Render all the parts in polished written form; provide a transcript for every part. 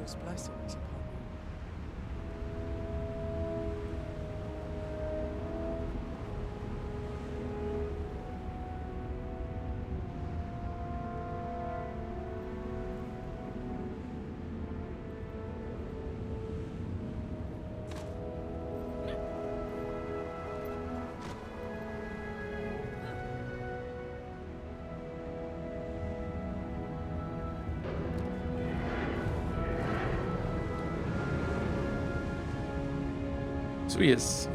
His blessings upon you. So yes.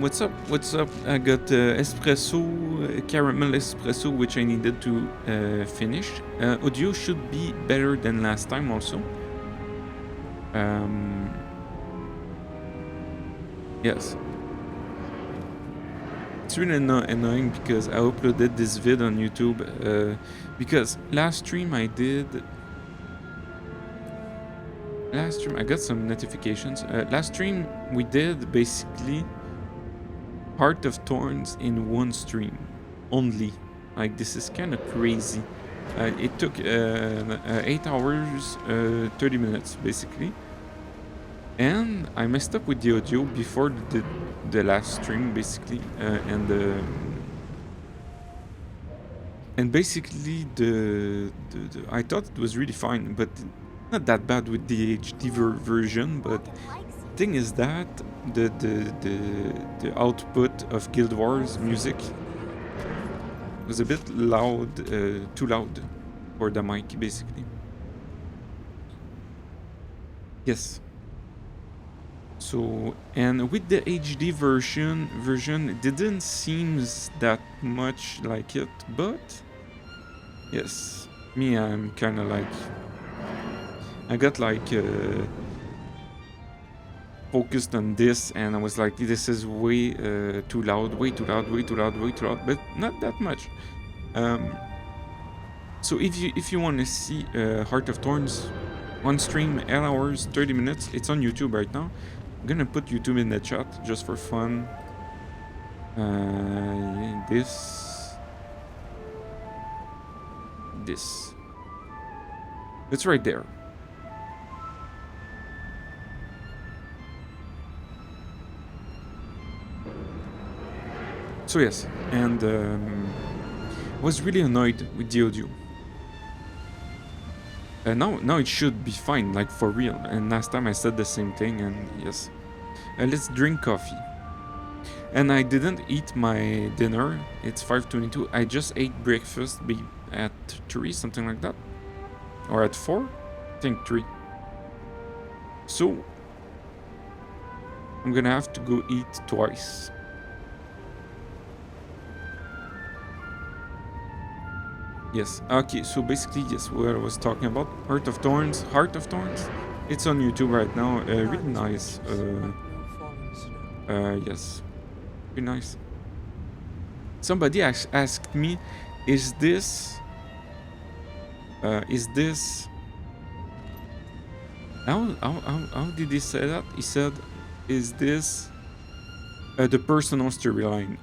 What's up? What's up? I got espresso, caramel espresso, which I needed to finish. Audio should be better than last time also. Yes. It's really annoying because I uploaded this vid on YouTube because last stream I got some notifications. Last stream we did basically Heart of Thorns in one stream only. Like, this is kind of crazy. It took 8 hours, 30 minutes basically. And I messed up with the audio before the last stream basically, and basically I thought it was really fine, but not that bad with the HD version. But the thing is that the output of Guild Wars music was a bit loud, too loud for the mic basically. Yes. So, and with the HD version, it didn't seem that much like it, but yes, me, I'm kind of like, I got like focused on this, and I was like, this is way too loud, but not that much. So if you want to see Heart of Thorns on stream, 8 hours, 30 minutes, it's on YouTube right now. I'm gonna put YouTube in the chat just for fun. This. It's right there. So yes, and was really annoyed with the audio. Now it should be fine, like for real. And last time I said the same thing, and yes. Let's drink coffee. And I didn't eat my dinner. It's 5:22. I just ate breakfast at 3, something like that. Or at 4? I think 3. So I'm gonna have to go eat twice. Yes, okay, so basically, yes, what I was talking about, Heart of Thorns, it's on YouTube right now, really nice, yes, really nice. Somebody asked me, is this, how did he say that? He said, is this the personal storyline,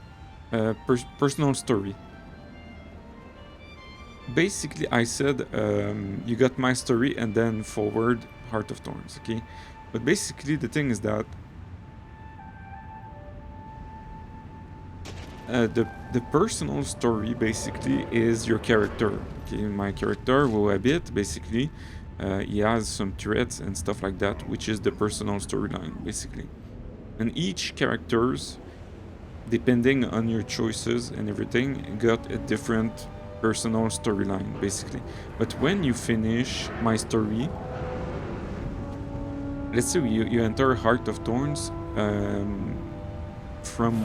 personal story? Basically, I said, you got my story and then forward Heart of Thorns, okay? But basically, the thing is that the personal story basically is your character. Okay, my character, Wabit, basically, he has some threats and stuff like that, which is the personal storyline, basically. And each characters, depending on your choices and everything, got a different personal storyline, basically. But when you finish my story, let's say you enter Heart of Thorns, from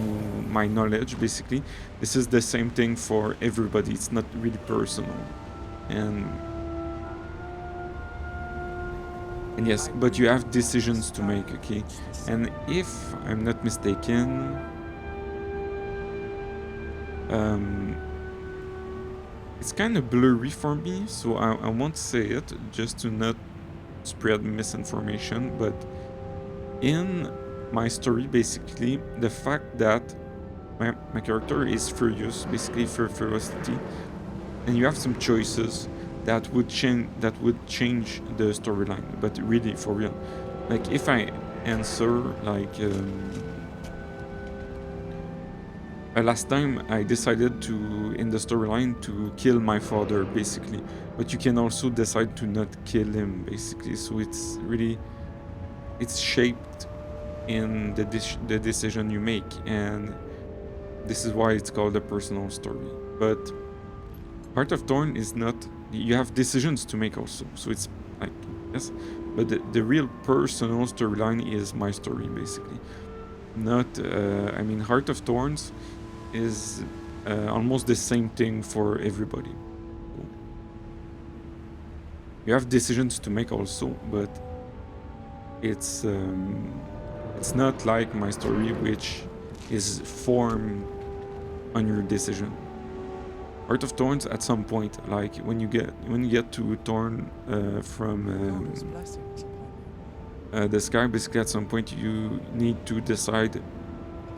my knowledge, basically, this is the same thing for everybody. It's not really personal. And yes, but you have decisions to make, okay? And if I'm not mistaken, it's kind of blurry for me, so I won't say it just to not spread misinformation, but in my story, basically, the fact that my character is furious, basically for ferocity, and you have some choices. that would change the storyline. But really, for real, like if I answer like last time I decided to in the storyline to kill my father basically, but you can also decide to not kill him basically. So it's really shaped in the decision you make, and this is why it's called a personal story. But Heart of Thorn is not. You have decisions to make also, so it's like yes, but the real personal storyline is my story basically. Not I mean Heart of Thorns is almost the same thing for everybody. You have decisions to make also, but it's not like my story, which is formed on your decision. Heart of Thorns at some point, like when you get to Thorn from the sky, basically at some point you need to decide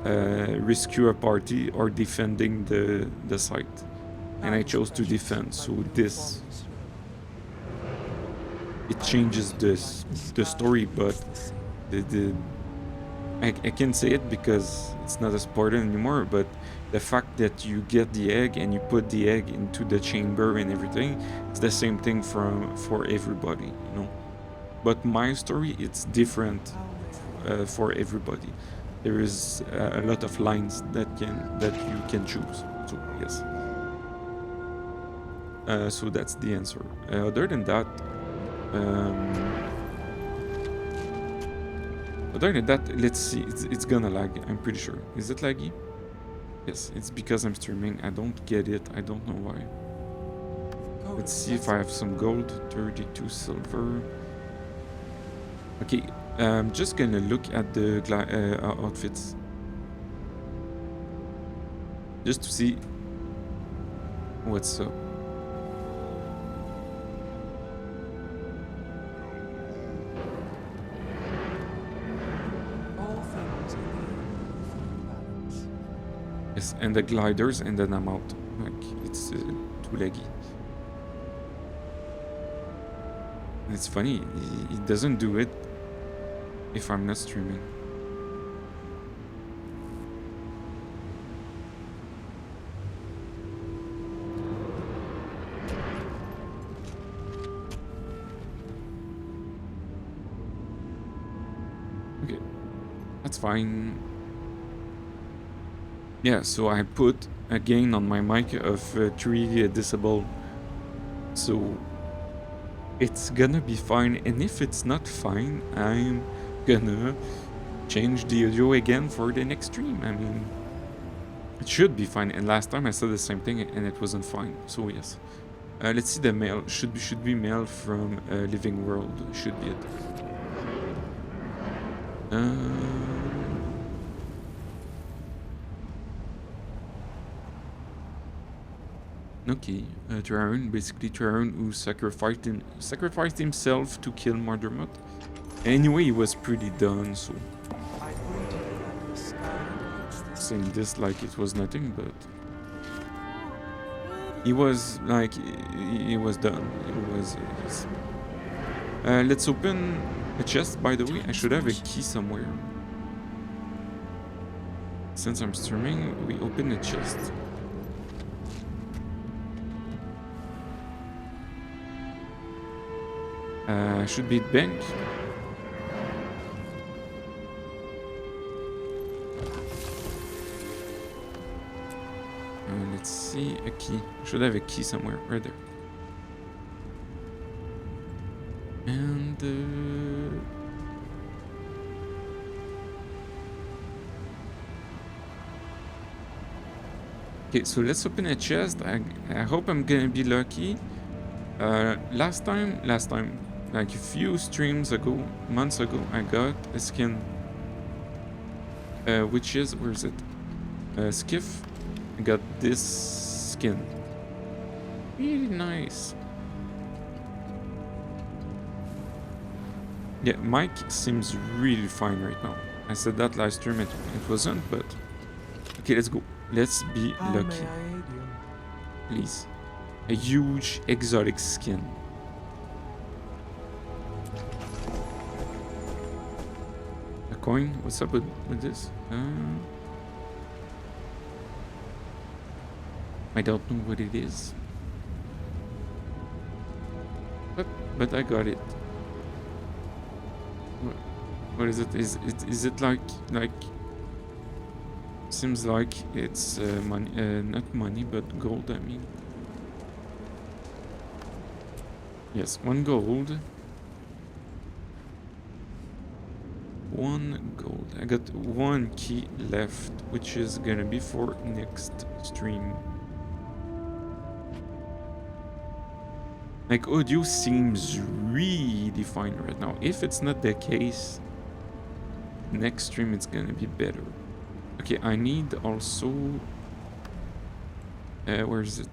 rescue a party or defending the site, and I chose to defend. So this it changes the story, but I can say it because it's not a spoiler anymore, but the fact that you get the egg and you put the egg into the chamber and everything, it's the same thing for everybody, you know. But my story, it's different for everybody. There is a lot of lines that you can choose. So yes. So that's the answer. Other than that, let's see. It's gonna lag. I'm pretty sure. Is it laggy? Yes, it's because I'm streaming. I don't get it. I don't know why. Let's see if I have some gold. 32 silver. Okay, I'm just gonna look at the outfits. Just to see what's up. Yes, and the gliders, and then I'm out. Like, it's too laggy. It's funny, he doesn't do it if I'm not streaming. Okay, that's fine. Yeah, so I put a gain on my mic of 3 decibel, so it's gonna be fine. And if it's not fine, I'm gonna change the audio again for the next stream. I mean, it should be fine. And last time I said the same thing and it wasn't fine. So yes, let's see the mail. Should be mail from Living World. Should be it. Okay, Traun, basically Traun, who sacrificed himself to kill Mordrem. Anyway, he was pretty done, so saying this like it was nothing, but he was like he was done. It was. Let's open a chest. By the way, I should have a key somewhere. Since I'm streaming, we open a chest. Should be bank. Let's see, a key. Should have a key somewhere, right there. And okay, so let's open a chest. I hope I'm gonna be lucky. Last time, like a few streams ago, months ago, I got a skin. Which is, where is it? Skiff. I got this skin. Really nice. Yeah, Mike seems really fine right now. I said that last stream, it wasn't, but... Okay, let's go. Let's be lucky. Please. a huge exotic skin. A coin? What's up with this? I don't know what it is. But I got it. What is it? Is it like seems like it's money, not money, but gold, I mean. Yes, 1 gold. 1 gold. I got 1 key left, which is gonna be for next stream. Like, audio seems really fine right now. If it's not the case, next stream it's gonna be better. Okay, I need also... where is it?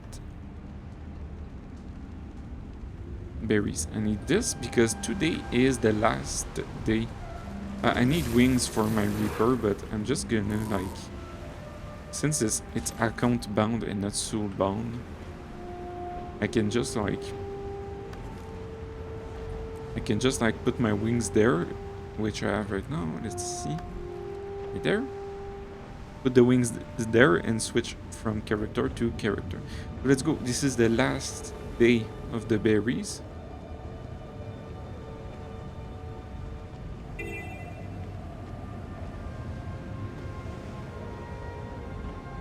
Berries. I need this because today is the last day. I need wings for my Reaper, but I'm just gonna, like... Since it's account bound and not soul bound, I can just, like... put my wings there, which I have right now. Let's see. Right there. Put the wings there and switch from character to character. So let's go. This is the last day of the berries.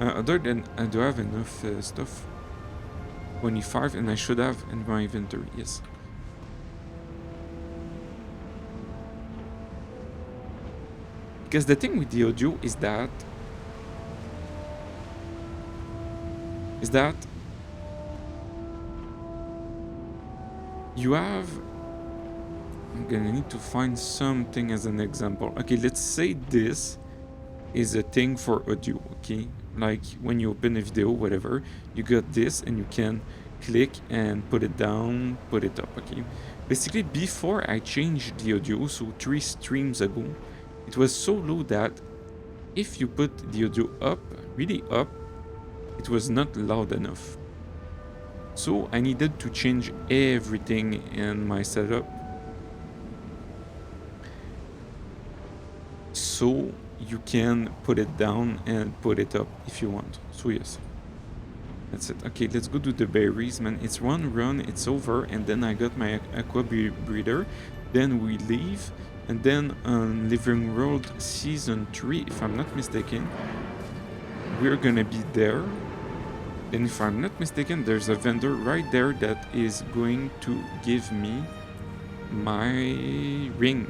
Other than I do have enough stuff. 25, and I should have in my inventory. Yes. Because the thing with the audio is that you have... I'm gonna need to find something as an example. Okay, let's say this is a thing for audio, okay? Like when you open a video, whatever, you got this and you can click and put it down, put it up, okay? Basically, before I changed the audio, so 3 streams ago, it was so low that if you put the audio up, really up, it was not loud enough. So I needed to change everything in my setup. So you can put it down and put it up if you want. So yes, that's it. Okay, let's go do the berries, man. It's one run, it's over, and then I got my aqua breeder. Then we leave, and then on Living World Season 3, if I'm not mistaken, we're gonna be there. And if I'm not mistaken, there's a vendor right there that is going to give me my ring.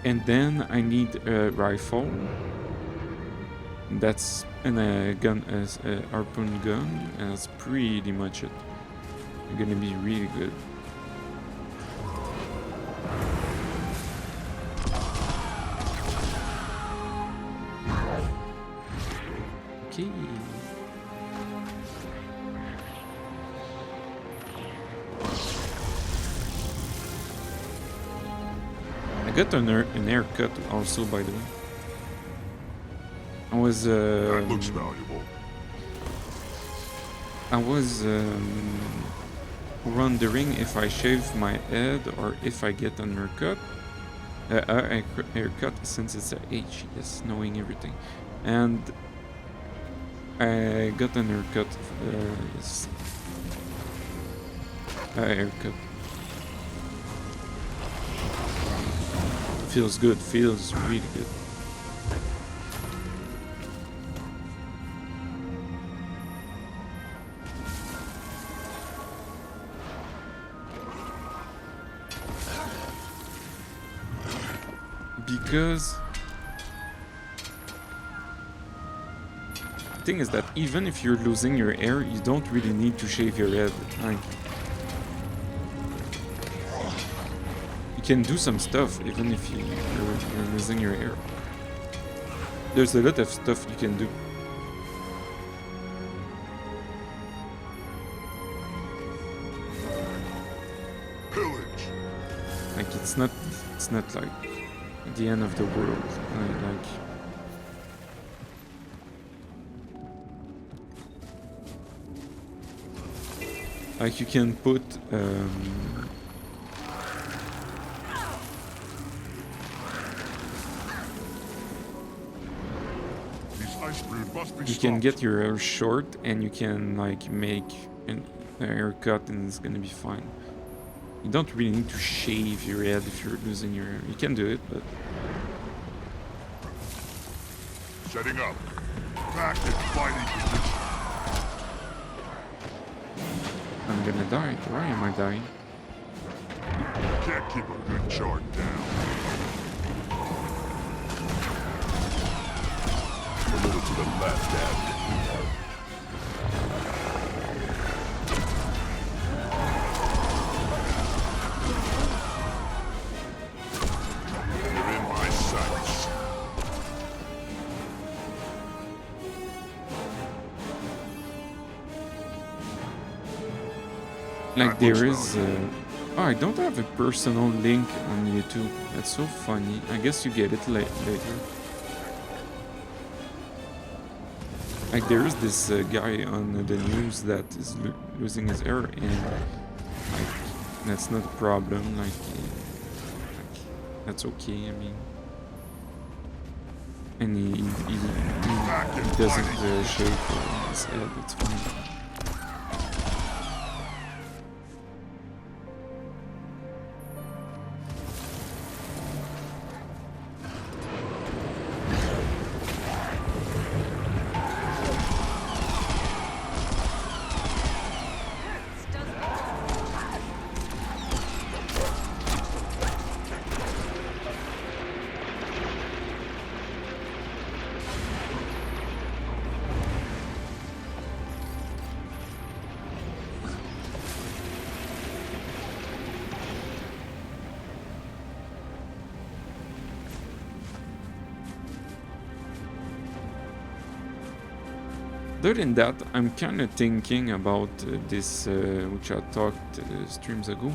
And then I need a rifle. That's a gun, as a harpoon gun, and that's pretty much it. I'm gonna be really good. Okay. I got an haircut also, by the way. I was that looks valuable. I was wondering if I shave my head or if I get an haircut. A haircut, since it's a H, yes, knowing everything. And I got an haircut. Yes. A haircut. Feels good, feels really good. Because the thing is that even if you're losing your hair, you don't really need to shave your head. Like, you can do some stuff even if you're losing your hair. There's a lot of stuff you can do. Pillage. Like it's not like the end of the world. Like you can put These ice brood must be you stopped. can get your hair short and you can like make a haircut and it's gonna be fine. You don't really need to shave your head if you're losing your hair. You can do it, but Setting up. Back in fighting position. I'm gonna die. Why am I dying? Can't keep a good chart down. A little to the left, Dad. You're in my sights. Like That looks there is oh, I don't have a personal link on YouTube. That's so funny. I guess you get it later. Like there is this guy on the news that is losing his hair, and like that's not a problem. Like that's okay. I mean, and he doesn't shave his head. It's fine. Other than that, I'm kind of thinking about this, which I talked streams ago,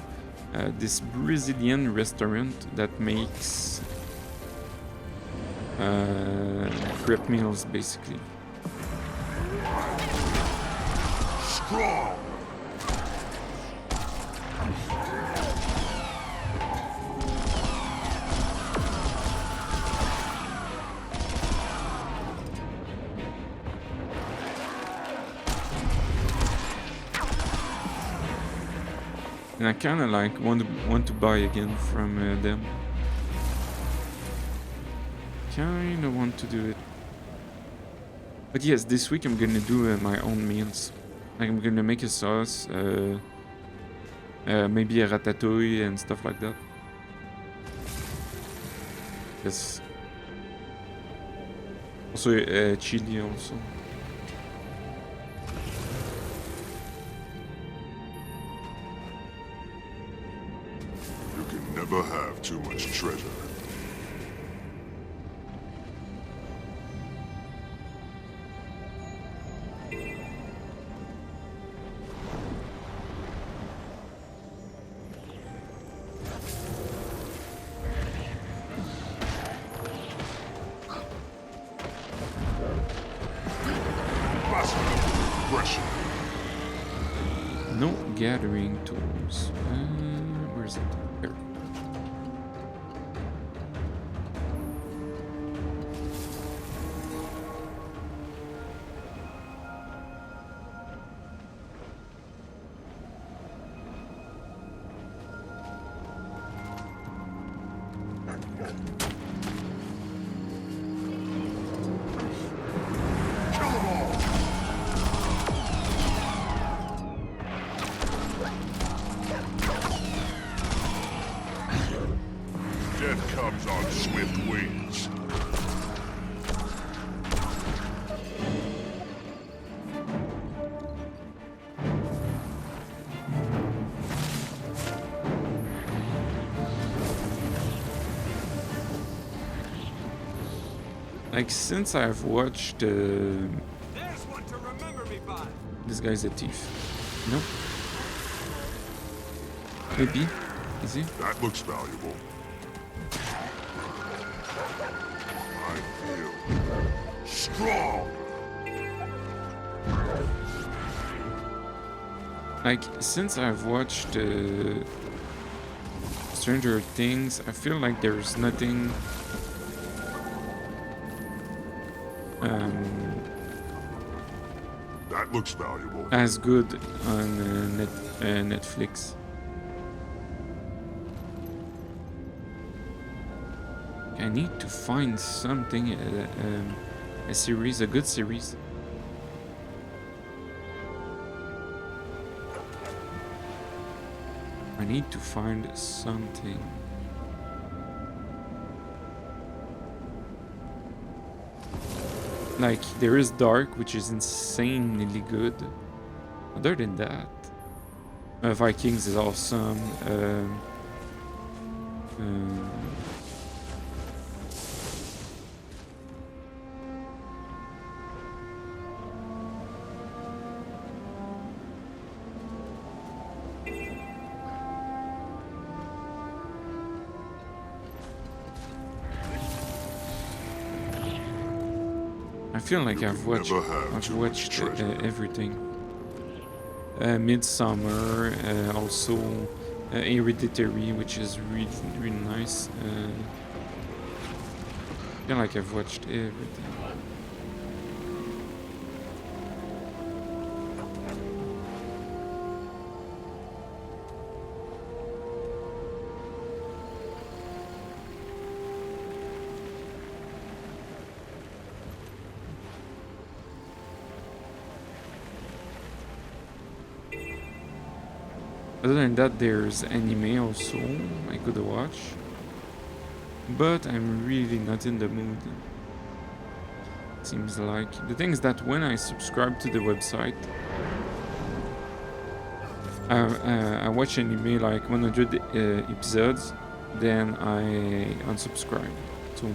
this Brazilian restaurant that makes prep meals, basically. Strong. And I kind of like want to buy again from them. Kind of want to do it. But yes, this week I'm gonna do my own meals. Like I'm gonna make a sauce, maybe a ratatouille and stuff like that. Yes. Also chili also. Never have too much treasure. No gathering tools. Where is it? There. Death comes on swift wings. Like since I've watched There's one to remember me by. this guy's a thief. Nope. Maybe. Is he? That looks valuable. I feel strong. Like, since I've watched Stranger Things, I feel like there's nothing That looks valuable. as good on Netflix. I need to find something, a series, a good series. I need to find something. Like, there is Dark, which is insanely good. Other than that, Vikings is awesome. I feel like I've watched everything. Midsummer, also Hereditary, which is really, really nice. I feel like I've watched everything. Other than that, there's anime also I could watch, but I'm really not in the mood. Seems like the thing is that when I subscribe to the website, I watch anime like 100 episodes, then I unsubscribe. So,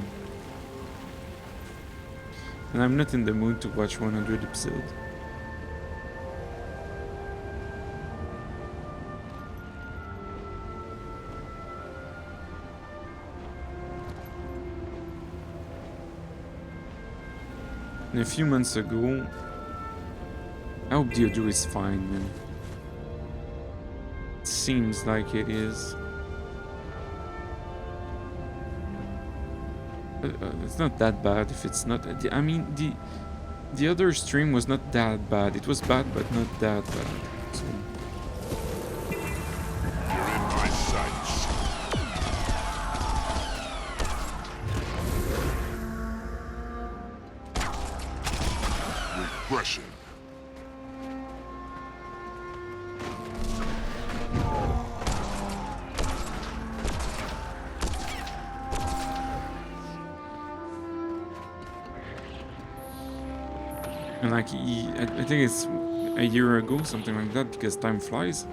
and I'm not in the mood to watch 100 episodes. And a few months ago, I hope the audio is fine, man. It seems like it is. It's not that bad if it's not. I mean, the other stream was not that bad. It was bad, but not that bad. So. You're in my sights. Regression. And like, I think it's a year ago, something like that, because time flies.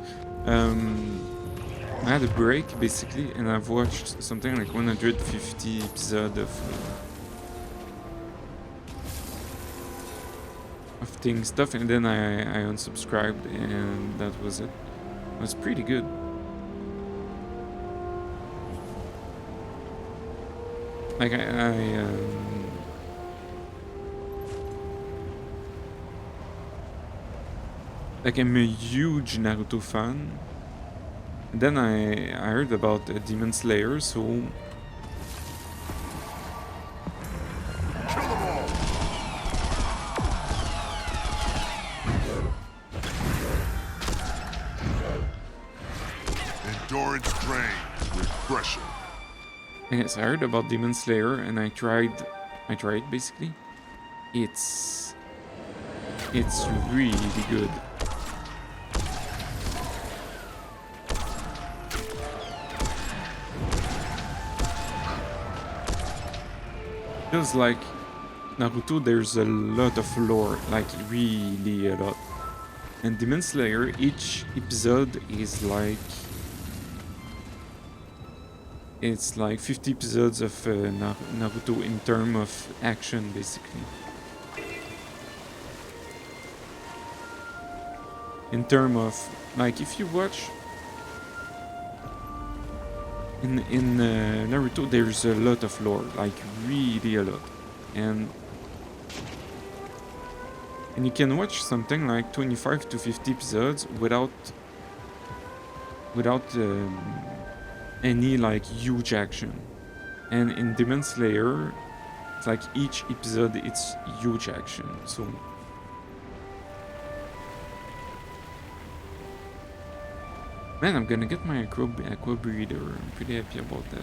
I had a break basically, and I've watched something like 150 episodes of thing stuff, and then I unsubscribed, and that was it. It was pretty good. Like like I'm a huge Naruto fan. And then I heard about Demon Slayer, so Kill them all. Endurance drained. Regression. yes, I heard about Demon Slayer, and I tried basically. It's really good. Feels like Naruto, there's a lot of lore, like really a lot. And Demon Slayer, each episode is like, it's like 50 episodes of Naruto in terms of action, basically. In terms of, like, if you watch in Naruto, there's a lot of lore, like really a lot, and And you can watch something like 25 to 50 episodes without any like huge action. And in Demon Slayer, it's like each episode it's huge action. So man, I'm gonna get my aqua breeder. I'm pretty happy about that.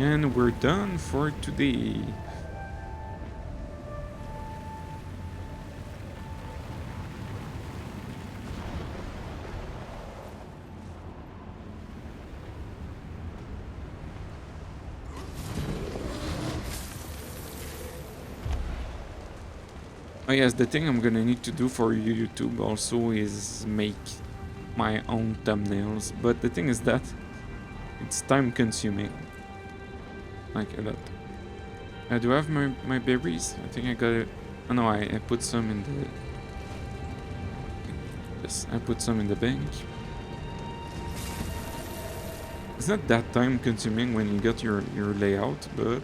And we're done for today. Oh yes, the thing I'm gonna need to do for YouTube also is make my own thumbnails. But the thing is that it's time consuming. Like a lot. Do I have my berries? I think I got it. Oh no, I put some in the... Yes, I put some in the bank. It's not that time consuming when you got your layout, but...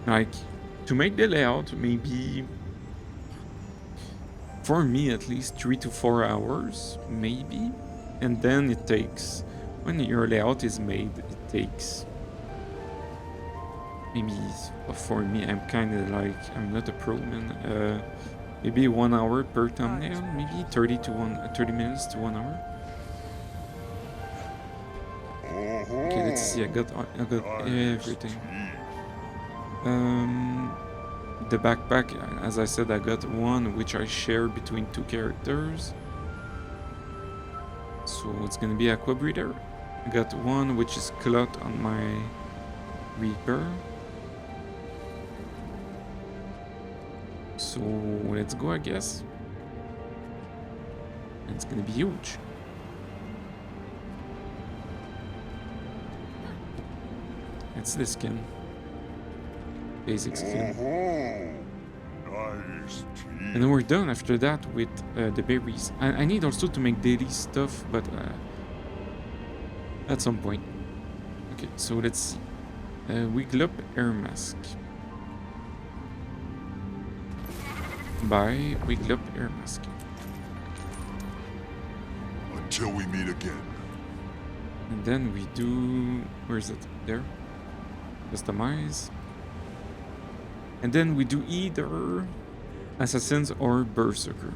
Like, to make the layout, maybe... For me, at least 3 to 4 hours, maybe. And then it takes... When your layout is made, it takes... Maybe, for me, I'm kind of like... I'm not a pro, man. Maybe 1 hour per thumbnail, maybe 30 minutes to 1 hour. Okay, let's see. I got everything. The backpack, as I said, I got one which I share between 2 characters. So it's gonna be Aqua Breeder. I got one which is cloth on my Reaper. So let's go, I guess. It's gonna be huge. It's the skin. Basic skin. Nice And then we're done after that with the berries. I need also to make daily stuff, but at some point. Okay, so let's see. Wiggle up air mask. Buy Wiggle up air mask. Until we meet again. And then we do... Where is it? There. Customize. And then we do either Assassins or Berserkers.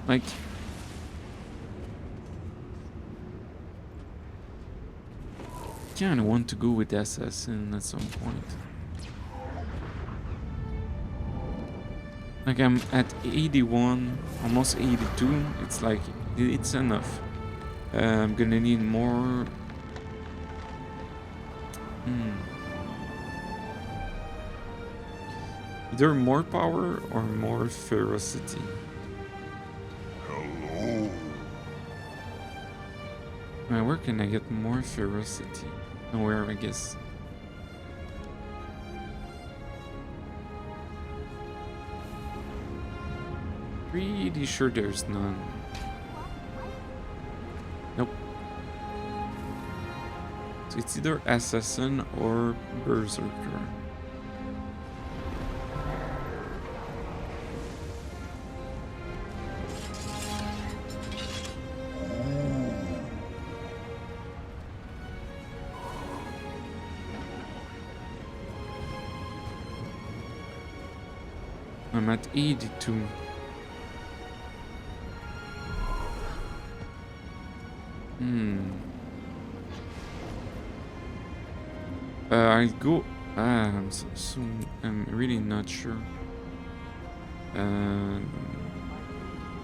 Like... I kinda want to go with Assassin at some point. Like I'm at 81, almost 82. It's like, it's enough. I'm gonna need more... Either more power or more ferocity. Hello. Where can I get more ferocity? Nowhere, I guess. Pretty sure there's none. Nope. So it's either Assassin or Berserker. I'm at 82. I'll go... I'm really not sure.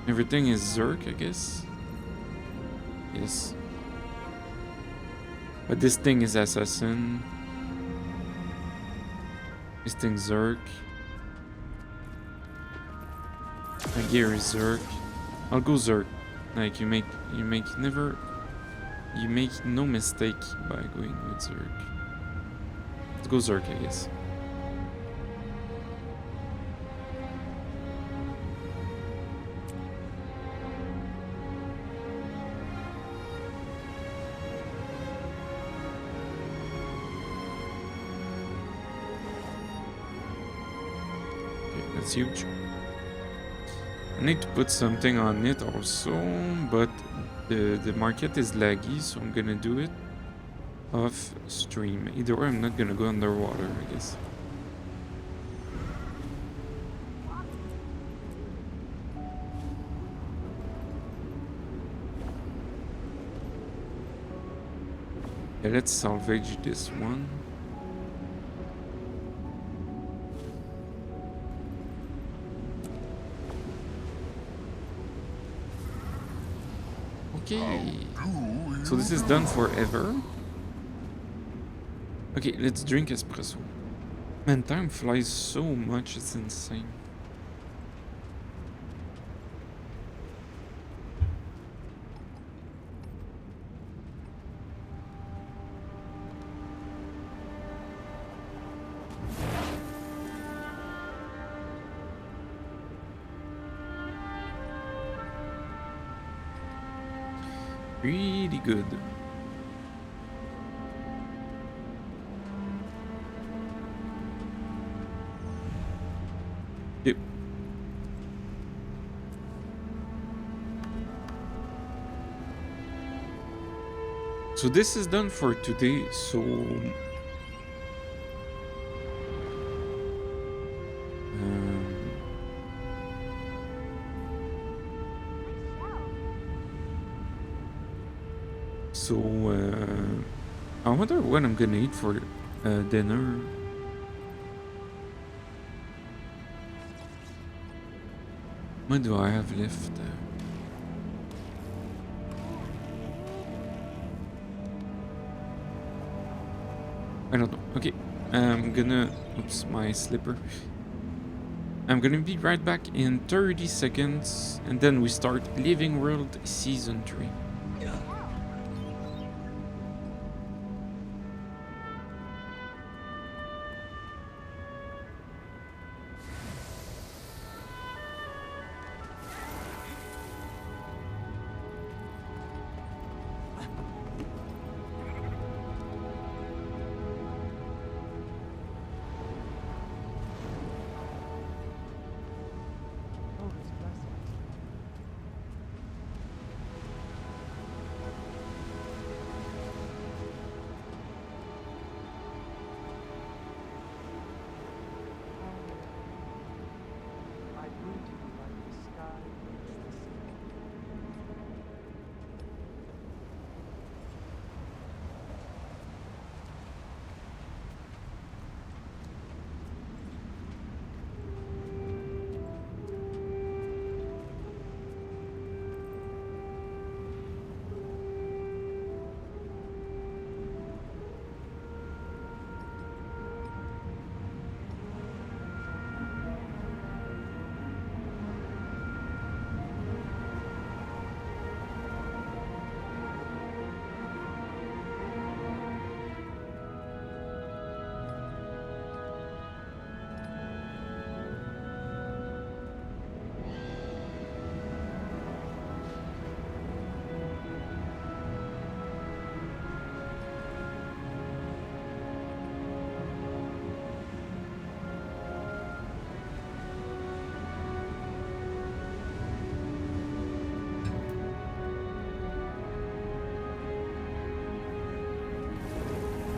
Everything is Zerk, I guess. Yes. But this thing is assassin. This thing Zerk. My gear is Zerk. I'll go Zerk. Like you make no mistake by going with Zerk. Let's go Zerk, I guess. Okay, that's huge. I need to put something on it also, but the market is laggy, so I'm gonna do it off stream. Either way, I'm not gonna go underwater, I guess. Yeah, let's salvage this one. Okay, so this is done forever. Okay, let's drink espresso. Man, time flies so much, it's insane. Really good. Yep. So this is done for today, so I wonder what I'm gonna eat for dinner. What do I have left? I don't know. Okay, I'm gonna... Oops, my slipper. I'm gonna be right back in 30 seconds, and then we start Living World Season 3.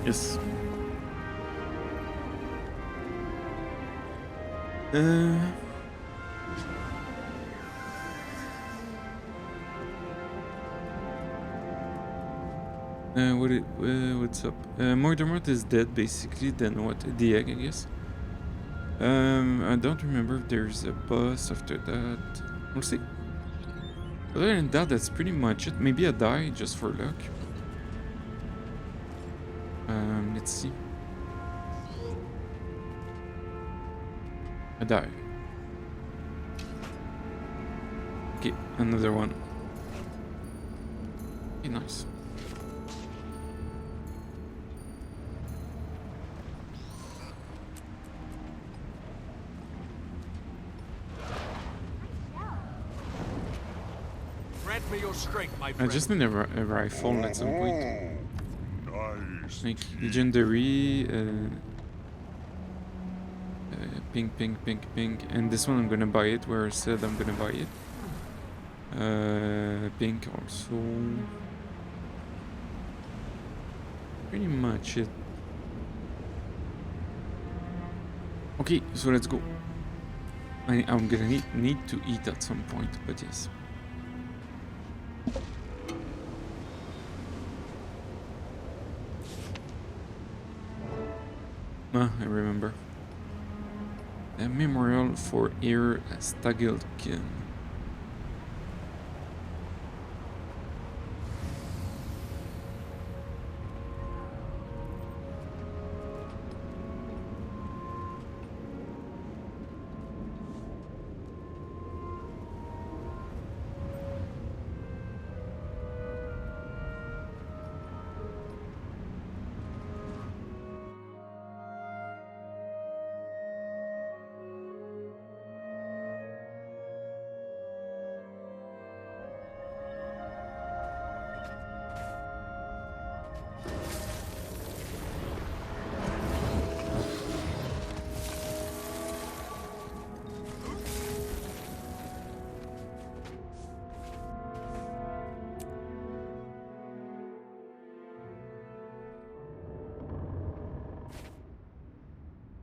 Yes. What's up? Mordrem is dead, basically. Then what? The egg, I guess. I don't remember if there's a boss after that. We'll see. Other than that, that's pretty much it. Maybe a die, just for luck. Let's see. A die. Okay, another one. Okay, nice. Grant me your strength, my I friend. just need a rifle at some point. Nice. Like legendary, pink, and this one I'm gonna buy it where I said I'm gonna buy it. Pink also. Pretty much it. Okay, so let's go. I'm gonna need to eat at some point, but yes. Ah, I remember. A memorial for Eir Stagilkin.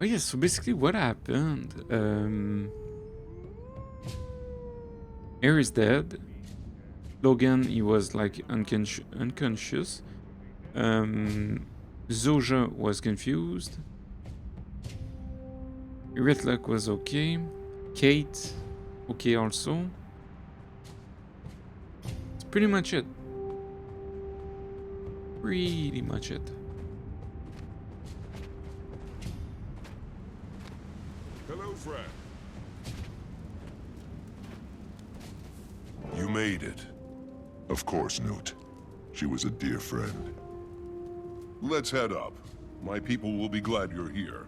Oh yeah, so basically what happened, Air is dead. Logan, he was like unconscious. Zoja was confused. Ritlak was okay. Kate, okay also. That's pretty much it. Pretty much it. Hello, friend. You made it. Of course, Newt. She was a dear friend. Let's head up. My people will be glad you're here.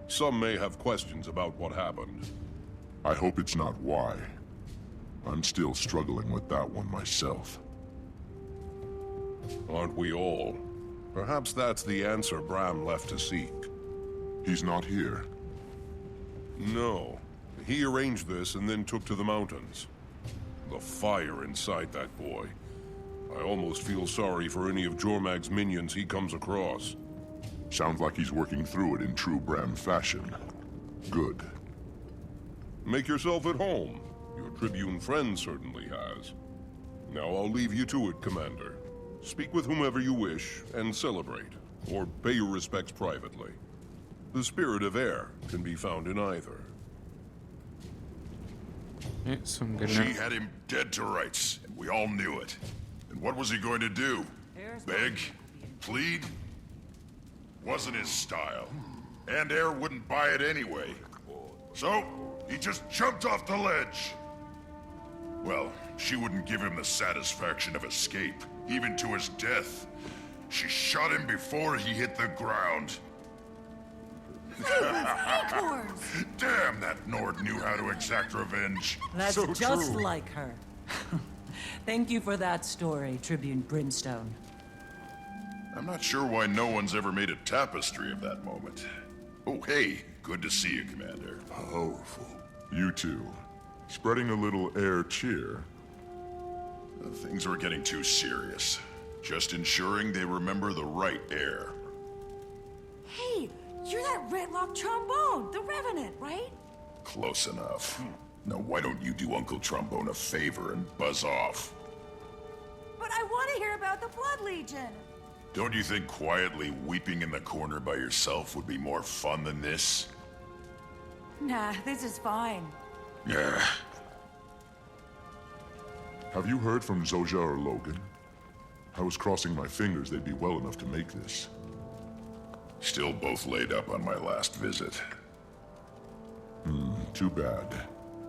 Some may have questions about what happened. I hope it's not why. I'm still struggling with that one myself. Aren't we all? Perhaps that's the answer Bram left to seek. He's not here. No. He arranged this and then took to the mountains. The fire inside that boy. I almost feel sorry for any of Jormag's minions he comes across. Sounds like he's working through it in true Bram fashion. Good. Make yourself at home. Your Tribune friend certainly has. Now I'll leave you to it, Commander. Speak with whomever you wish, and celebrate, or pay your respects privately. The spirit of air can be found in either. Yeah, so I'm gonna... She had him dead to rights, and we all knew it. And what was he going to do? Beg? Plead? Wasn't his style. And Air wouldn't buy it anyway. So, he just jumped off the ledge. Well, she wouldn't give him the satisfaction of escape, even to his death. She shot him before he hit the ground. Acorns! Damn, that Nord knew how to exact revenge. That's So just true. like her. Thank you for that story, Tribune Brimstone. I'm not sure why no one's ever made a tapestry of that moment. Oh, hey, good to see you, Commander. Powerful. You too. Spreading a little air cheer. Things were getting too serious. Just ensuring they remember the right air. Hey, you're that red-locked trombone, the Revenant, right? Close enough. Now why don't you do Uncle Trombone a favor and buzz off? But I want to hear about the Blood Legion. Don't you think quietly weeping in the corner by yourself would be more fun than this? Nah, this is fine. Yeah. Have you heard from Zoja or Logan? I was crossing my fingers they'd be well enough to make this. Still both laid up on my last visit. Too bad.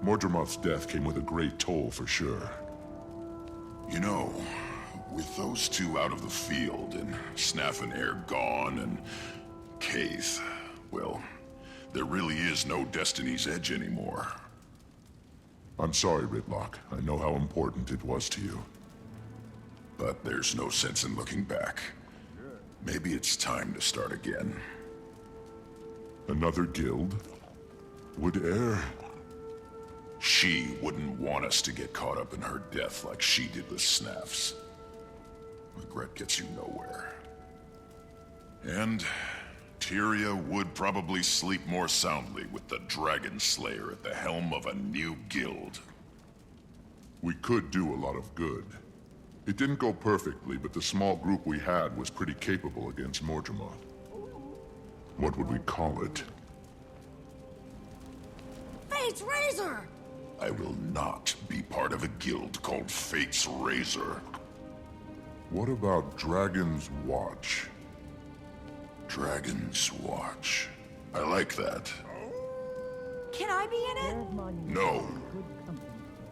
Mordrem's death came with a great toll for sure. You know, with those two out of the field and Snaff and Air gone and Kaith, well, there really is no Destiny's Edge anymore. I'm sorry, Ridlock. I know how important it was to you. But there's no sense in looking back. Maybe it's time to start again. Another guild? Would Air... She wouldn't want us to get caught up in her death like she did with Snaff's. Regret gets you nowhere. And Tyria would probably sleep more soundly with the Dragon Slayer at the helm of a new guild. We could do a lot of good. It didn't go perfectly, but the small group we had was pretty capable against Mordrem. What would we call it? Fate's Razor! I will not be part of a guild called Fate's Razor. What about Dragon's Watch? Dragon's Watch. I like that. Can I be in it? No.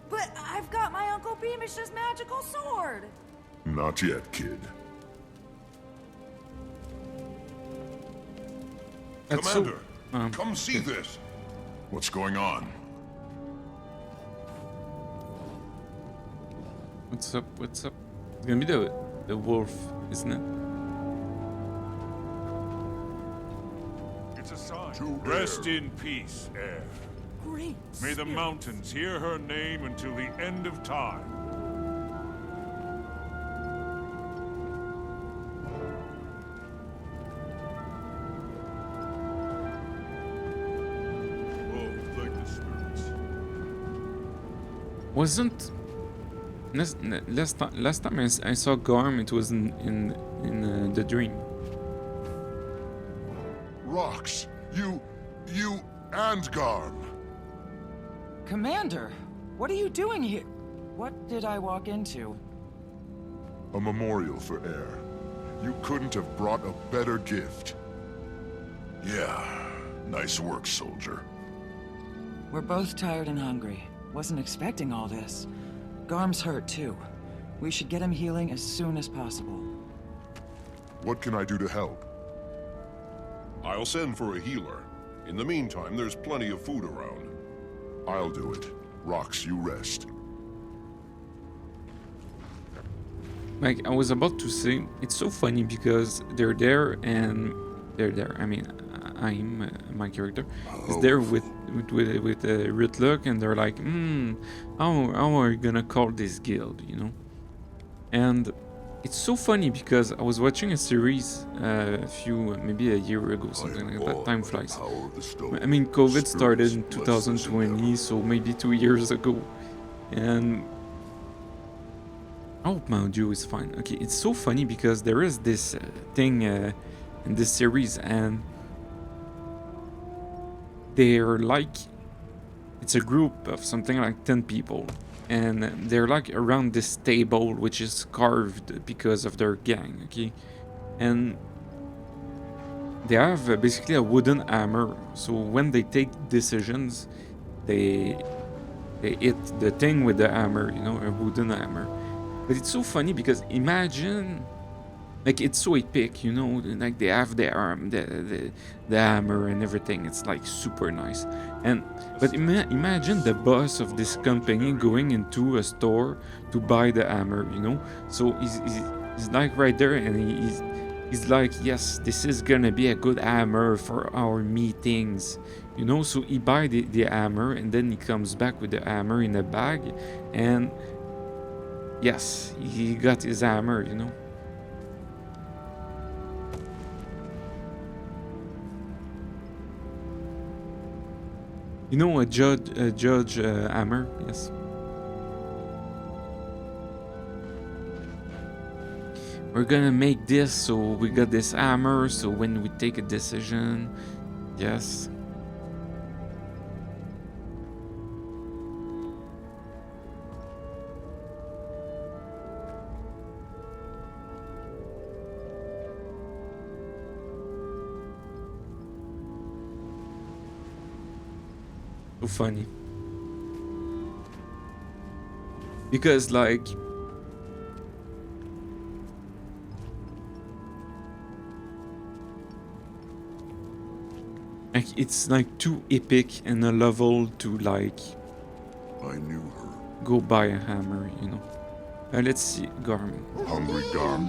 But I've got my Uncle Beamish's magical sword! Not yet, kid. That's Commander, so... come see this. What's going on? What's up? What's up? It's gonna be the wolf, isn't it? It's a sign. To Rest Air. in peace, Air. Great May the spirit. mountains hear her name until the end of time. Oh, thank the spirits. Wasn't last time I saw Garm, it was in the dream. Rocks! You and Garm! Commander, what are you doing here? What did I walk into? A memorial for Air. You couldn't have brought a better gift. Yeah, nice work, soldier. We're both tired and hungry. Wasn't expecting all this. Garm's hurt too. We should get him healing as soon as possible. What can I do to help? I'll send for a healer. In the meantime, there's plenty of food around. I'll do it. Rocks, you rest. Like, I was about to say, it's so funny because they're there and they're there. I mean, I'm my character is there with Ritlook, and they're like, how are you gonna call this guild, you know? And it's so funny because I was watching a series maybe a year ago, something like that. Time flies. I mean, COVID started in 2020, so maybe 2 years ago, and I hope my audio is fine. Okay, it's so funny because there is this thing in this series, and they're like, it's a group of something like 10 people, and they're like around this table which is carved because of their gang, okay? And they have basically a wooden hammer, so when they take decisions, they hit the thing with the hammer, you know, a wooden hammer. But it's so funny because imagine, like, it's so epic, you know, like they have the arm, the hammer and everything. It's like super nice. And but imagine the boss of this company going into a store to buy the hammer, you know. So he's like right there, and he's like, yes, this is gonna be a good hammer for our meetings, you know. So he buy the hammer, and then he comes back with the hammer in a bag, and yes, he got his hammer, you know. You know, a judge hammer, yes. We're gonna make this, so we got this hammer, so when we take a decision, yes. So funny. Because like it's like too epic in a level to like I knew her. go buy a hammer, you know. Let's see, Garm. Hungry Garm?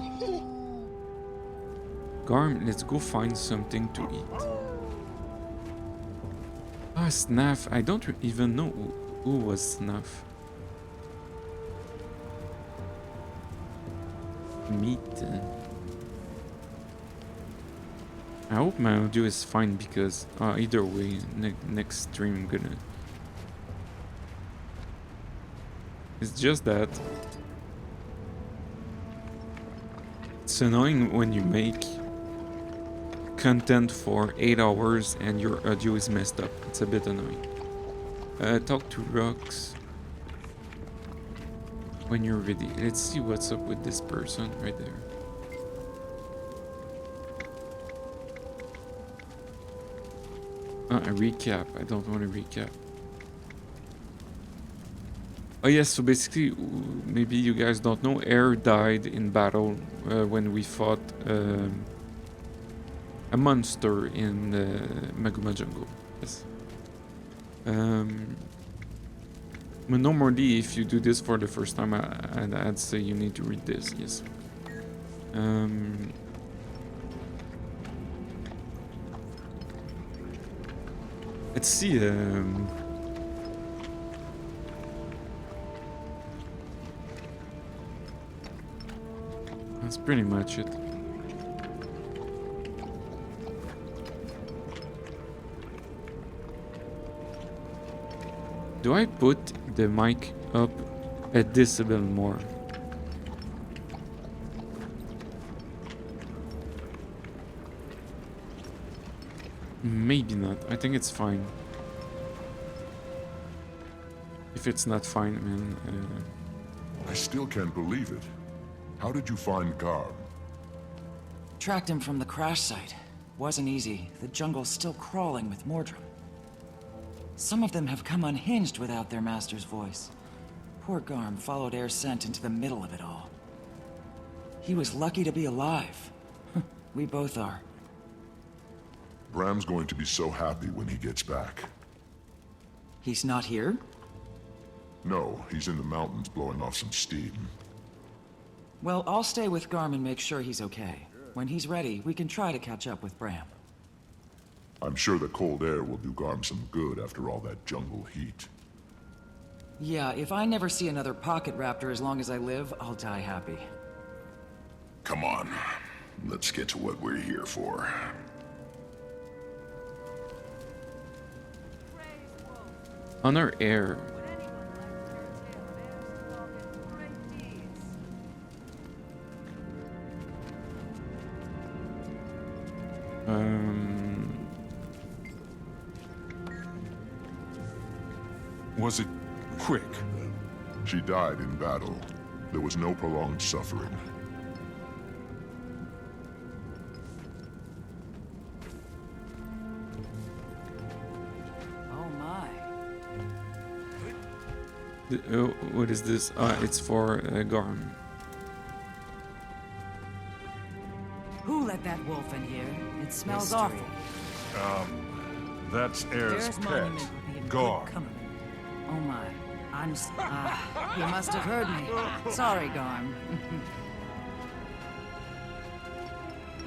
Garm, let's go find something to eat. Ah, Snaff. I don't even know who was Snaff. Meat. I hope my audio is fine because either way, next stream I'm gonna. It's just that it's annoying when you make content for 8 hours and your audio is messed up. It's a bit annoying. Talk to rocks when you're ready. Let's see what's up with this person right there. A recap. I don't want to recap. Oh yes, so basically, maybe you guys don't know, Air died in battle when we fought a monster in the Maguma jungle. Yes. But normally, if you do this for the first time, I'd say you need to read this. Yes. Let's see. That's pretty much it. Do I put the mic up a decibel more? Maybe not. I think it's fine. If it's not fine, man. I still can't believe it. How did you find Garm? Tracked him from the crash site. Wasn't easy. The jungle's still crawling with Mordrem. Some of them have come unhinged without their master's voice. Poor Garm followed Air's scent into the middle of it all. He was lucky to be alive. We both are. Bram's going to be so happy when he gets back. He's not here? No, he's in the mountains blowing off some steam. Well, I'll stay with Garm and make sure he's okay. When he's ready, we can try to catch up with Bram. I'm sure the cold air will do Garm some good after all that jungle heat. Yeah, if I never see another pocket raptor as long as I live, I'll die happy. Come on. Let's get to what we're here for. Honor Air. Was it quick? She died in battle. There was no prolonged suffering. Oh my. What is this? It's for Garm. Who let that wolf in here? It smells Mystery. awful. That's Air's There's pet, monument would be in Gar. good company. Oh my. He must have heard me. Sorry, Garm.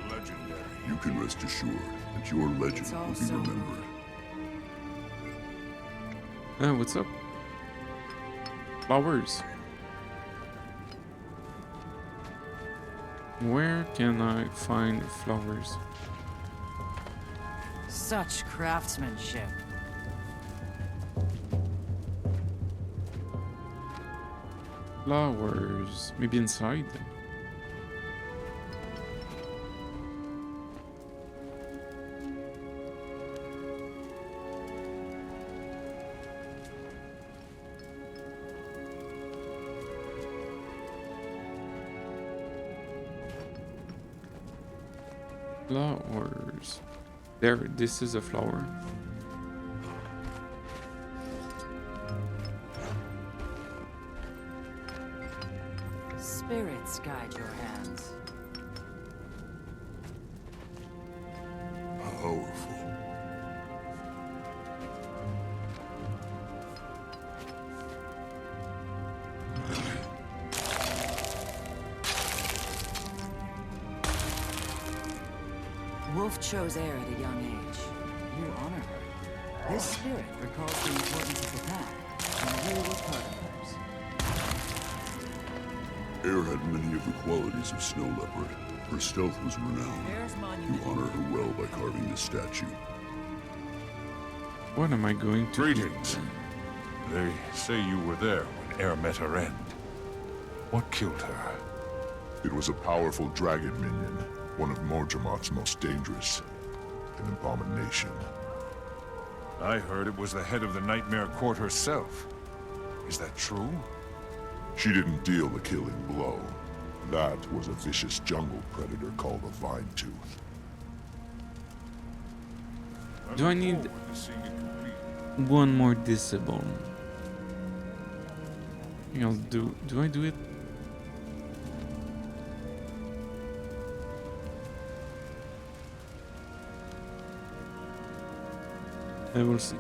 Legendary. You can rest assured that your legend It's all will be so remembered. What's up? Flowers. Where can I find flowers? Such craftsmanship. Flowers. Maybe inside. Flowers. There, this is a flower. spirits guide your hands. Powerful. Wolf chose heir at a young age. You honor her. This spirit recalls the importance of the pack, and you were part of hers. Air had many of the qualities of Snow Leopard. Her stealth was renowned. You honor her well by carving this statue. What am I going to do? Greetings. They say you were there when Air met her end. What killed her? It was a powerful dragon minion, one of Mordremot's most dangerous. An abomination. I heard it was the head of the Nightmare Court herself. Is that true? She didn't deal the killing blow. That was a vicious jungle predator called a Vine Tooth. Do I need Forward to seeing it complete. one more disable? I think I'll do. Do I do it? I will see.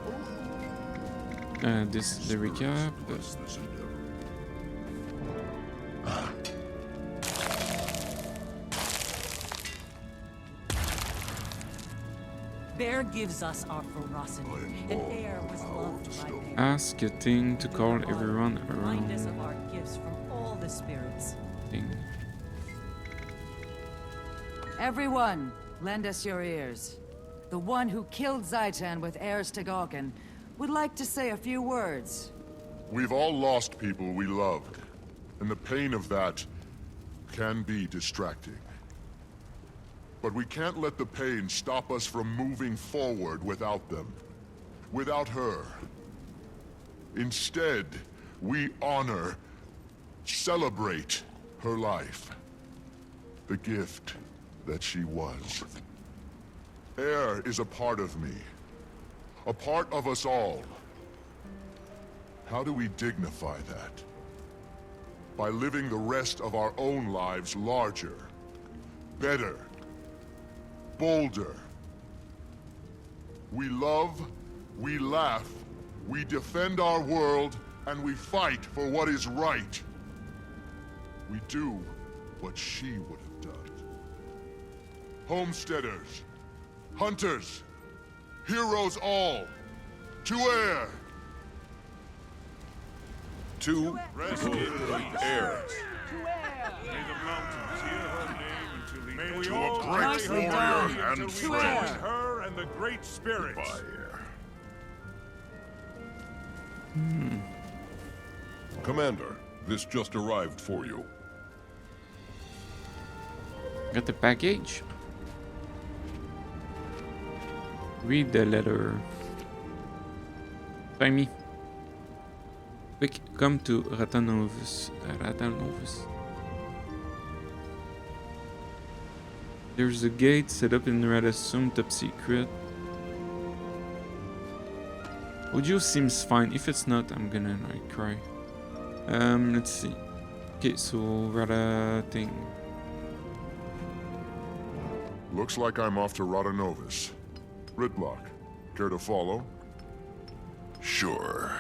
This is the recap. Bless this endeavor. Bear gives us our ferocity, and Air was loved by Bear. Ask a thing to call everyone Remind us of around. our gifts from all the spirits. Thing. Everyone, lend us your ears. The one who killed Zaitan with heirs to Gawkin would like to say a few words. We've all lost people we loved, and the pain of that can be distracting. But we can't let the pain stop us from moving forward without them. Without her. Instead, we honor, celebrate her life. The gift that she was. Air is a part of me. A part of us all. How do we dignify that? By living the rest of our own lives larger, better, bolder. We love, we laugh, we defend our world, and we fight for what is right. We do what she would have done. Homesteaders, hunters, heroes all, to Air! To Rest in Air. May the mountains hear her name until the May we To a all great Nicely warrior done. and until we friend. join her and the great spirits. Goodbye, Air. Commander, this just arrived for you. Got the package. Read the letter. Find me. Quick, come to Ratanovus. There's a gate set up in Radasum, top secret. Audio seems fine. If it's not, I'm gonna like cry. Let's see. Okay, so Rada thing. Looks like I'm off to Radanovis. Ridlock, care to follow? Sure,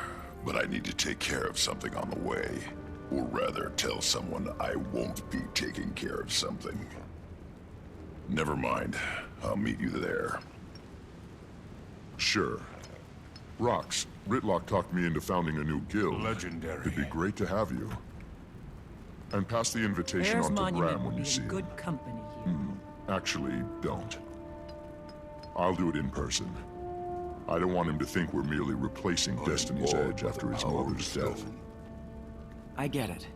but I need to take care of something on the way. Or rather, tell someone I won't be taking care of something. Never mind. I'll meet you there. Sure. Rox, Ridlock talked me into founding a new guild. Legendary. It'd be great to have you. And pass the invitation Bear's on to monument Bram will when be you see in him. good company here. Actually, don't. I'll do it in person. I don't want him to think we're merely replacing Destiny's Edge after his mother's death. I get it.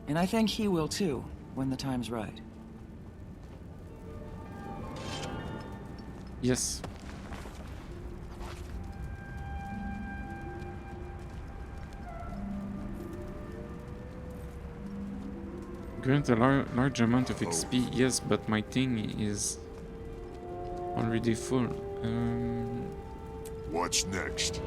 And I think he will too, when the time's right. Yes. Grant a large amount of XP, yes, but my thing is already full. What's next?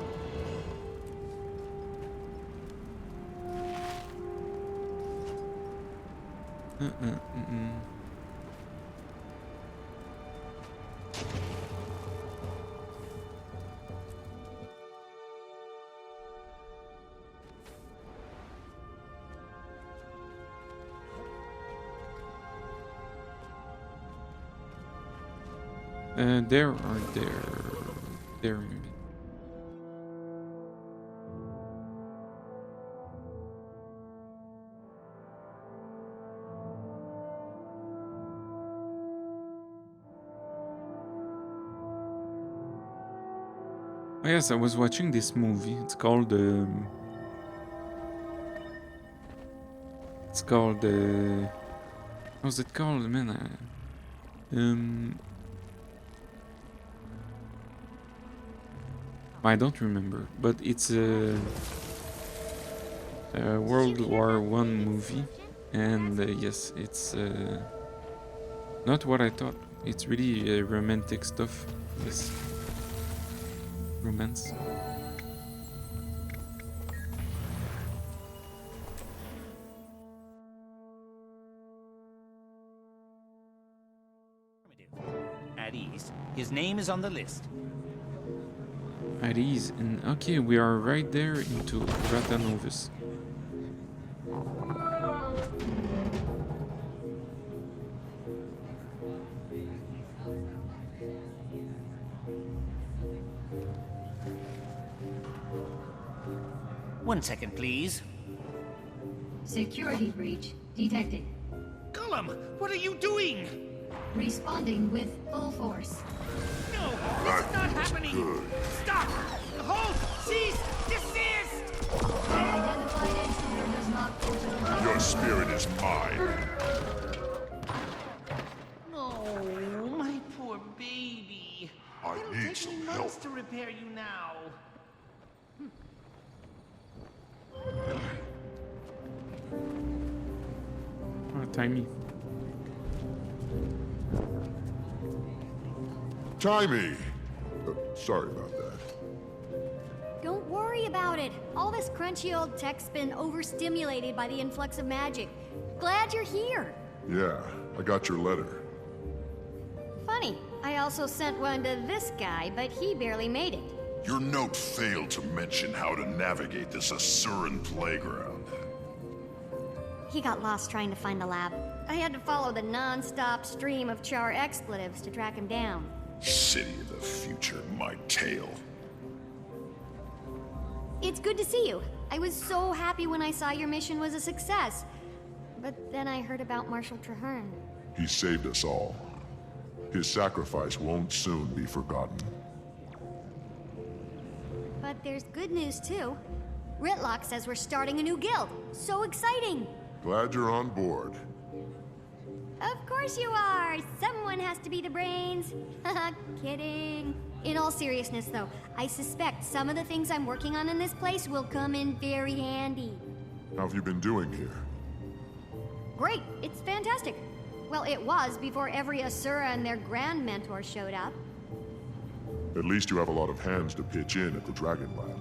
There or there? There maybe. Oh yes, I was watching this movie. It's called how's it called, man? I don't remember, but it's a World War I movie, and yes, it's not what I thought. It's really romantic stuff. Yes, romance. At ease. His name is on the list. At ease, and okay, we are right there into Ratanovus. One second, please. Security breach detected. Gollum, what are you doing? Responding with full force. No, this is not happening. Stop! Hold! Cease! Desist! Identified intruder does not open. Your spirit is mine. Oh, my poor baby. I It'll need take some me help. months to repair you now. Oh, Timey. Timey! Sorry about that. Don't worry about it. All this crunchy old tech's been overstimulated by the influx of magic. Glad you're here. Yeah, I got your letter. Funny, I also sent one to this guy, but he barely made it. Your note failed to mention how to navigate this Asuran playground. He got lost trying to find the lab. I had to follow the non-stop stream of char expletives to track him down. City of the future, my tail. It's good to see you. I was so happy when I saw your mission was a success. But then I heard about Marshal Traherne. He saved us all. His sacrifice won't soon be forgotten. But there's good news too. Ritlock says we're starting a new guild. So exciting! Glad you're on board. Of course you are! Someone has to be the brains. Haha, kidding. In all seriousness though, I suspect some of the things I'm working on in this place will come in very handy. How have you been doing here? Great, it's fantastic. Well, it was before every Asura and their grand mentor showed up. At least you have a lot of hands to pitch in at the Dragon Lab.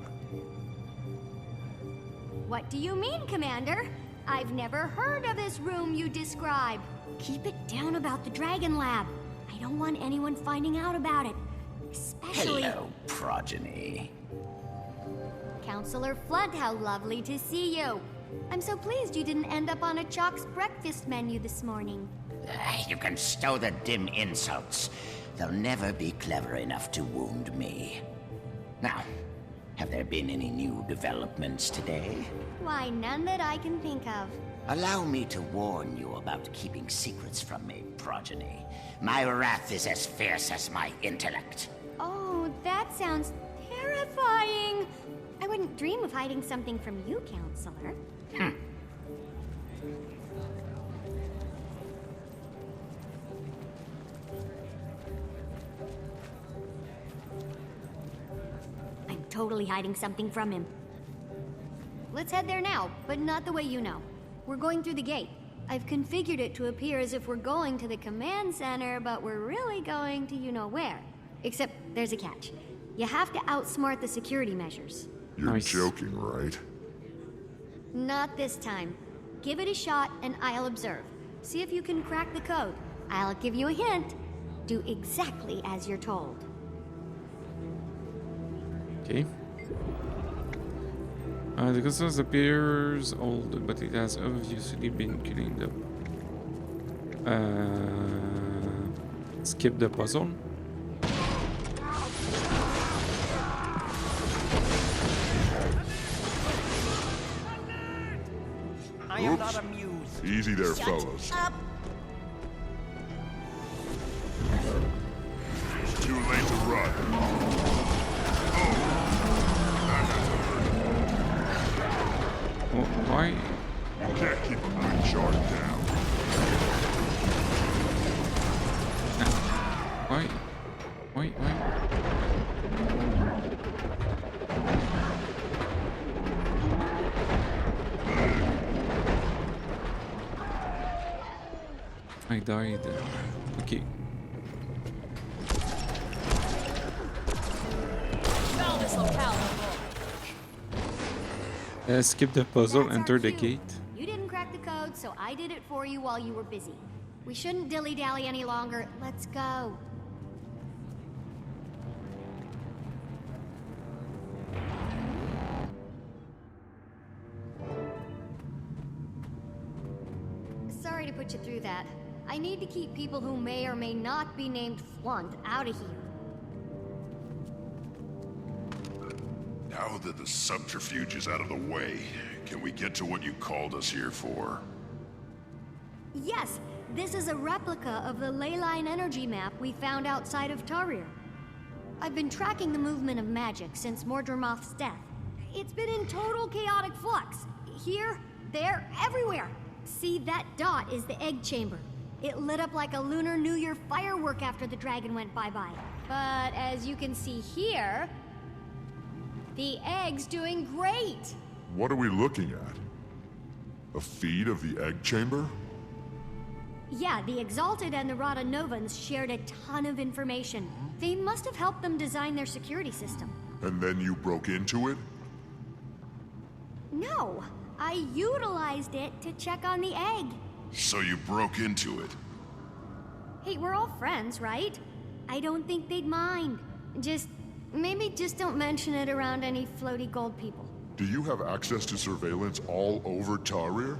What do you mean, Commander? I've never heard of this room you describe. Keep it down about the Dragon Lab. I don't want anyone finding out about it. Especially... Hello, progeny. Counselor Flood, how lovely to see you. I'm so pleased you didn't end up on a Chalk's breakfast menu this morning. You can stow the dim insults. They'll never be clever enough to wound me. Now, have there been any new developments today? Why, none that I can think of. Allow me to warn you about keeping secrets from me, progeny. My wrath is as fierce as my intellect. Oh, that sounds terrifying. I wouldn't dream of hiding something from you, Counselor. I'm totally hiding something from him. Let's head there now, but not the way you know. We're going through the gate. I've configured it to appear as if we're going to the command center, but we're really going to you-know-where. Except there's a catch. You have to outsmart the security measures. You're Nice. joking, right? Not this time. Give it a shot and I'll observe. See if you can crack the code. I'll give you a hint. Do exactly as you're told. Okay. The crystal appears old, but it has obviously been cleaned up. Skip the puzzle. I am not amused. Easy there, Shut fellas. up. It's too late to run. Oh, that has to hurt. Oh, why? You can't keep a good shark down. Why? I died. Okay. Smell this locale. Skip the puzzle, That's our enter the cue. gate. You didn't crack the code, so I did it for you while you were busy. We shouldn't dilly-dally any longer. Let's go. Sorry to put you through that. I need to keep people who may or may not be named Flunt out of here. Now that the subterfuge is out of the way, can we get to what you called us here for? Yes, this is a replica of the leyline energy map we found outside of Tarir. I've been tracking the movement of magic since Mordremoth's death. It's been in total chaotic flux. Here, there, everywhere. See, that dot is the egg chamber. It lit up like a Lunar New Year firework after the dragon went bye-bye. But as you can see here, the egg's doing great. What are we looking at? A feed of the egg chamber? Yeah, the Exalted and the Rata Novans shared a ton of information. They must have helped them design their security system. And then you broke into it? No, I utilized it to check on the egg. So you broke into it? Hey, we're all friends, right? I don't think they'd mind. Maybe just don't mention it around any floaty gold people. Do you have access to surveillance all over Tarir?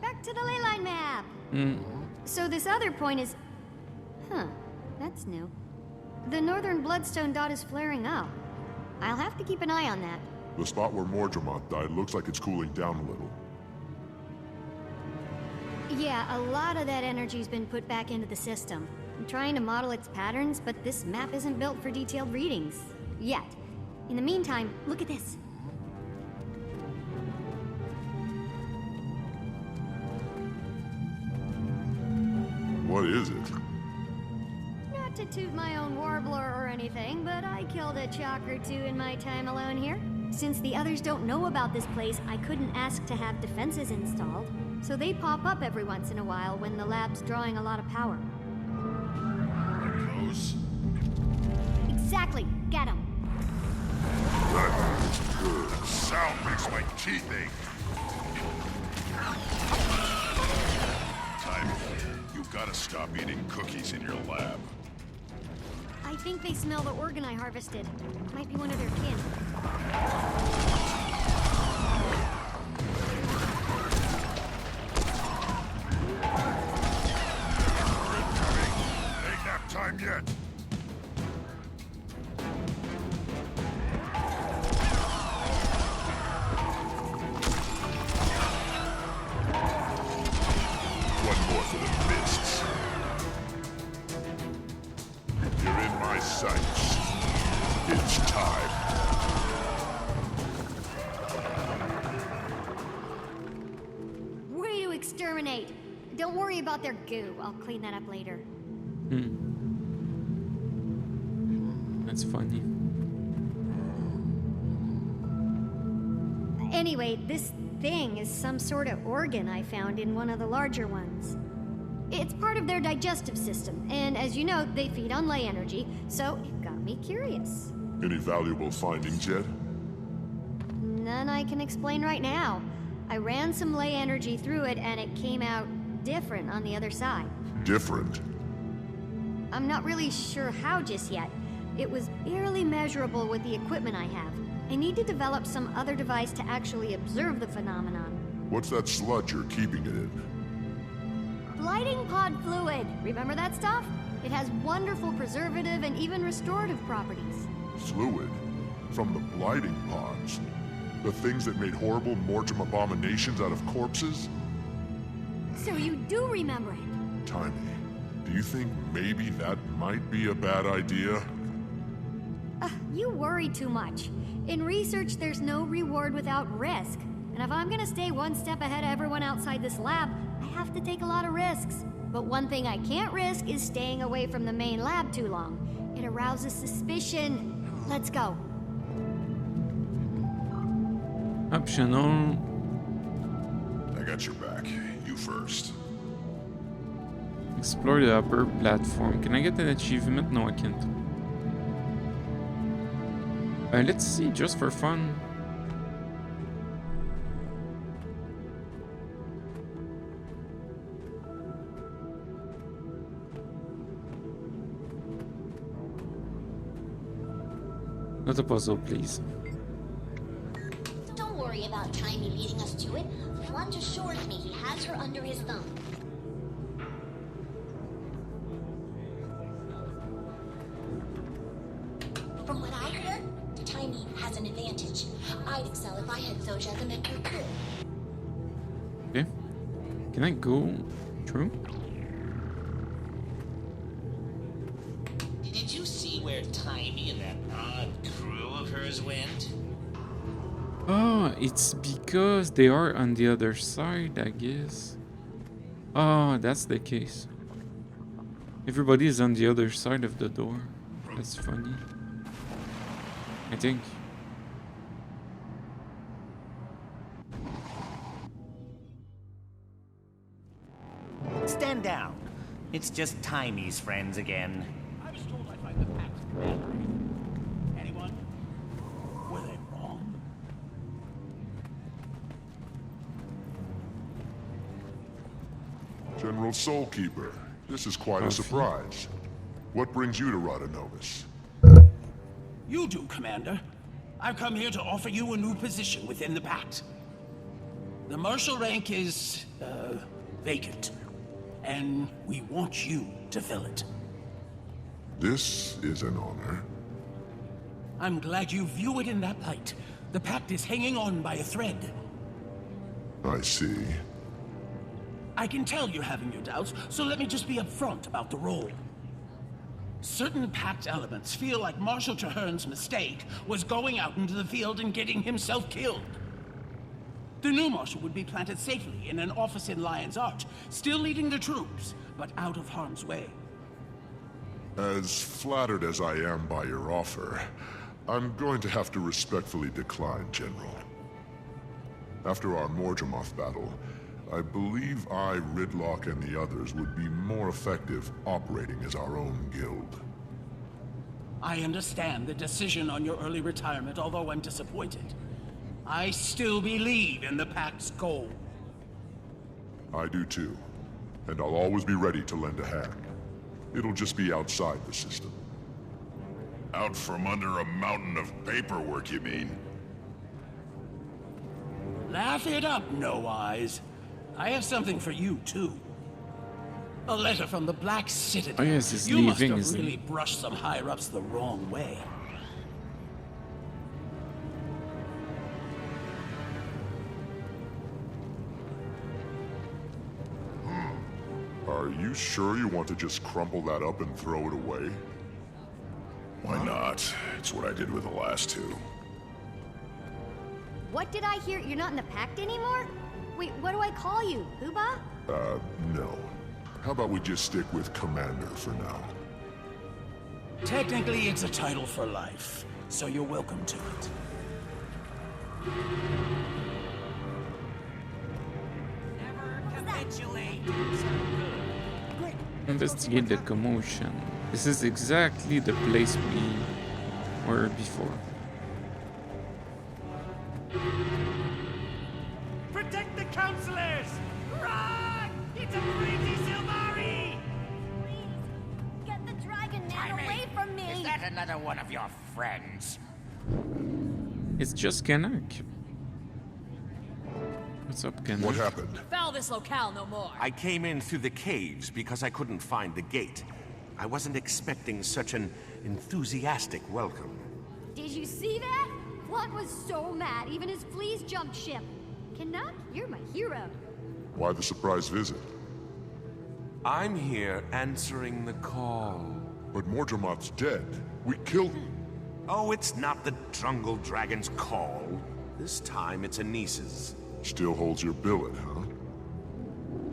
Back to the leyline map. So this other point is... Huh, that's new. The northern Bloodstone dot is flaring up. I'll have to keep an eye on that. The spot where Mordremoth died looks like it's cooling down a little. Yeah, a lot of that energy's been put back into the system. I'm trying to model its patterns, but this map isn't built for detailed readings. Yet. In the meantime, look at this. What is it? Not to toot my own warbler or anything, but I killed a chalk or two in my time alone here. Since the others don't know about this place, I couldn't ask to have defenses installed. So they pop up every once in a while when the lab's drawing a lot of power. Those? Exactly. Get 'em. That's good. The sound makes my teeth ache. Time. You gotta stop eating cookies in your lab. I think they smell the organ I harvested. Might be one of their kin. Ain't nap time yet. One more for the mists. You're in my sights. It's time. Way to exterminate. Don't worry about their goo. I'll clean that up later. That's funny. Anyway, this thing is some sort of organ I found in one of the larger ones. It's part of their digestive system, and as you know, they feed on ley energy, so it got me curious. Any valuable findings yet? None I can explain right now. I ran some ley energy through it, and it came out different on the other side. Different? I'm not really sure how just yet. It was barely measurable with the equipment I have. I need to develop some other device to actually observe the phenomenon. What's that sludge you're keeping it in? Blighting pod fluid. Remember that stuff? It has wonderful preservative and even restorative properties. Fluid? From the blighting pods? The things that made horrible Mordrem abominations out of corpses? So you do remember it? Tiny, do you think maybe that might be a bad idea? You worry too much. In research, there's no reward without risk. And if I'm gonna stay one step ahead of everyone outside this lab, I have to take a lot of risks. But one thing I can't risk is staying away from the main lab too long. It arouses suspicion. Let's go. Optional. I got your back. You first. Explore the upper platform. Can I get an achievement? No, I can't. Let's see, just for fun. Not a puzzle, please. Don't worry about Tiny leading us to it. Lunge assures me he has her under his thumb. From what I heard, Tiny has an advantage. I'd excel if I had Zoja the mentor too. Okay. Can I go through? Did you see where Tiny and that odd crew of hers went? Oh, it's because they are on the other side, I guess. Oh, that's the case. Everybody is on the other side of the door. That's funny. I think. Stand down. It's just Tiny's friends again. I was told I'd find the pack's commander. Anyone? Were they wrong? General Soulkeeper, this is quite a surprise. What brings you to Radanovis? You do, Commander. I've come here to offer you a new position within the Pact. The Marshal rank is, vacant. And we want you to fill it. This is an honor. I'm glad you view it in that light. The Pact is hanging on by a thread. I see. I can tell you're having your doubts, so let me just be upfront about the role. Certain Pact elements feel like Marshal Traherne's mistake was going out into the field and getting himself killed. The new Marshal would be planted safely in an office in Lion's Arch, still leading the troops, but out of harm's way. As flattered as I am by your offer, I'm going to have to respectfully decline, General. After our Mordremoth battle, I believe I, Ridlock, and the others would be more effective operating as our own guild. I understand the decision on your early retirement, although I'm disappointed. I still believe in the Pact's goal. I do too, and I'll always be ready to lend a hand. It'll just be outside the system. Out from under a mountain of paperwork, you mean? Laugh it up, No Eyes. I have something for you, too. A letter from the Black Citadel. Oh yes, he's you must leaving, have isn't really he? brushed some higher-ups the wrong way. Are you sure you want to just crumple that up and throw it away? Why not? It's what I did with the last two. What did I hear? You're not in the Pact anymore? Wait, what do I call you? Booba? No. How about we just stick with Commander for now? Technically, it's a title for life, so you're welcome to it. Investigate the commotion. This is exactly the place we were before. Protect the counselors! Run! It's a another one of your friends. It's just Kanak. What's up, Kanak? What happened? Foul this locale no more. I came in through the caves because I couldn't find the gate. I wasn't expecting such an enthusiastic welcome. Did you see that? Flood was so mad, even his fleas jumped ship. Canuck, you're my hero. Why the surprise visit? I'm here answering the call. But Mordremoth's dead. We killed him. Oh, it's not the Jungle Dragon's call. This time it's Anis's. Still holds your billet, huh?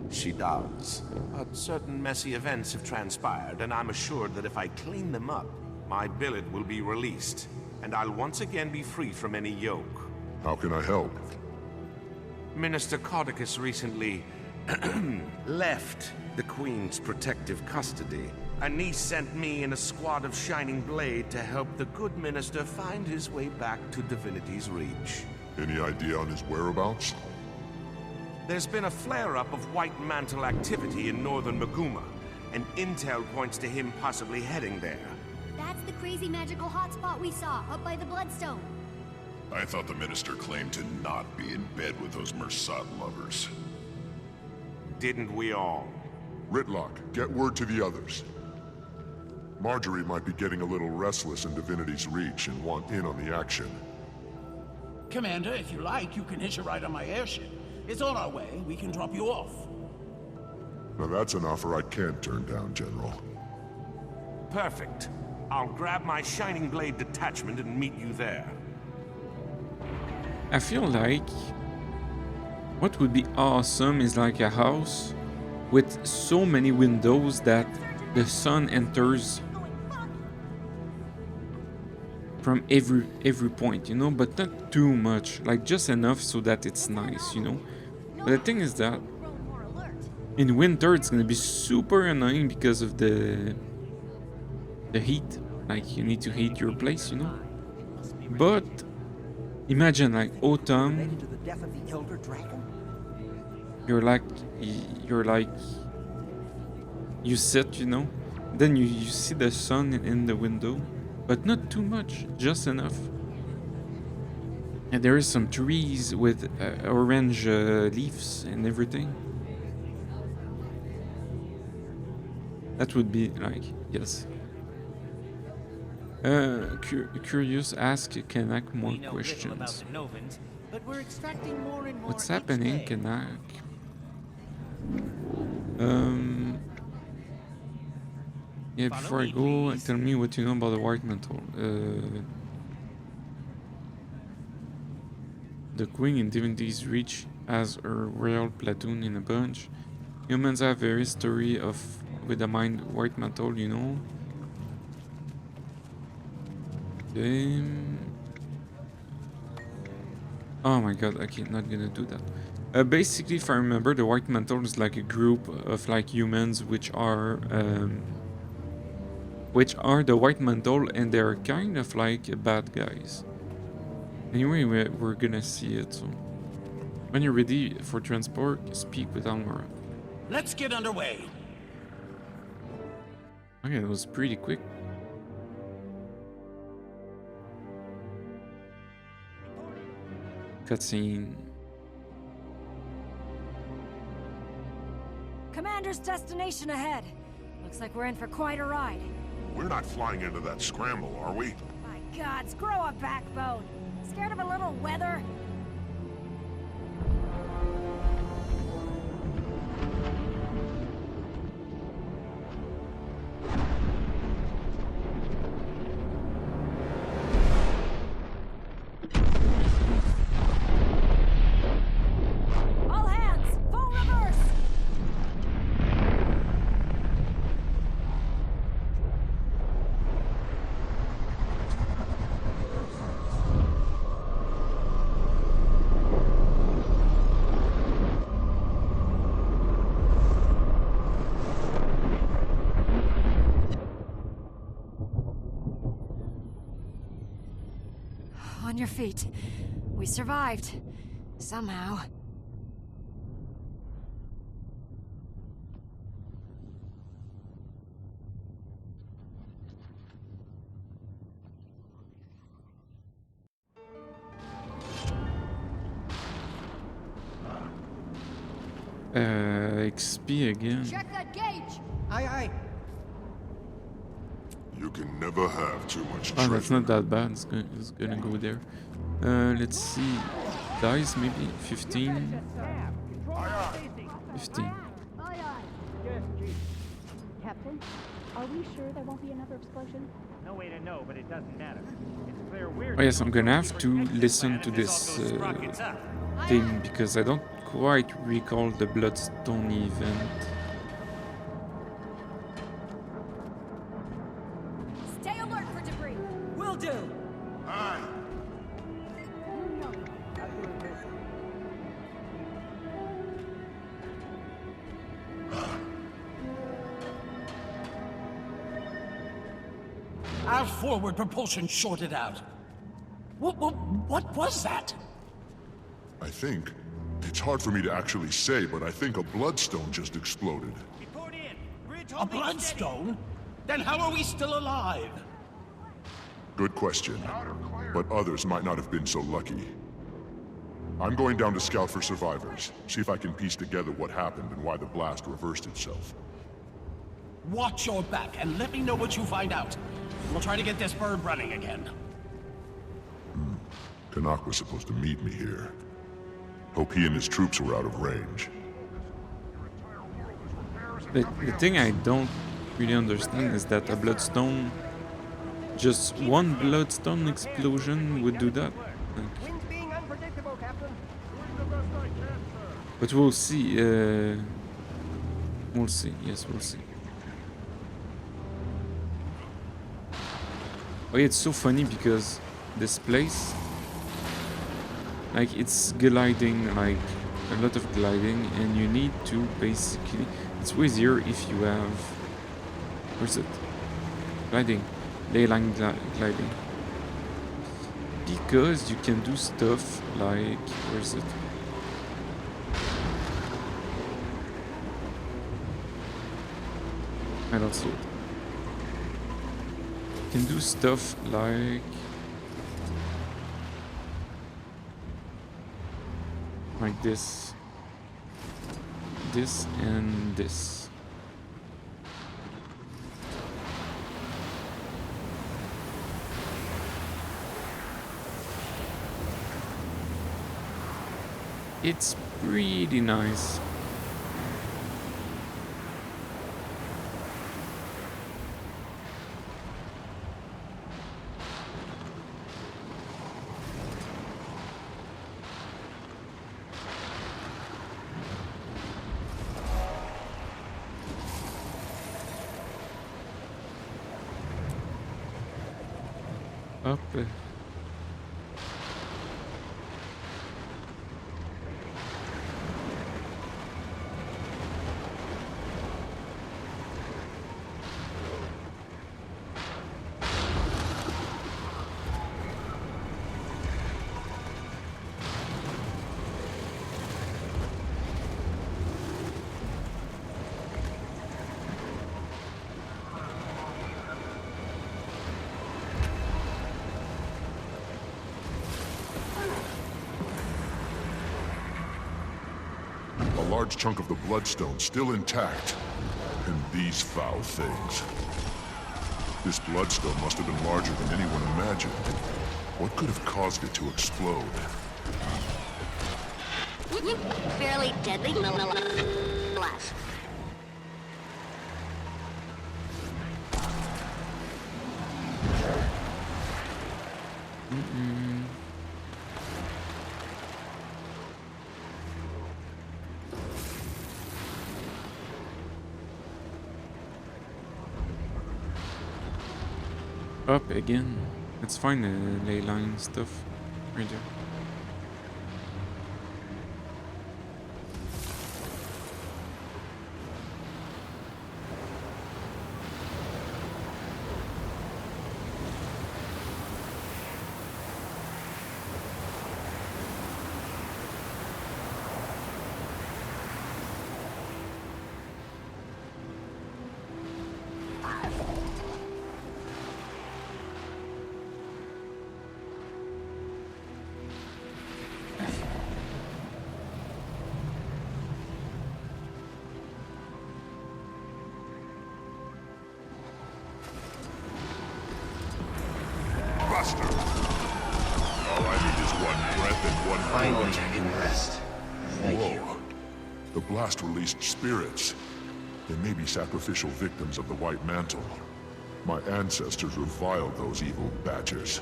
She does. But certain messy events have transpired, and I'm assured that if I clean them up, my billet will be released, and I'll once again be free from any yoke. How can I help? Minister Caudicus recently left the Queen's protective custody. Anis sent me and a squad of Shining Blade to help the good minister find his way back to Divinity's Reach. Any idea on his whereabouts? There's been a flare-up of White Mantle activity in northern Maguma, and intel points to him possibly heading there. That's the crazy magical hotspot we saw up by the Bloodstone. I thought the minister claimed to not be in bed with those Mersat lovers. Didn't we all? Ritlock, get word to the others. Marjorie might be getting a little restless in Divinity's Reach and want in on the action. Commander, if you like, you can hitch a ride on my airship. It's on our way. We can drop you off. Now that's an offer I can't turn down, General. Perfect. I'll grab my Shining Blade detachment and meet you there. I feel like what would be awesome is like a house with so many windows that the sun enters from every point, you know, but not too much, like just enough so that it's nice, you know. But the thing is that in winter it's gonna be super annoying because of the heat. Like you need to heat your place, you know. But imagine like autumn. You're like you sit, you know. Then you see the sun in the window, but not too much, just enough. And there is some trees with orange leaves and everything. That would be like, yes. Curious ask Kanak more questions. What's happening, Kanak? Yeah, before I go, tell me what you know about the White Mantle. The Queen in Divinity's Reach has her royal platoon in a bunch. Humans have a history with the White Mantle, you know. Oh my god, okay, not gonna do that. Basically, if I remember, the White Mantle is like a group of like humans which are the White Mantle, and they're kind of like bad guys. Anyway, we're gonna see it, so when you're ready for transport, speak with Almora. Let's get underway. Okay, that was pretty quick. Cutscene. Commander's destination ahead. Looks like we're in for quite a ride. We're not flying into that scramble, are we? My gods, grow a backbone. Scared of a little weather? All hands, full reverse! On your feet. We survived. Somehow. XP again. Check that gauge. Aye, aye. You can never have too much Oh, treasure. that's not that bad. It's gonna go there. Let's see. Dice maybe 15. 15. Captain, are we sure there won't be another explosion? No way to know, but it doesn't matter. It's clear we're. Oh yes, I'm gonna have to listen to this thing because I don't quite recall the Bloodstone event. Stay alert for debris. Will do. Aye. Our forward propulsion shorted out. What was that? I think. It's hard for me to actually say, but I think a Bloodstone just exploded. A bloodstone? Then how are we still alive? Good question. But others might not have been so lucky. I'm going down to scout for survivors, see if I can piece together what happened and why the blast reversed itself. Watch your back and let me know what you find out. We'll try to get this bird running again. Canuck was supposed to meet me here. Hope he and his troops were out of range. The thing I don't really understand is that a Bloodstone, just one Bloodstone explosion would do that. Like, Wind's being unpredictable, Captain. but we'll see. We'll see. Yes, we'll see. Oh, yeah, it's so funny because this place, like, it's gliding, like a lot of gliding, and you need to basically. It's way easier if you have. Where's it? Gliding. Leyline gliding. Because you can do stuff like. Where's it? I don't see it. You can do stuff like this. This and this. It's pretty nice. Up. A large chunk of the Bloodstone still intact. And these foul things. This Bloodstone must have been larger than anyone imagined. What could have caused it to explode? Fairly deadly blast. Up again. Let's find the ley line stuff right there. taking rest. Thank you. The blast released spirits. They may be sacrificial victims of the White Mantle. My ancestors reviled those evil badgers.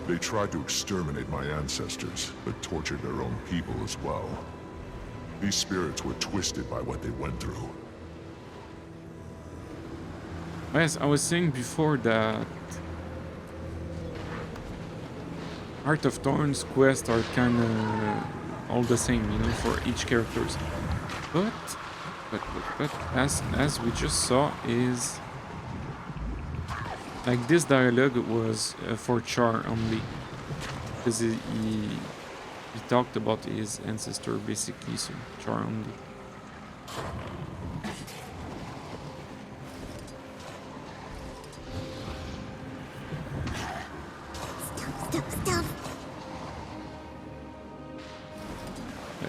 They tried to exterminate my ancestors, but tortured their own people as well. These spirits were twisted by what they went through. Yes, I was saying before that Heart of Thorns quests are kind of all the same, you know, for each characters. But as we just saw, is like this dialogue was for Char only, because he talked about his ancestor basically, so Char only.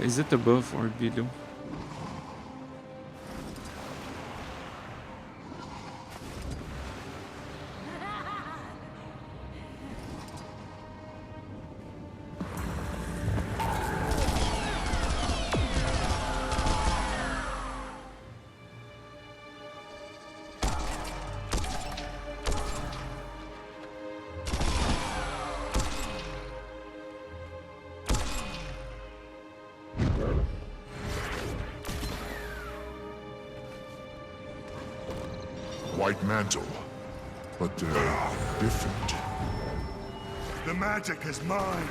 Is it above or below? White Mantle, but they're different. The magic is mine.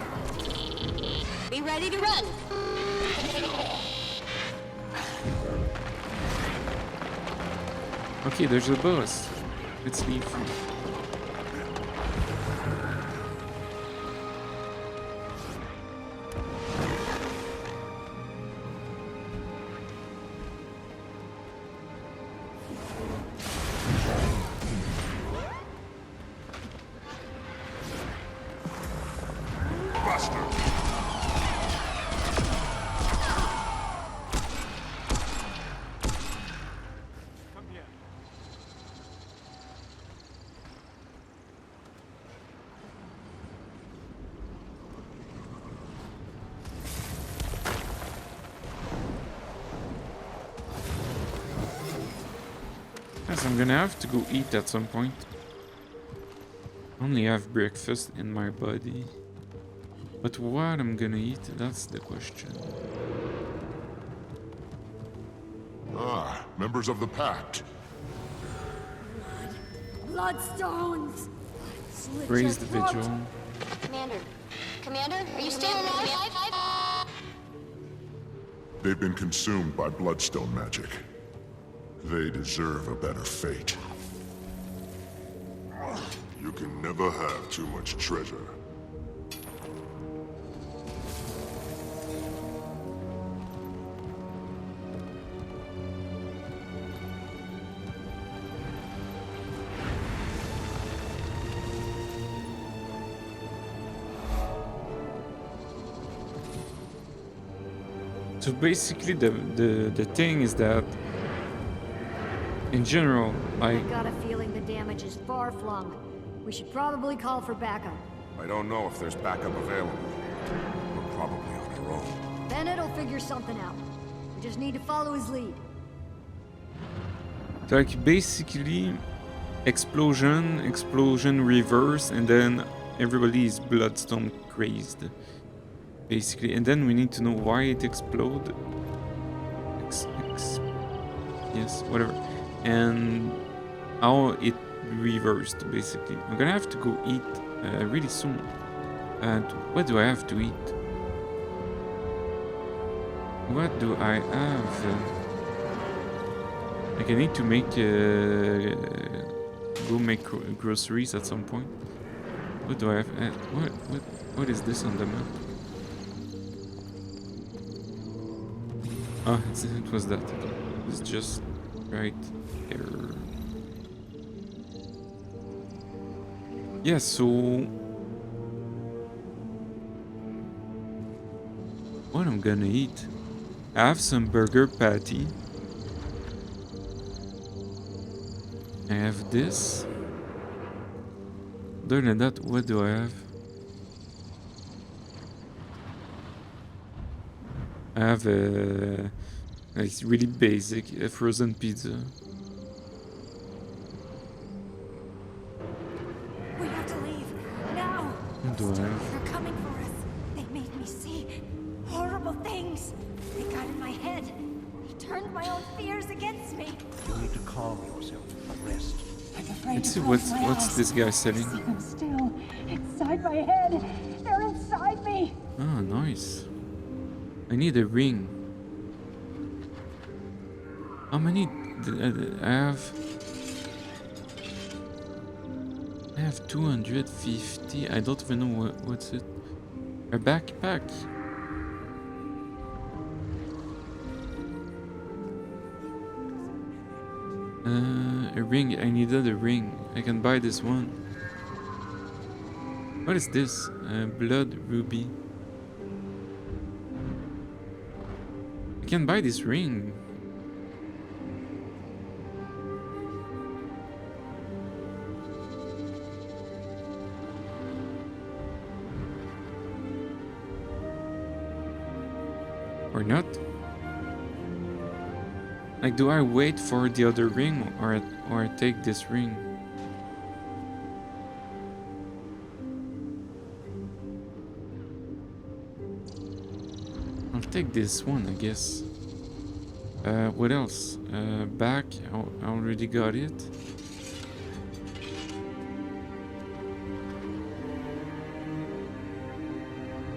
Be ready to run. Okay, there's a boss. Let's leave. I'm gonna have to go eat at some point. Only have breakfast in my body. But what I'm gonna eat, that's the question. Ah, members of the Pact. Bloodstones! Raise the vigil. Commander, are you still alive? They've been consumed by Bloodstone magic. They deserve a better fate. You can never have too much treasure. So basically the thing is that in general, I got a feeling the damage is far-flung. We should probably call for backup. I don't know if there's backup available. We're probably on our own. Bennett'll figure something out. We just need to follow his lead. Like basically, explosion, reverse, and then everybody is Bloodstone crazed. Basically, and then we need to know why it exploded. Yes, whatever. And how it reversed, basically. I'm gonna have to go eat really soon. And what do I have to eat? What do I have? Like I need to make go make groceries at some point. What do I have? What is this on the map? Ah, it was that. It's just right here. Yeah, so what I'm gonna eat? I have some burger patty. I have this. Other than that, what do I have? I have a like really basic frozen pizza. We have to leave now. What do I have? They're coming for us. They made me see horrible things. They got in my head. They turned my own fears against me. You need to calm yourself. Rest. I'm afraid Let's see to close my what's eyes. this guy selling. See them still inside my head. They're inside me. Ah, nice. I need a ring. How many I have? I have 250. I don't even know what's it. A backpack. A ring. I needed a ring. I can buy this one. What is this? Blood ruby. I can buy this ring. Or not? Like, do I wait for the other ring or I take this ring? I'll take this one, I guess. What else? Back, I already got it.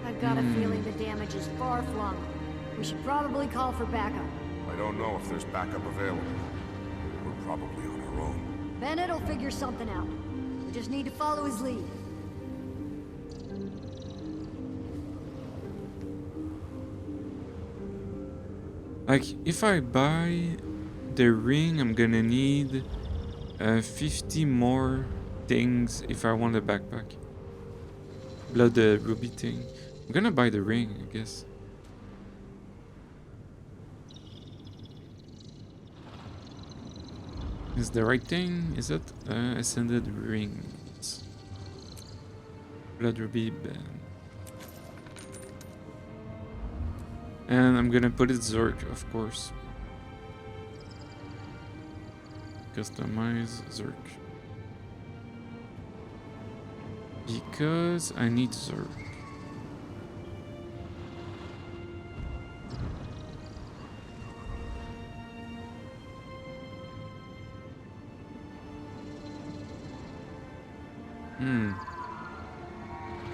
I've got a feeling the damage is far flung. We should probably call for backup. I don't know if there's backup available. We're probably on our own. Bennett will figure something out. We just need to follow his lead. Like, if I buy the ring, I'm gonna need 50 more things if I want a backpack. Blood ruby thing. I'm gonna buy the ring, I guess. Is the right thing? Is it? Ascended rings. Blood ruby band. And I'm gonna put it Zerk, of course. Customize Zerk. Because I need Zerk.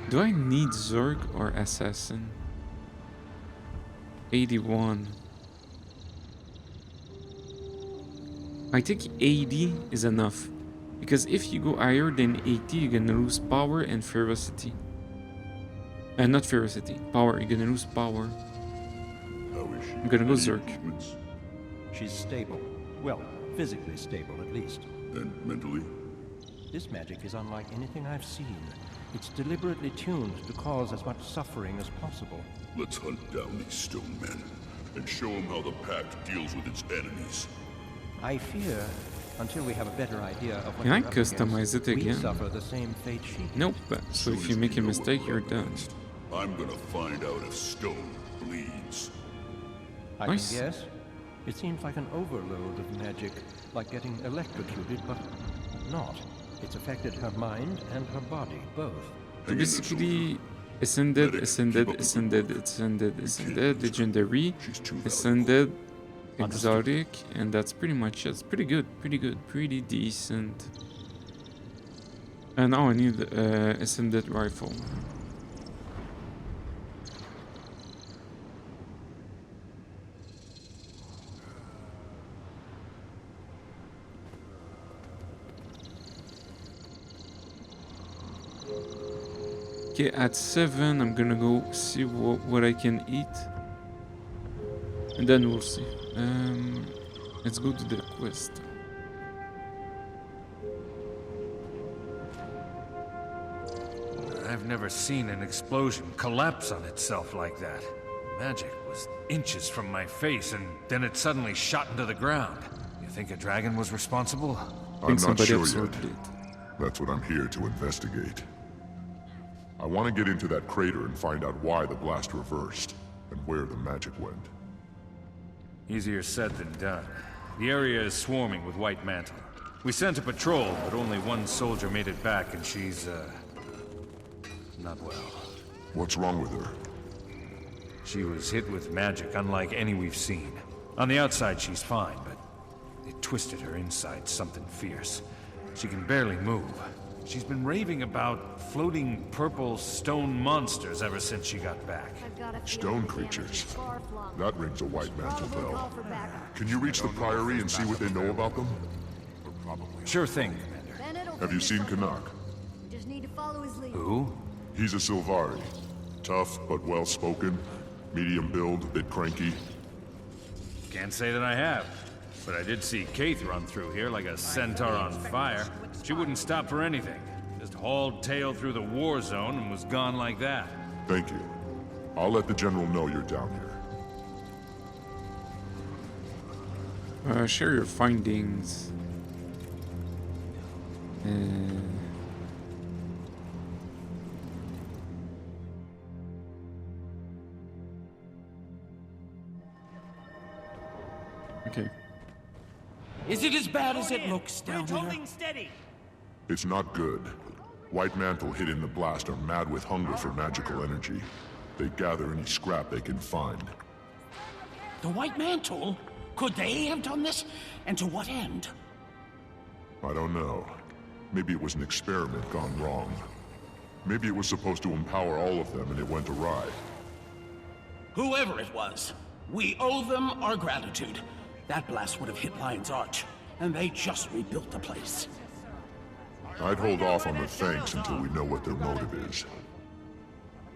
Do I need Zerk or Assassin? 81. I think 80 is enough. Because if you go higher than 80, you're gonna lose power and ferocity. Not ferocity, power. You're gonna lose power. I'm gonna go Zerk. She's stable. Well, physically stable at least. And mentally? This magic is unlike anything I've seen. It's deliberately tuned to cause as much suffering as possible. Let's hunt down these stone men and show them how the Pact deals with its enemies. I fear, until we have a better idea of what Can I we're up customize against, it again? we suffer the same fate she did. Nope. So if you make a mistake, you're done. I'm gonna find out if stone bleeds. I Nice. can guess. It seems like an overload of magic, like getting electrocuted, but not. It's affected her mind and her body, both. So basically, ascended, legendary, ascended, exotic, and that's pretty much it. It's pretty good, pretty decent. And now I need ascended rifle. Okay, at 7, I'm gonna go see what I can eat. And then we'll see. Let's go to the quest. I've never seen an explosion collapse on itself like that. Magic was inches from my face, and then it suddenly shot into the ground. You think a dragon was responsible? I'm not sure yet. That's what I'm here to investigate. I want to get into that crater and find out why the blast reversed, and where the magic went. Easier said than done. The area is swarming with White Mantle. We sent a patrol, but only one soldier made it back, and she's, not well. What's wrong with her? She was hit with magic unlike any we've seen. On the outside, she's fine, but it twisted her inside something fierce. She can barely move. She's been raving about floating purple stone monsters ever since she got back. Stone creatures? That rings a White Mantle bell. Can you reach the Priory and see what they know about them? Sure thing, Commander. Have you seen Canuck? Just need to follow his lead. Who? He's a Sylvari. Tough, but well-spoken. Medium build, a bit cranky. Can't say that I have. But I did see Kaith run through here like a centaur on fire. She wouldn't stop for anything. Just hauled tail through the war zone and was gone like that. Thank you. I'll let the General know you're down here. Share your findings. Okay. Is it as bad as it looks down there? Holding steady. It's not good. White Mantle hid in the blast are mad with hunger for magical energy. They gather any scrap they can find. The White Mantle? Could they have done this? And to what end? I don't know. Maybe it was an experiment gone wrong. Maybe it was supposed to empower all of them and it went awry. Whoever it was, we owe them our gratitude. That blast would have hit Lion's Arch, and they just rebuilt the place. I'd hold off on the thanks until we know what their motive is.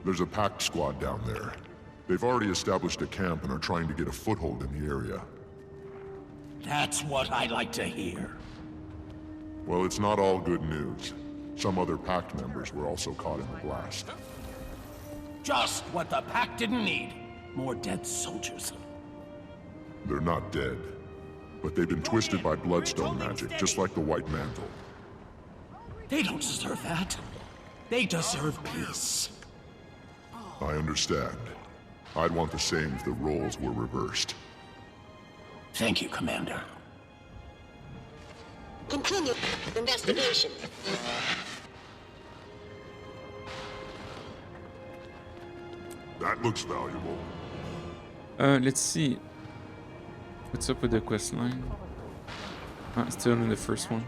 There's a pact squad down there. They've already established a camp and are trying to get a foothold in the area. That's what I like to hear. Well, it's not all good news. Some other pact members were also caught in the blast. Just what the pact didn't need. More dead soldiers. They're not dead, but they've been twisted by Bloodstone magic, just like the White Mantle. They don't deserve that. They deserve peace. I understand. I'd want the same if the roles were reversed. Thank you, Commander. Continue investigation. That looks valuable. Let's see. What's up with the questline? Still in the first one.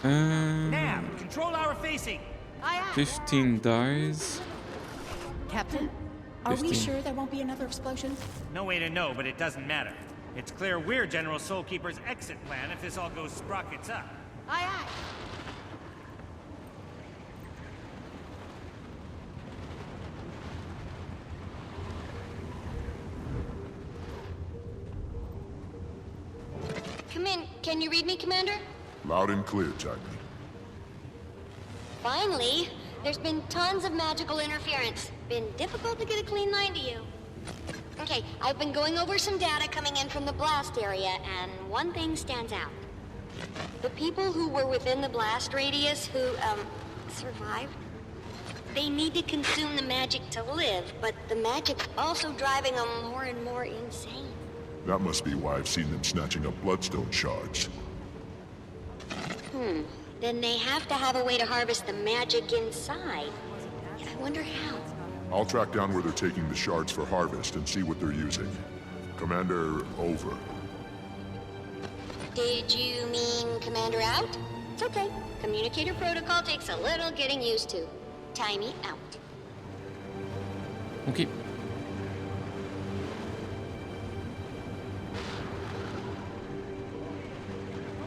Now, control our facing. 15 dies. Captain, are we 15. sure there won't be another explosion? No way to know, but it doesn't matter. It's clear we're General Soulkeeper's exit plan if this all goes sprockets up. Aye, aye. Come in. Can you read me, Commander? Loud and clear, Jackie. Finally. There's been tons of magical interference. Been difficult to get a clean line to you. Okay, I've been going over some data coming in from the blast area, and one thing stands out. The people who were within the blast radius who, survived, they need to consume the magic to live, but the magic's also driving them more and more insane. That must be why I've seen them snatching up Bloodstone shards. Then they have to have a way to harvest the magic inside. I wonder how. I'll track down where they're taking the shards for harvest and see what they're using. Commander, over. Did you mean Commander out? It's okay. Communicator protocol takes a little getting used to. Timey out. Okay.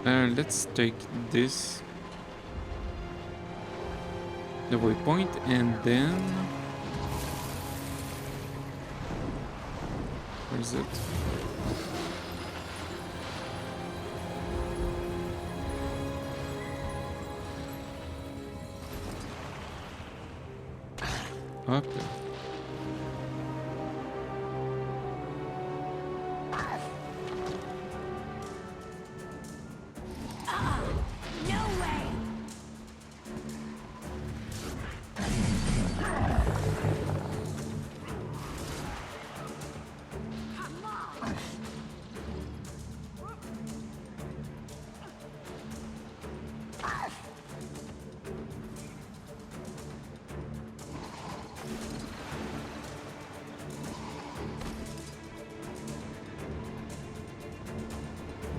Let's take this, the waypoint, and then where is it? Up there.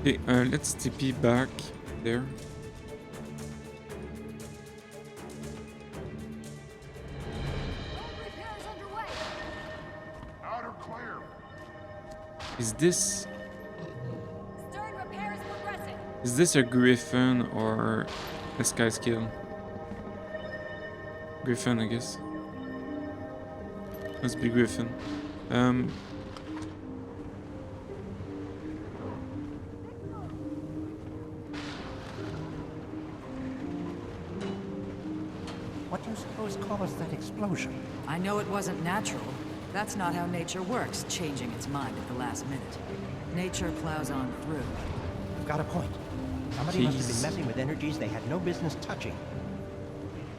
Okay, let's TP back there. Outer clear. Is this... Stirring repairs progressing. Is this a griffin or a sky skill? Griffin, I guess. Must be griffin. What do you suppose caused that explosion? I know it wasn't natural. That's not how nature works, changing its mind at the last minute. Nature plows on through. You've got a point. Somebody must have been messing with energies they had no business touching.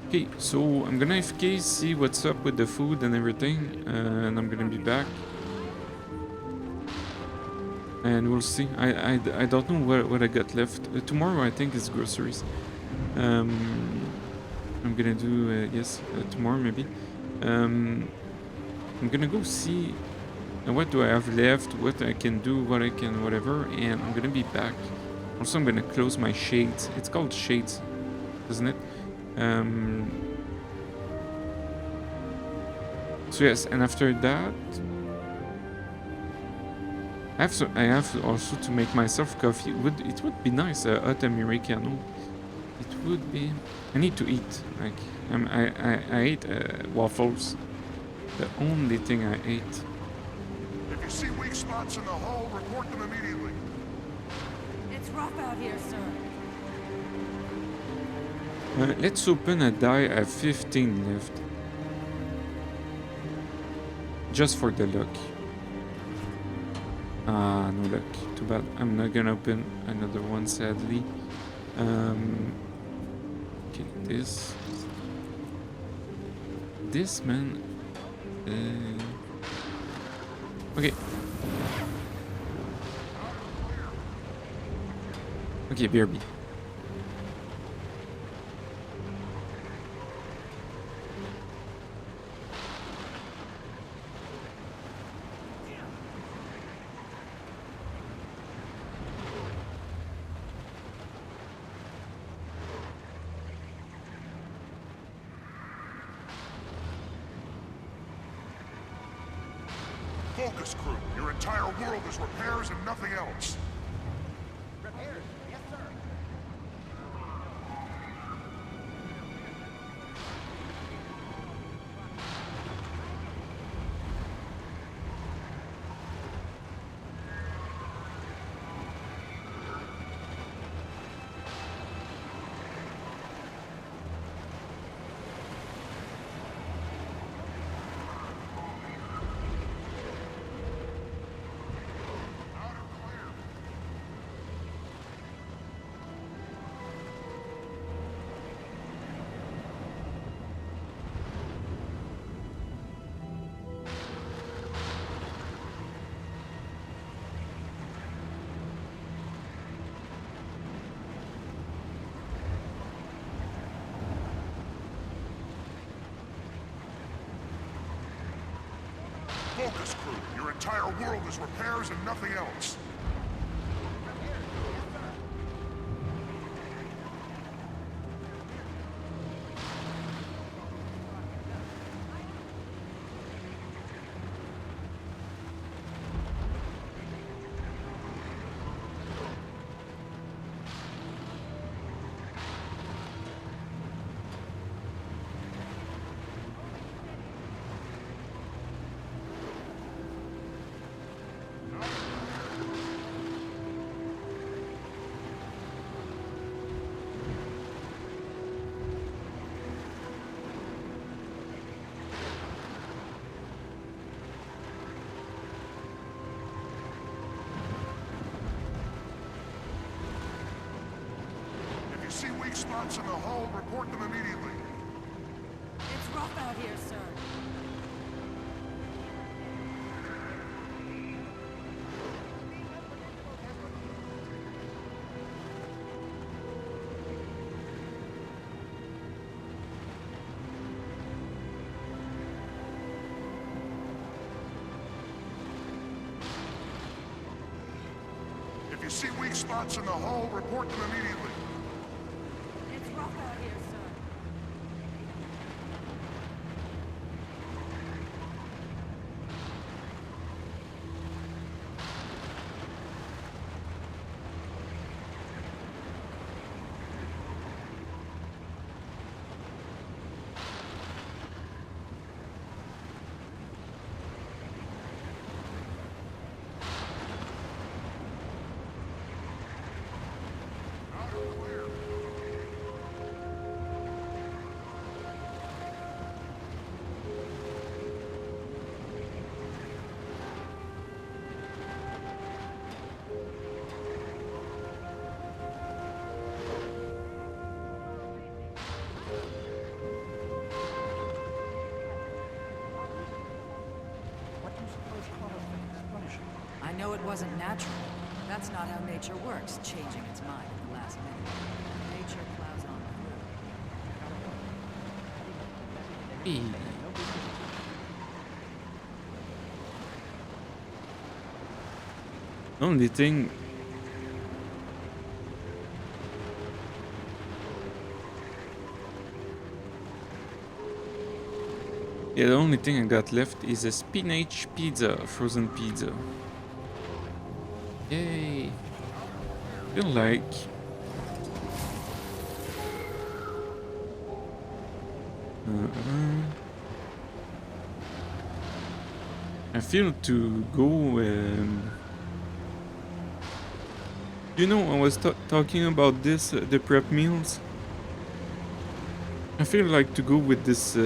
Okay, so I'm gonna AFK, see what's up with the food and everything, and I'm gonna be back. And we'll see. I don't know what I got left. Tomorrow I think is groceries. I'm gonna do, yes, tomorrow maybe. I'm gonna go see what do I have left, what I can do, what I can, whatever, and I'm gonna be back. Also, I'm gonna close my shades. It's called shades, isn't it? So yes, and after that, I have also to make myself coffee. It would be nice, hot americano. It would be. I need to eat. Like I ate waffles. The only thing I ate. If you see weak spots in the hull, report them immediately. It's rough out here, sir. Let's open a die. I have 15 left. Just for the luck. Ah, no luck. Too bad. I'm not gonna open another one, sadly. Okay, this. This, man. Okay. Okay, BRB. Focus, crew. Your entire world is repairs and nothing else. Repairs? Yes, sir. Focus, crew. Your entire world is repairs and nothing else. See weak spots in the hull, report them immediately. It's rough out here, sir. If If you see weak spots in the hull, report them immediately. It's rough out here, sir. I know it wasn't natural. That's not how nature works, changing its mind at the last minute. Nature plows on through. Only thing. Yeah, the only thing I got left is a spinach pizza, frozen pizza. Yay! Feel like I feel to go. You know, I was talking about this, the prep meals. I feel like to go with this.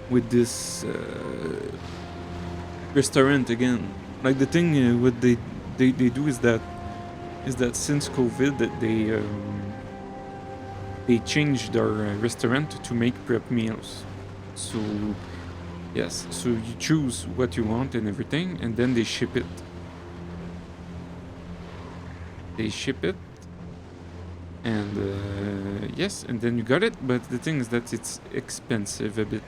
With this restaurant again. Like the thing what they do is that since COVID that they changed their restaurant to make prep meals. So yes, so you choose what you want and everything, and then they ship it. They ship it, and yes, and then you got it. But the thing is that it's expensive a bit.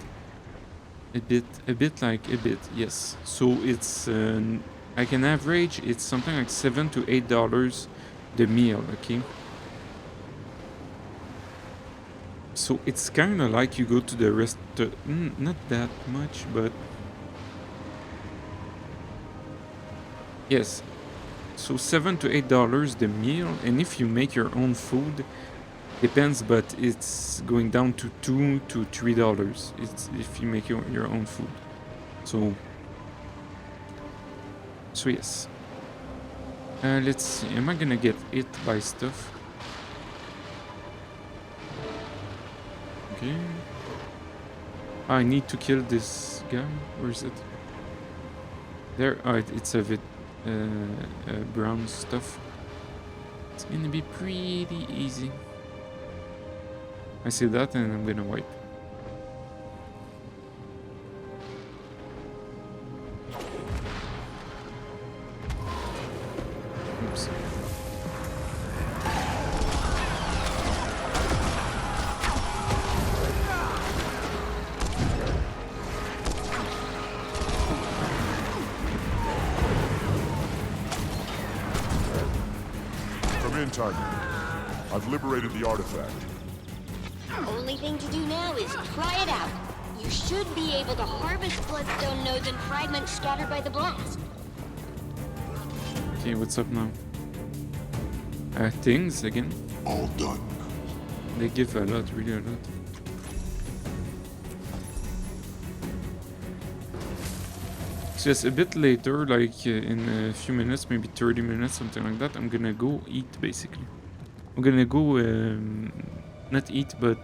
Yes. So it's I can average it's something like $7 to $8 the meal, okay? So it's kind of like you go to the restaurant, not that much, but yes. So $7 to $8 the meal, and if you make your own food, depends, but it's going down to $2 to $3. It's if you make your own food. So yes. Let's see. Am I gonna get hit by stuff? Okay. I need to kill this guy. Where is it? There. Oh, it's a bit brown stuff. It's gonna be pretty easy. I see that and I'm gonna wipe. Oops. Come in, Tiger. I've liberated the artifact. Only thing to do now is try it out. You should be able to harvest Bloodstone nodes and fragments scattered by the blast. Okay, what's up now? Things again? All done. They give a lot, really a lot. So yes, a bit later, like in a few minutes, maybe 30 minutes, something like that, I'm gonna go eat, basically. I'm gonna go, not eat, but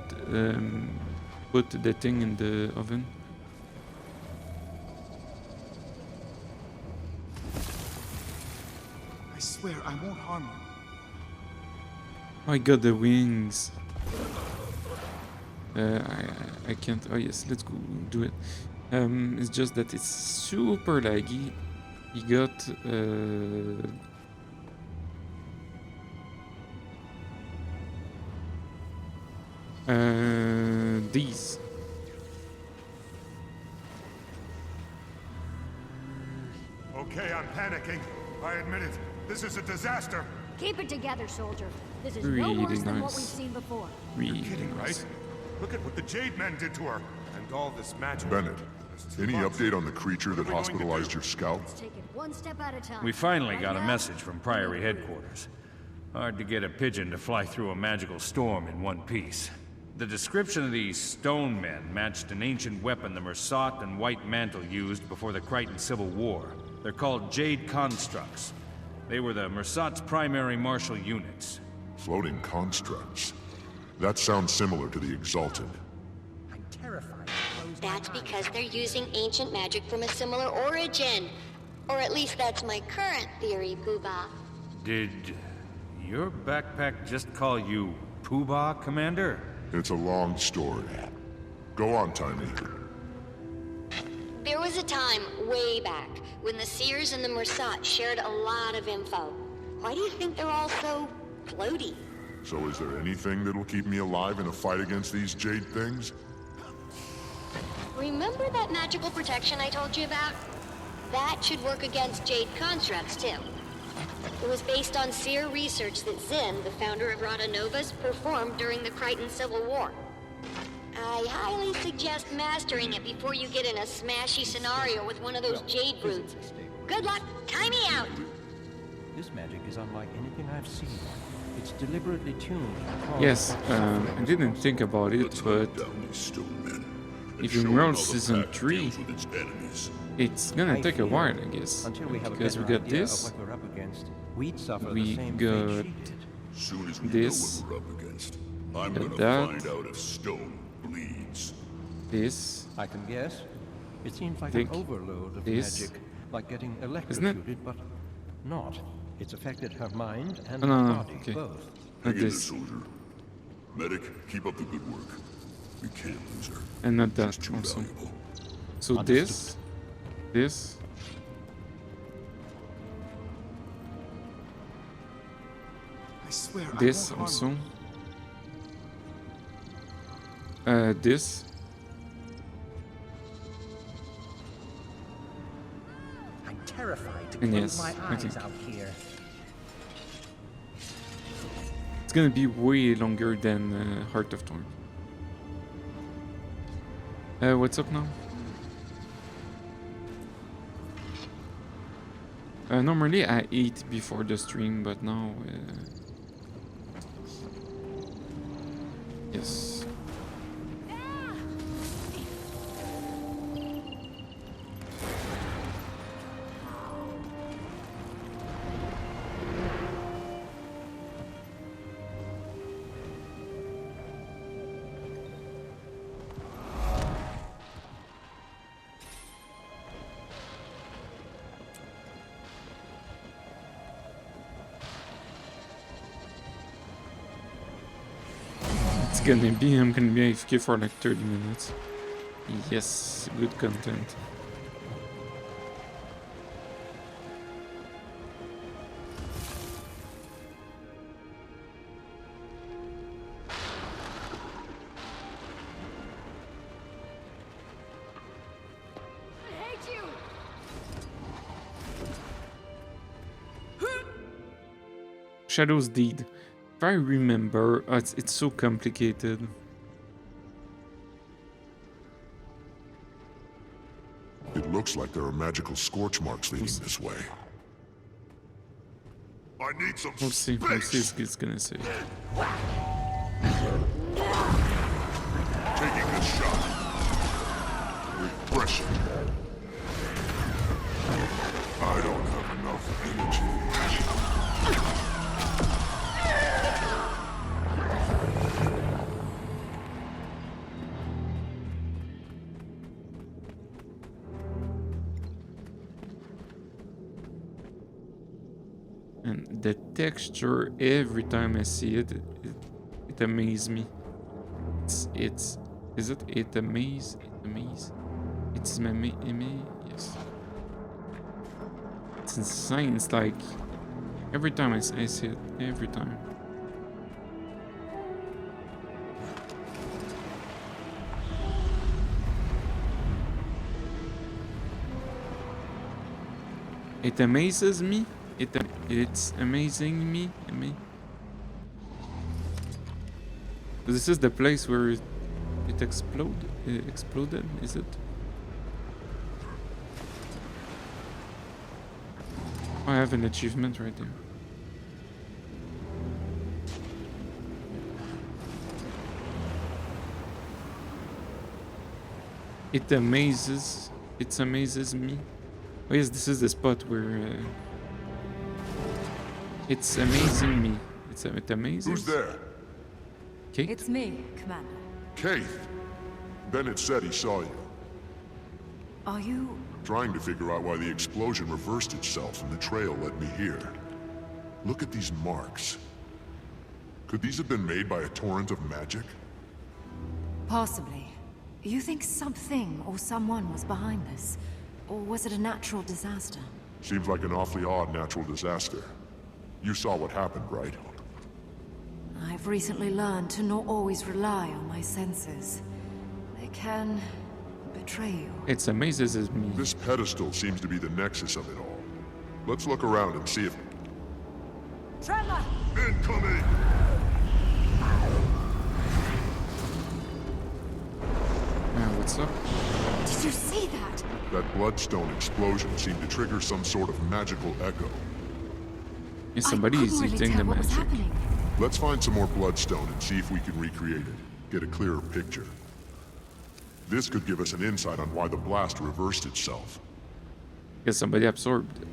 put the thing in the oven. I swear I won't harm you. I got the wings. I can't. Oh yes, let's go do it. It's just that it's super laggy. You got these. panicking. I admit it. This is a disaster. Keep it together, soldier. This is Really no worse than what nice. we've seen before. Really Kidding, nice. right? Look at what the Jade Men did to her. And all this magic. Bennett, any update on the creature that hospitalized your scout? Let's take it one step at a time. We finally Right got a now, message from Priory headquarters. Hard to get a pigeon to fly through a magical storm in one piece. The description of these stone men matched an ancient weapon the Mersat and White Mantle used before the Crichton Civil War. They're called Jade Constructs. They were the Mersat's primary martial units. Floating constructs. That sounds similar to the Exalted. I'm terrified. That's because they're using ancient magic from a similar origin. Or at least that's my current theory, Poobah. Did your backpack just call you Poobah, Commander? It's a long story. Go on, Tiny. There was a time, way back, when the Seers and the Mersat shared a lot of info. Why do you think they're all so floaty? So is there anything that'll keep me alive in a fight against these Jade things? Remember that magical protection I told you about? That should work against Jade constructs, too. It was based on Seer research that Zinn, the founder of Rada Novus, performed during the Crichton Civil War. I highly suggest mastering it before you get in a smashy scenario with one of those Jade brutes. Good luck, time me out! This magic is unlike anything I've seen. It's deliberately tuned. Yes, I didn't think about it, but if you roll season 3, it's gonna take a while, I guess. Until we have Because a we better got idea this, of what we're up against, we'd suffer we the same got fate she did. Soon as we this, know what we're up against, I'm got gonna that, find out if stone bleeds. this, I can guess. It seems like think an overload of this, magic, like getting isn't it? electrocuted, but not. It's affected her mind and Oh, no, her no, body, okay. both. Not Hang in there, this, soldier. Medic, keep up the good work. We can't lose her. and not that She's too also. valuable. So Understood. this, I swear, this I won't also, harm this, I'm terrified to and close yes, my I eyes think. out here. It's gonna be way longer than Heart of Thorn. What's up now? Normally I eat before the stream, but now... yes. I'm gonna be AFK for like 30 minutes. Yes, good content. I hate you! Shadow's Deed. If I remember, it's so complicated. It looks like there are magical scorch marks leading this way. I need some We'll see. space. We'll see what it's gonna say. Taking this shot. Refreshing. I don't have enough energy. And the texture, every time I see it, it amazes me. It's is it it amaze? It amaze? It's yes. It's insane. It's like every time I see it, every time. It amazes me. It's amazing me. This is the place where it exploded, is it? I have an achievement right there. It amazes me. Oh yes, this is the spot where it's amazing me. It amazes. Who's there? Kate? It's me, Commander. Keith. Bennett said he saw you. Are you... Trying to figure out why the explosion reversed itself and the trail led me here. Look at these marks. Could these have been made by a torrent of magic? Possibly. You think something or someone was behind this? Or was it a natural disaster? Seems like an awfully odd natural disaster. You saw what happened, right? I've recently learned to not always rely on my senses. They can betray you. It amazes me. This pedestal seems to be the nexus of it all. Let's look around and see if... Tremor! Incoming! What's up? Did you see that? That Bloodstone explosion seemed to trigger some sort of magical echo. Yeah, somebody is eating the magic. Let's find some more Bloodstone and see if we can recreate it. Get a clearer picture. This could give us an insight on why the blast reversed itself. Guess somebody absorbed.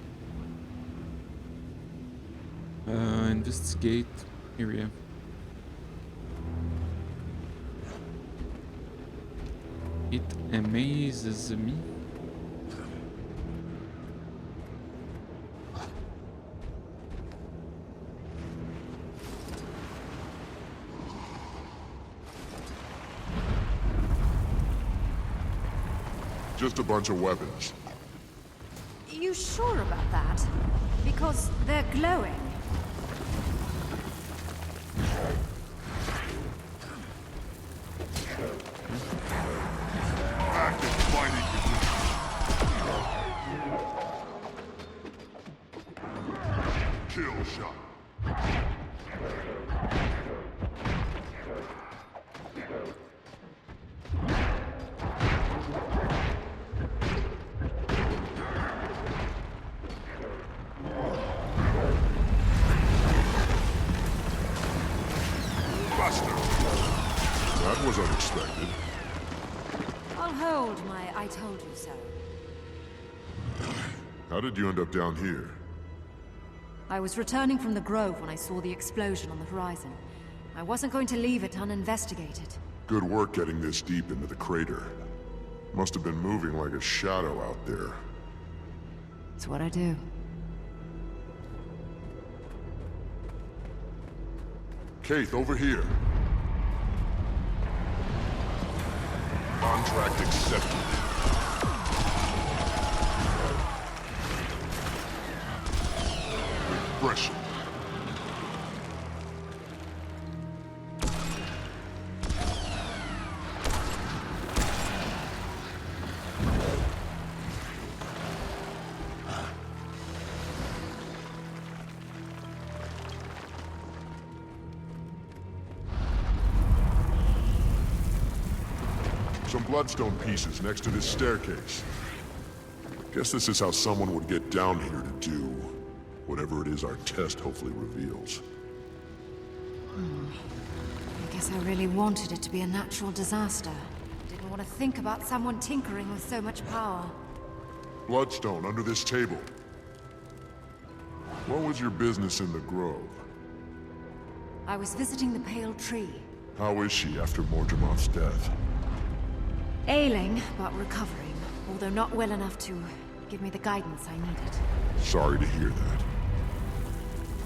Investigate area. It amazes me. Just a bunch of weapons. You sure about that? Because they're glowing. Active fighting position. Kill shot. That was unexpected. I'll hold my I told you so. How did you end up down here? I was returning from the grove when I saw the explosion on the horizon. I wasn't going to leave it uninvestigated. Good work getting this deep into the crater. Must have been moving like a shadow out there. It's what I do. Keith, over here. Contract accepted. Regression. Some Bloodstone pieces next to this staircase. Guess this is how someone would get down here to do whatever it is our test hopefully reveals. I guess I really wanted it to be a natural disaster. Didn't want to think about someone tinkering with so much power. Bloodstone under this table. What was your business in the grove? I was visiting the Pale Tree. How is she after Mordrem's death? Ailing, but recovering. Although not well enough to give me the guidance I needed. Sorry to hear that.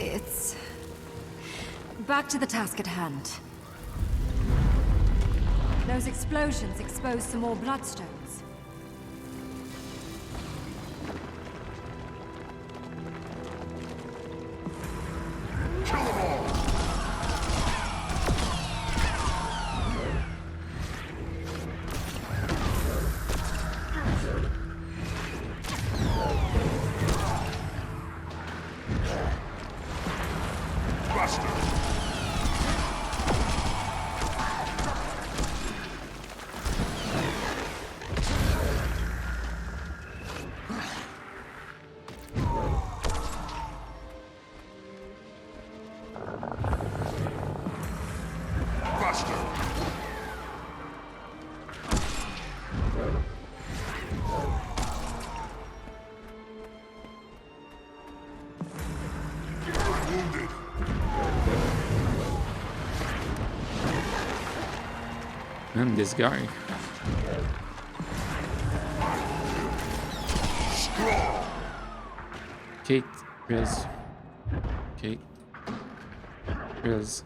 It's... back to the task at hand. Those explosions exposed some more Bloodstones. Kill them all! And this guy. Kate, Rez. Kate, Rez.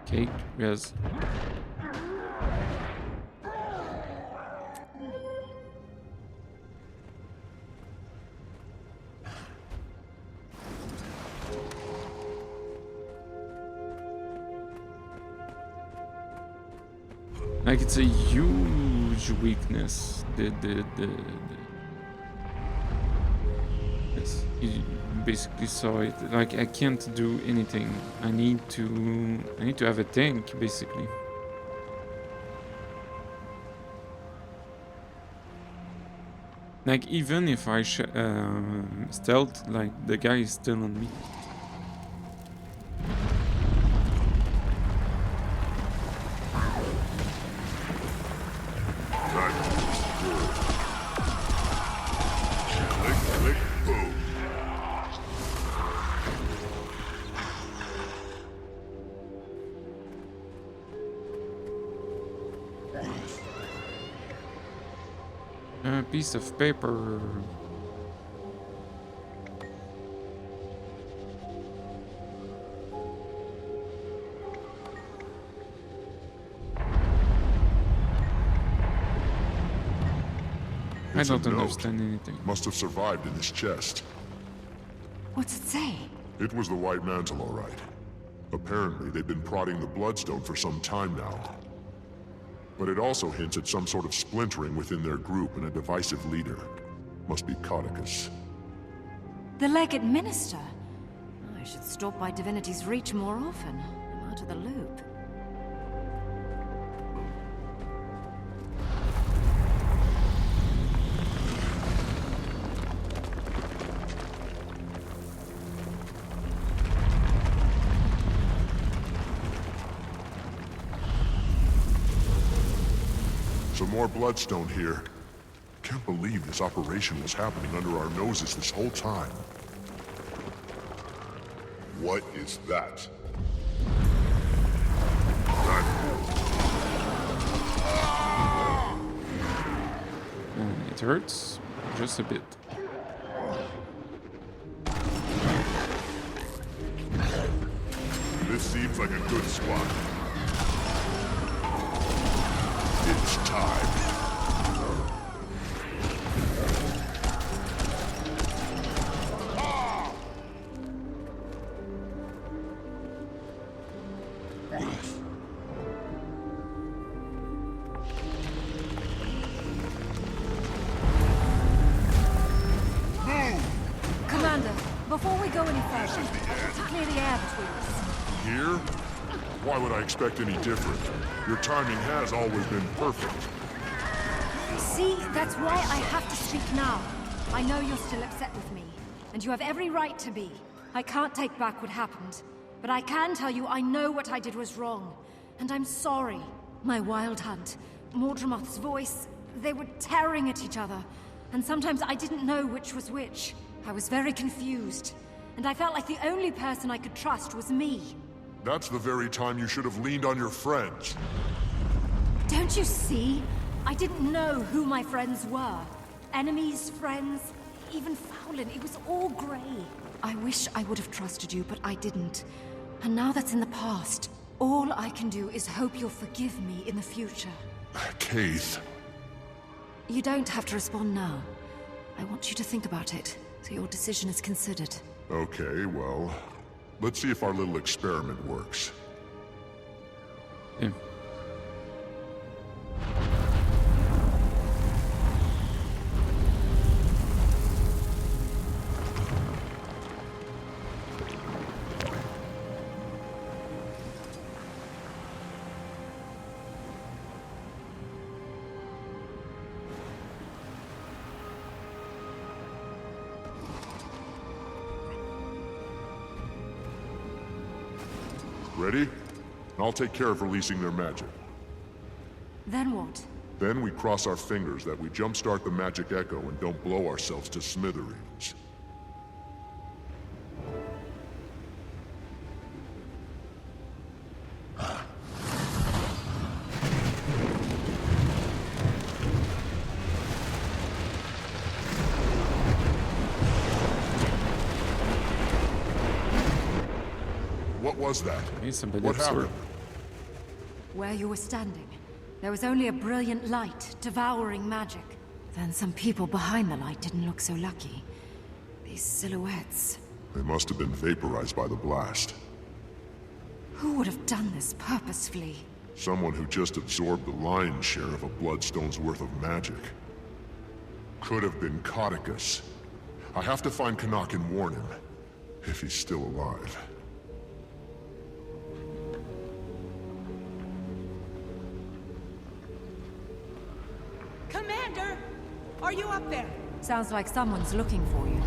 Kate, Rez. Like, it's a huge weakness. Yes, you basically saw it. Like, I can't do anything. I need to have a tank, basically. Like, even if I stealth, like, the guy is still on me. A piece of paper. I don't understand anything. Must have survived in this chest. What's it say? It was the White Mantle, all right. Apparently, they've been prodding the Bloodstone for some time now. But it also hints at some sort of splintering within their group and a divisive leader. Must be Codicus. The Legate Minister? I should stop by Divinity's Reach more often. I'm out of the loop. Some more Bloodstone here. Can't believe this operation was happening under our noses this whole time. What is that? It hurts just a bit. This seems like a good spot. It's time. Commander, before we go any further, I want to clear the air between us. Here? Why would I expect any different? Your timing has always been perfect. See, that's why I have to speak now. I know you're still upset with me, and you have every right to be. I can't take back what happened, but I can tell you I know what I did was wrong, and I'm sorry. My wild hunt, Mordremoth's voice, they were tearing at each other, and sometimes I didn't know which was which. I was very confused, and I felt like the only person I could trust was me. That's the very time you should have leaned on your friends. Don't you see? I didn't know who my friends were. Enemies, friends, even Fowlin. It was all grey. I wish I would have trusted you, but I didn't. And now that's in the past. All I can do is hope you'll forgive me in the future. Keith. You don't have to respond now. I want you to think about it, so your decision is considered. Okay, well, let's see if our little experiment works. Yeah. Ready? I'll take care of releasing their magic. Then what? Then we cross our fingers that we jumpstart the magic echo and don't blow ourselves to smithereens. What was that? What happened? Where you were standing, there was only a brilliant light, devouring magic. Then some people behind the light didn't look so lucky. These silhouettes. They must have been vaporized by the blast. Who would have done this purposefully? Someone who just absorbed the lion's share of a bloodstone's worth of magic. Could have been Codicus. I have to find Canuck and warn him, if he's still alive. Commander! Are you up there? Sounds like someone's looking for you.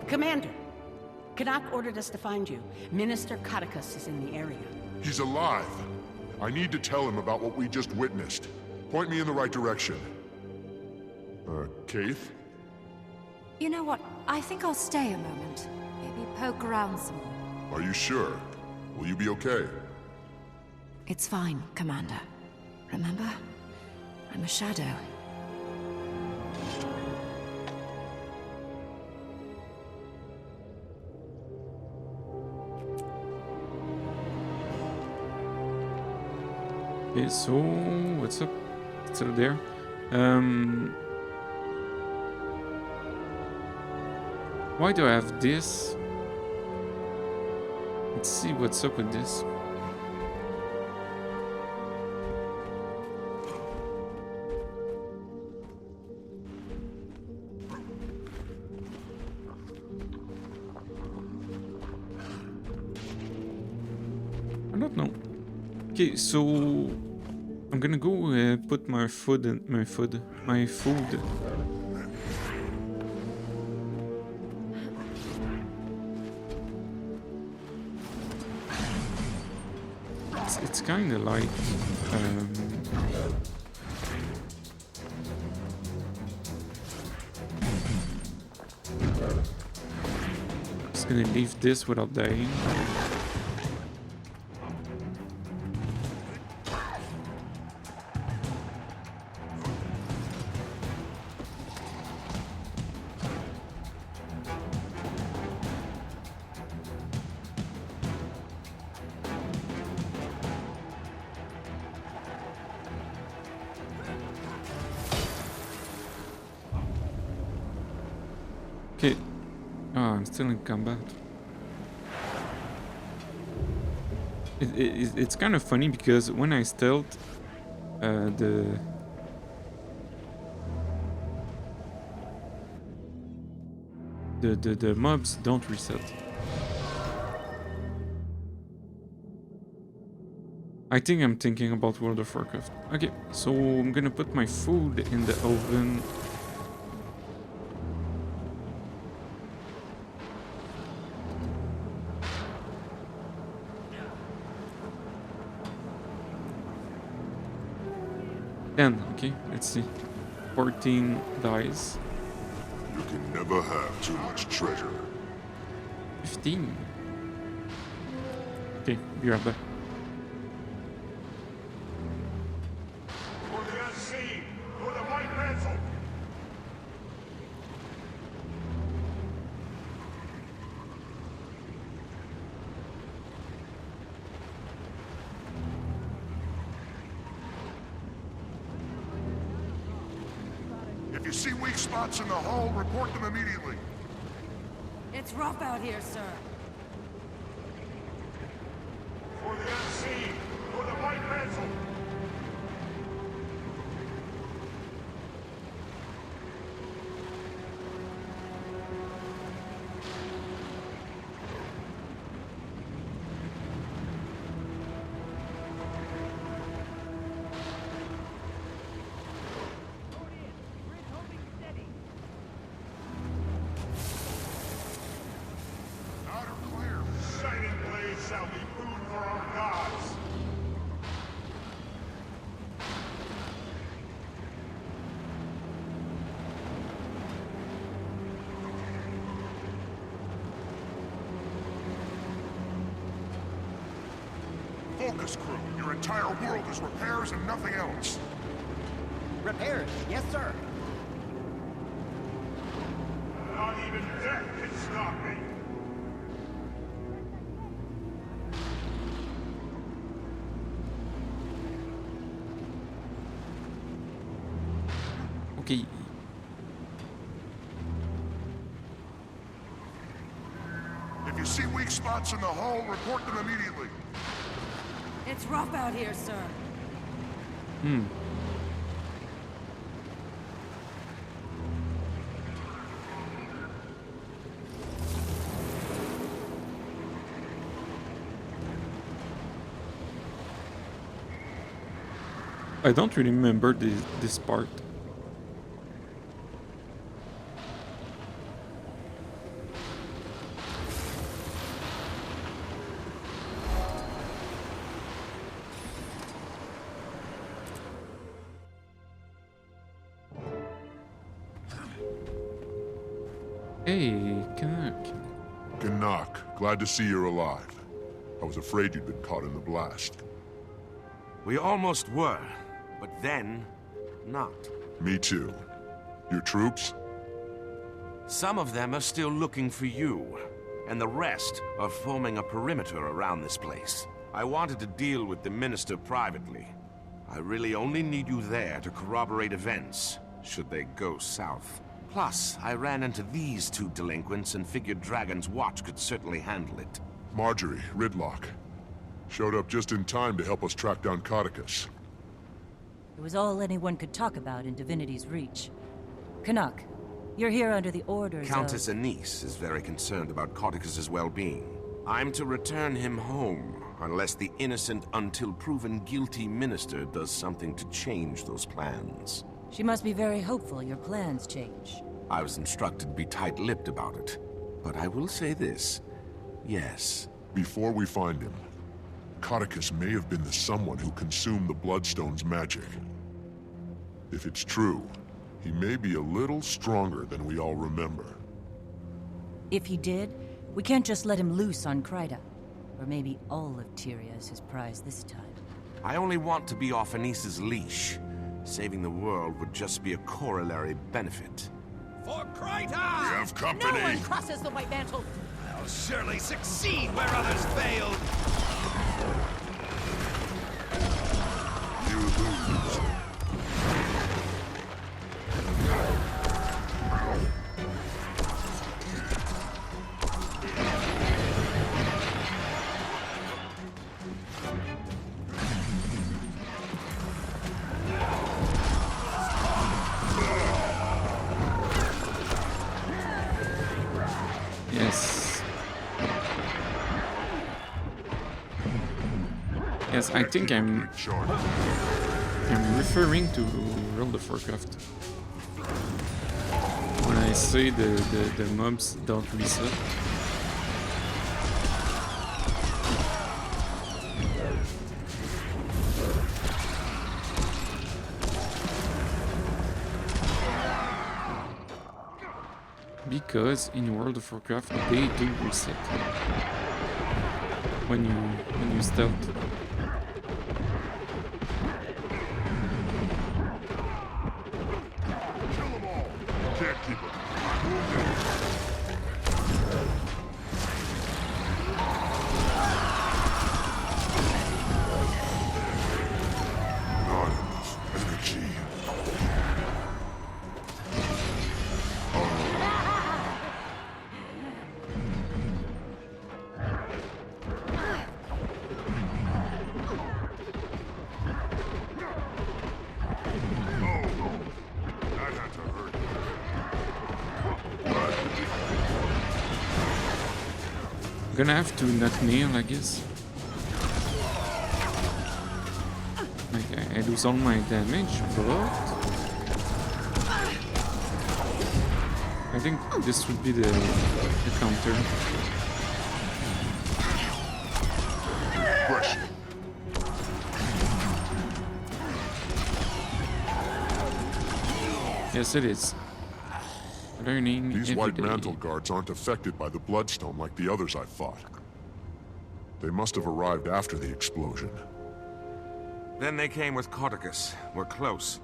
Commander! Canuck ordered us to find you. Minister Codicus is in the area. He's alive. I need to tell him about what we just witnessed. Point me in the right direction. Kaith? You know what? I think I'll stay a moment. Maybe poke around some more. Are you sure? Will you be okay? It's fine, Commander. Remember? I'm a shadow. Okay, so what's up? Still there? Why do I have this? Let's see what's up with this. I don't know. Okay, so I'm gonna go put my food in my food. It's kind of like just gonna leave this without dying. Okay. Oh, I'm still in combat. It's kind of funny because when I stealth, the mobs don't reset. I think I'm thinking about World of Warcraft. Okay, so I'm gonna put my food in the oven. Okay, let's see. 14 dies. You can never have too much treasure. 15. Okay, be right back. For the unseen, for the white mantle. If you see weak spots in the hull, report them immediately. It's rough out here, sir. For the unseen, for the white mantle. shall be food for our gods. Focus, crew. Your entire world is repairs and nothing else. Repairs? Yes, sir. Not even death can stop me. Okay. If you see weak spots in the hull, report them immediately. It's rough out here, sir. I don't really remember this part. Hey, Canuck. Canuck, glad to see you're alive. I was afraid you'd been caught in the blast. We almost were, but then, not. Me too. Your troops? Some of them are still looking for you, and the rest are forming a perimeter around this place. I wanted to deal with the Minister privately. I really only need you there to corroborate events, should they go south. Plus, I ran into these two delinquents and figured Dragon's Watch could certainly handle it. Marjorie, Ridlock. Showed up just in time to help us track down Codicus. It was all anyone could talk about in Divinity's Reach. Canuck, you're here under the orders Countess of... Anise is very concerned about Codicus's well-being. I'm to return him home, unless the innocent until proven guilty minister does something to change those plans. She must be very hopeful your plans change. I was instructed to be tight-lipped about it. But I will say this. Yes. Before we find him, Codicus may have been the someone who consumed the Bloodstone's magic. If it's true, he may be a little stronger than we all remember. If he did, we can't just let him loose on Kryta. Or maybe all of Tyria is his prize this time. I only want to be off Anise's leash. Saving the world would just be a corollary benefit. For Kryta! We have company! No one crosses the White Mantle! I'll surely succeed where others failed! You lose. Yes, I think I'm referring to World of Warcraft when I say the mobs don't reset. Because in World of Warcraft they do reset when you stealth. Gonna have to not nail, I guess. Like I lose all my damage, but I think this would be the counter. Regression. Yes, it is. Learning These every white day. mantle guards aren't affected by the Bloodstone like the others I fought. They must have arrived after the explosion. Then they came with Codicus. We're close.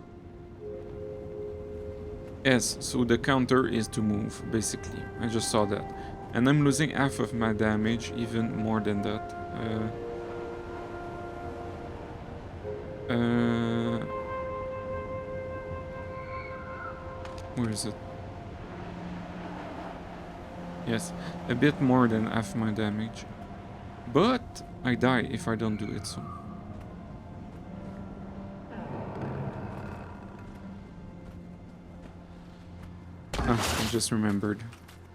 Yes, so the counter is to move, basically. I just saw that. And I'm losing half of my damage, even more than that. Where is it? Yes, a bit more than half my damage. But I die if I don't do it, so... I just remembered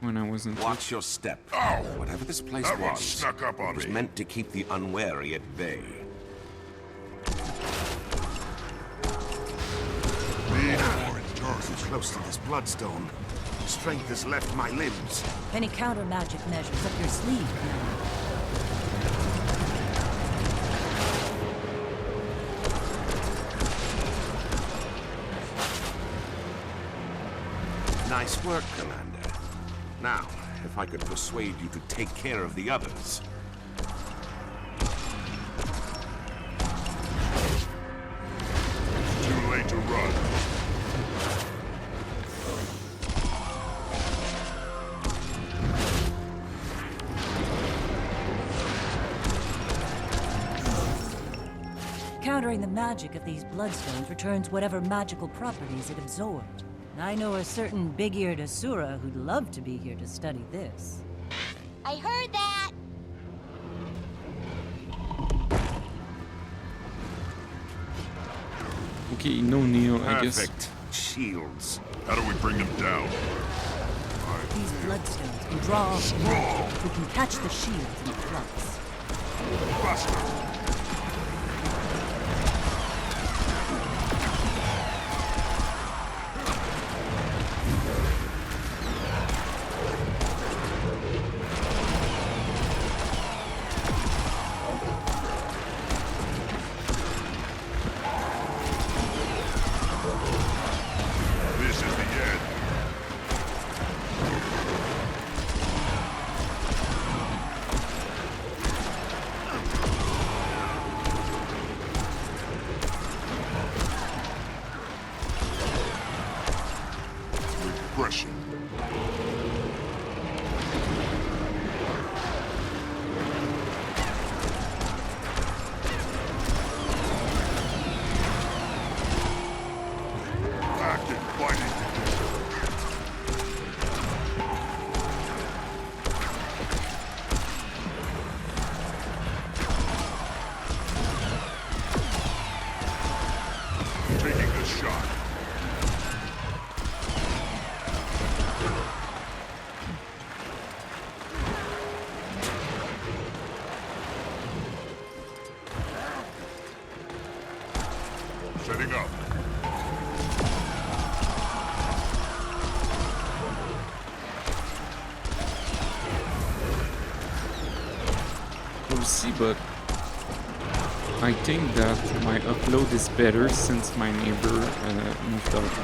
when I wasn't... Watch your step. Ow! Whatever this place That one was, snuck up on it was me. meant to keep the unwary at bay. Too close to this Bloodstone. Strength has left my limbs. Any counter magic measures up your sleeve, Commander? Nice work, Commander. Now, if I could persuade you to take care of the others. Too late to run. Countering the magic of these bloodstones returns whatever magical properties it absorbed. I know a certain big-eared Asura who'd love to be here to study this. I heard that! Okay, no Neil, I guess. Perfect. Shields. How do we bring them down? These bloodstones can draw off water who can catch the shields in flux. Buster! This is the end. Regression. Active fighting condition. Taking the shot. Setting up. We'll see, but I think that my upload is better since my neighbor moved out.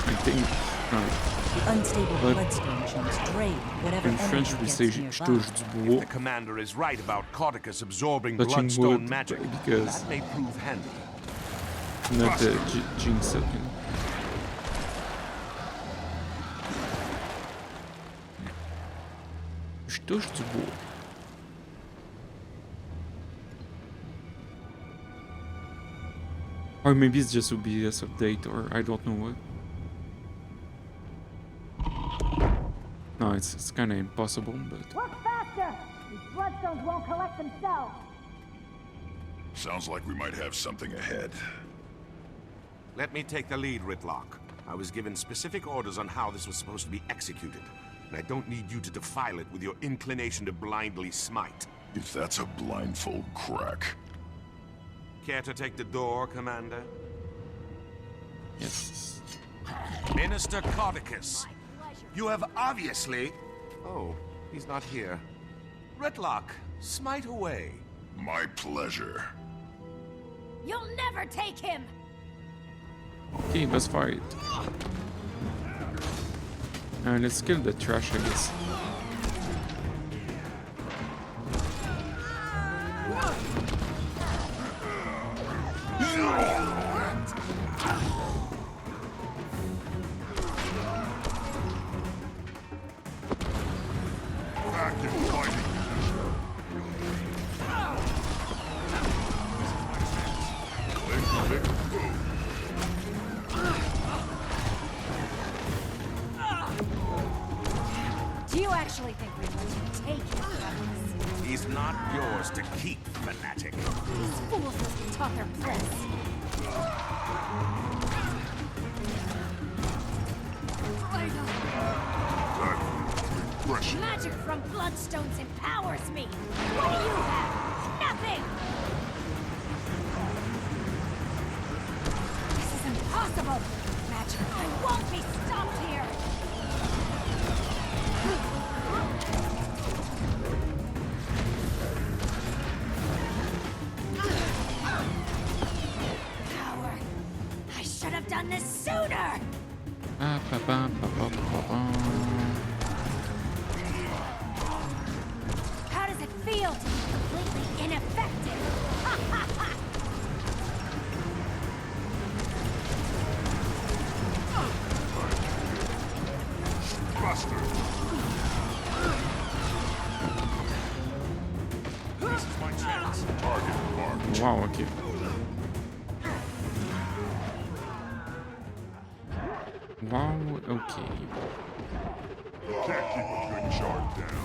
I think. The unstable But bloodstone chains drain whatever in French, energy we gets say nearby. je touche du bois. The commander is right about Codicus absorbing Touching Bloodstone wood, magic. because- That may prove handy. Not jinx it. Je touche du bois. Or maybe it's just OBS update, or I don't know what. No, it's kind of impossible, but... Work faster! These bloodstones won't collect themselves. Sounds like we might have something ahead. Let me take the lead, Ritlock. I was given specific orders on how this was supposed to be executed, and I don't need you to defile it with your inclination to blindly smite. If that's a blindfold crack. Care to take the door, Commander? Yes. Minister Codicus, you have obviously... Oh, he's not here. Ritlock, smite away. My pleasure. You'll never take him! Okay, let's fight. Let's kill the trash, I guess. Do you actually think we're going to take him from us? He's not yours to keep, fanatic. These fools must be taught their place. Magic from Bloodstones empowers me. What do you have? Nothing! This is impossible! Magic, I won't be stopped here! Power! I should have done this sooner! How does it feel to be completely ineffective? Buster! This is my chance. Target marked. Wow, okay. Wow, okay. Can't keep a good chart down.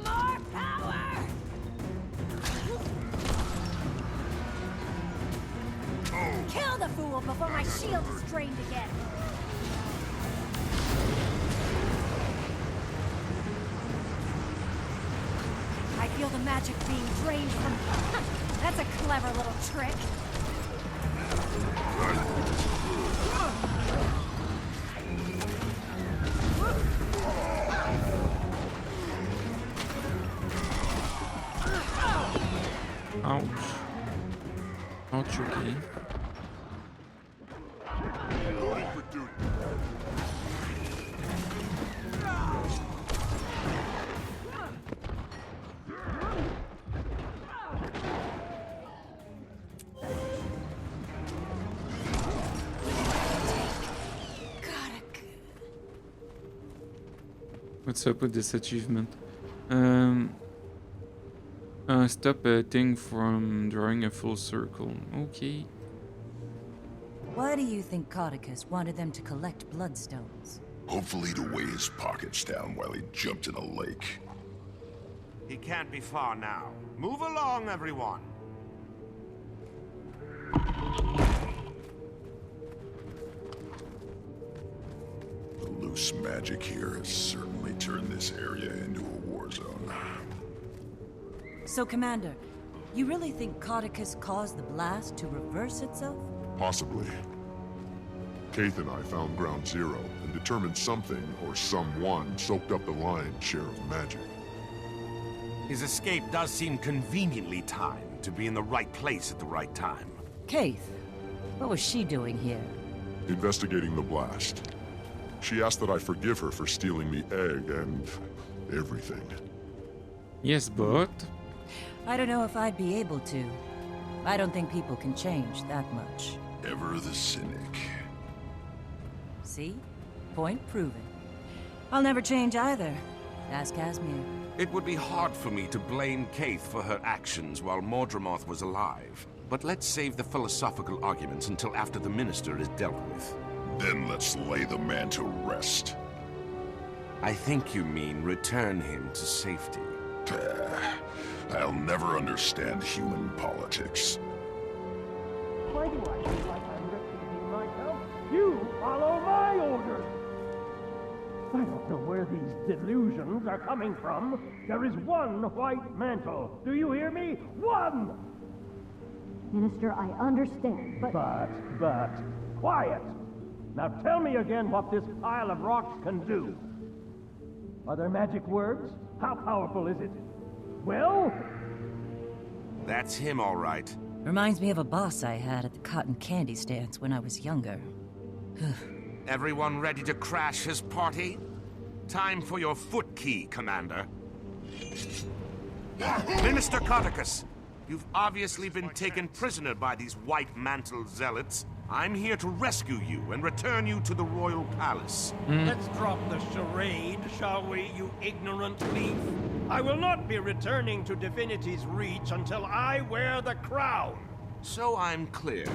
More power! Kill the fool before my shield is drained again! I feel the magic being drained from... That's a clever little trick. Ouch. Ouch, okay. What's up with this achievement? Stop a thing from drawing a full circle. Okay. Why do you think Codicus wanted them to collect Bloodstones? Hopefully to weigh his pockets down while he jumped in a lake. He can't be far now. Move along, everyone. The loose magic here has certainly turned this area into a war zone. So, Commander, you really think Codicus caused the blast to reverse itself? Possibly. Keith and I found Ground Zero and determined something or someone soaked up the lion's share of magic. His escape does seem conveniently timed to be in the right place at the right time. Keith, what was she doing here? Investigating the blast. She asked that I forgive her for stealing the egg and everything. Yes, but... I don't know if I'd be able to. I don't think people can change that much. Ever the cynic. See? Point proven. I'll never change either. Ask Casimir. It would be hard for me to blame Keith for her actions while Mordrem was alive. But let's save the philosophical arguments until after the Minister is dealt with. Then let's lay the man to rest. I think you mean return him to safety. I'll never understand human politics. Why do I feel like I'm repeating myself? You follow my orders! I don't know where these delusions are coming from. There is one white mantle. Do you hear me? One! Minister, I understand, but... Quiet! Now tell me again what this pile of rocks can do. Are there magic words? How powerful is it? Well? That's him, all right. Reminds me of a boss I had at the cotton candy stands when I was younger. Everyone ready to crash his party? Time for your foot key, Commander. Minister Codicus, you've obviously been taken prisoner by these White Mantle zealots. I'm here to rescue you and return you to the royal palace. Let's drop the charade, shall we, you ignorant thief? I will not be returning to Divinity's Reach until I wear the crown. So I'm clear.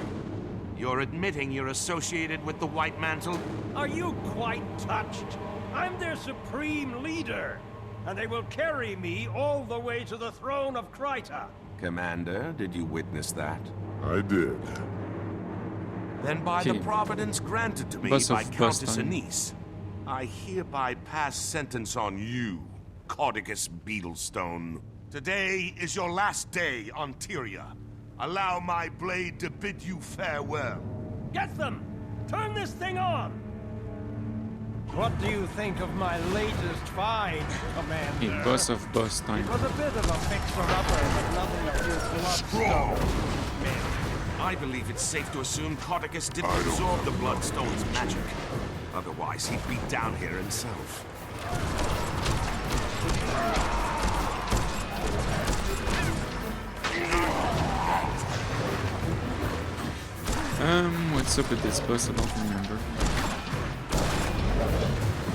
You're admitting you're associated with the White Mantle? Are you quite touched? I'm their supreme leader, and they will carry me all the way to the throne of Kryta. Commander, did you witness that? I did. Then by the providence granted to me by Countess Anise, I hereby pass sentence on you, Codicus Beetlestone. Today is your last day on Tyria. Allow my blade to bid you farewell. Get them! Turn this thing on! What do you think of my latest find, Commander? A boss of boss time. It was a bit of a fixer-upper, but nothing of his Bloodstone. I believe it's safe to assume Codicus didn't absorb the Bloodstone's magic. Otherwise, he'd be down here himself. What's up with this boss? I don't remember.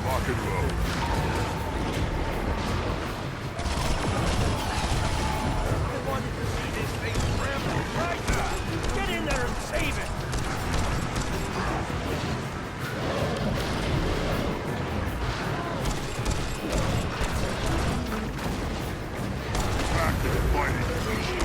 Rock and roll. I wanted to see this thing trampled right. Get in there and save it! Back to the fighting position.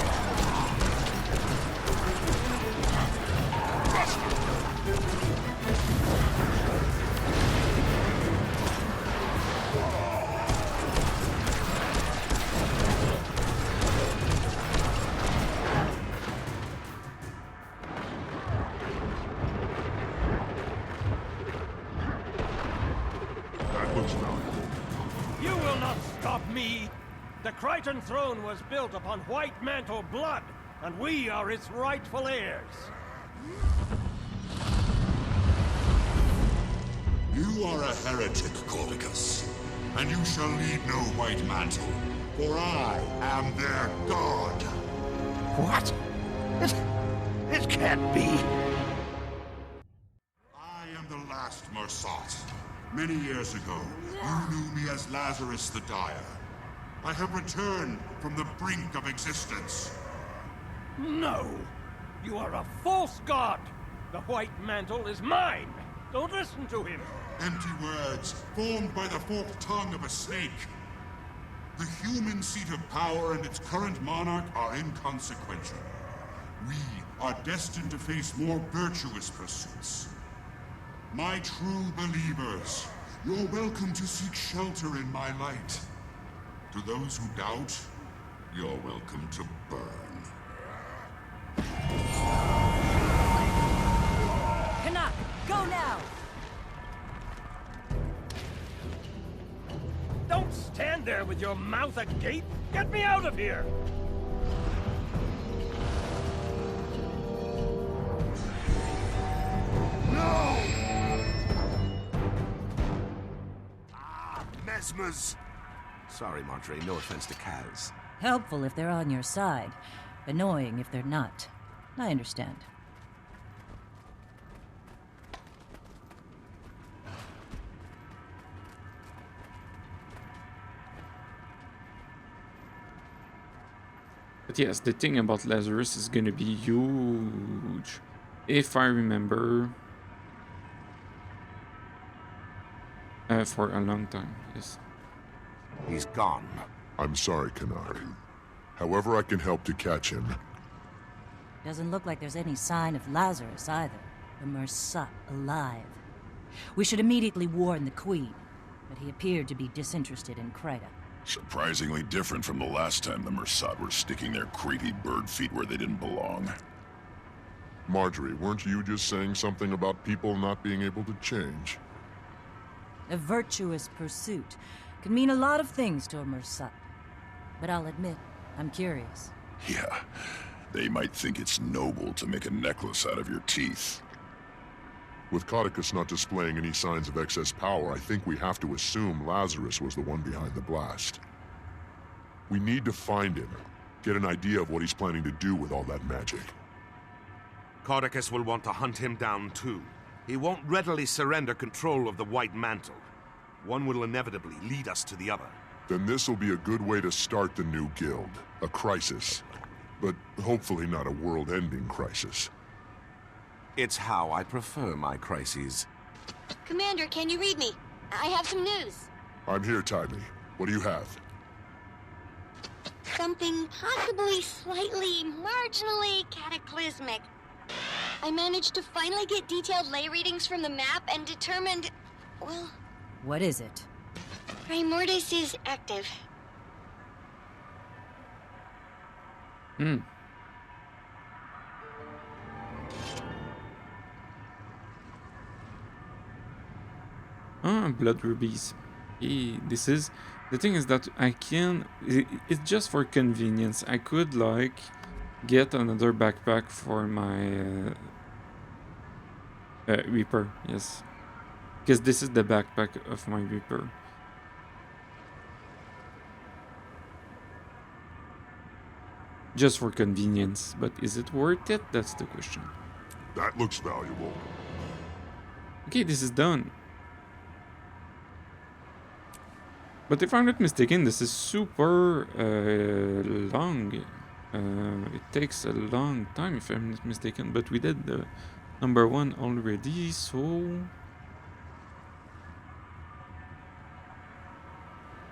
You will not stop me! The Krytan throne was built upon White Mantle blood, and we are its rightful heirs. You are a heretic, Codicus, and you shall need no White Mantle, for I am their god. What? It can't be. I am the last Mersat. Many years ago, you knew me as Lazarus the Dire. I have returned from the brink of existence. No! You are a false god! The White Mantle is mine! Don't listen to him! Empty words, formed by the forked tongue of a snake. The human seat of power and its current monarch are inconsequential. We are destined to face more virtuous pursuits. My true believers, you're welcome to seek shelter in my light. To those who doubt, you're welcome to burn. Canuck, go now! Don't stand there with your mouth agape! Get me out of here! No! Mesmers! Sorry, Montre, no offense to Kaz. Helpful if they're on your side. Annoying if they're not. I understand. But yes, the thing about Lazarus is gonna be huge. If I remember... for a long time, yes. He's gone. I'm sorry, Canuck. However I can help to catch him. Doesn't look like there's any sign of Lazarus either. The Mersat alive. We should immediately warn the Queen, but he appeared to be disinterested in Kryta. Surprisingly different from the last time the Mersat were sticking their creepy bird feet where they didn't belong. Marjorie, weren't you just saying something about people not being able to change? A virtuous pursuit can mean a lot of things to a Mersup. But I'll admit, I'm curious. Yeah, they might think it's noble to make a necklace out of your teeth. With Caudicus not displaying any signs of excess power, I think we have to assume Lazarus was the one behind the blast. We need to find him, get an idea of what he's planning to do with all that magic. Caudicus will want to hunt him down too. He won't readily surrender control of the White Mantle. One will inevitably lead us to the other. Then this will be a good way to start the new guild. A crisis. But hopefully not a world-ending crisis. It's how I prefer my crises. Commander, can you read me? I have some news. I'm here, Tybee. What do you have? Something possibly slightly, marginally cataclysmic. I managed to finally get detailed lay readings from the map and determined, well... What is it? Primordus is active. Blood rubies. This is... The thing is that I can... It's just for convenience. I could, like, get another backpack for my... Reaper, yes. Because this is the backpack of my Reaper. Just for convenience. But is it worth it? That's the question. That looks valuable. Okay, this is done. But if I'm not mistaken, this is super long. It takes a long time if I'm not mistaken. But we did the number 1 already, so...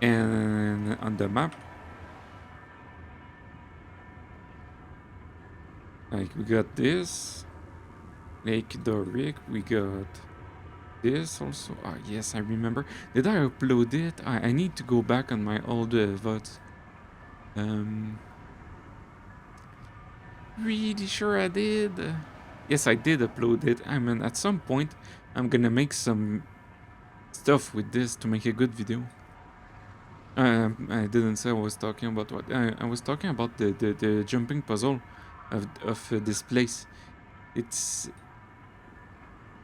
And on the map, like, we got this, Lake Doric, we got this also. Ah, yes, I remember. Did I upload it? I need to go back on my old VODs. Really sure I did. Yes, I did upload it. I mean, at some point, I'm gonna make some stuff with this to make a good video. I didn't say I was talking about what. I was talking about the jumping puzzle of this place. It's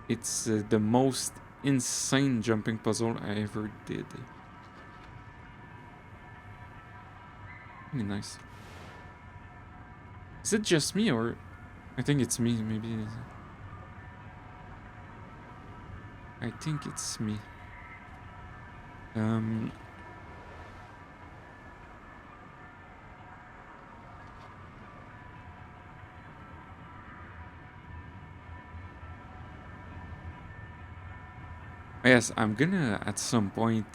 the most insane jumping puzzle I ever did. Really nice. Is it just me, or I think it's me? Maybe. I think it's me. Yes, I'm gonna at some point.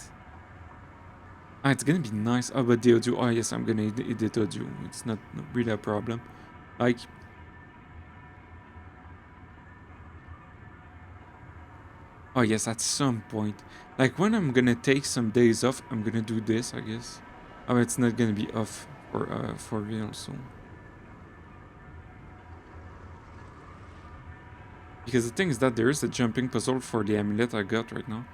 Ah, it's gonna be nice. Oh, but the audio. Oh, yes, I'm gonna edit audio. It's not really a problem. Like, oh yes, at some point. Like when I'm gonna take some days off, I'm gonna do this, I guess. Oh, it's not gonna be off for real, so. Because the thing is that there is a jumping puzzle for the amulet I got right now,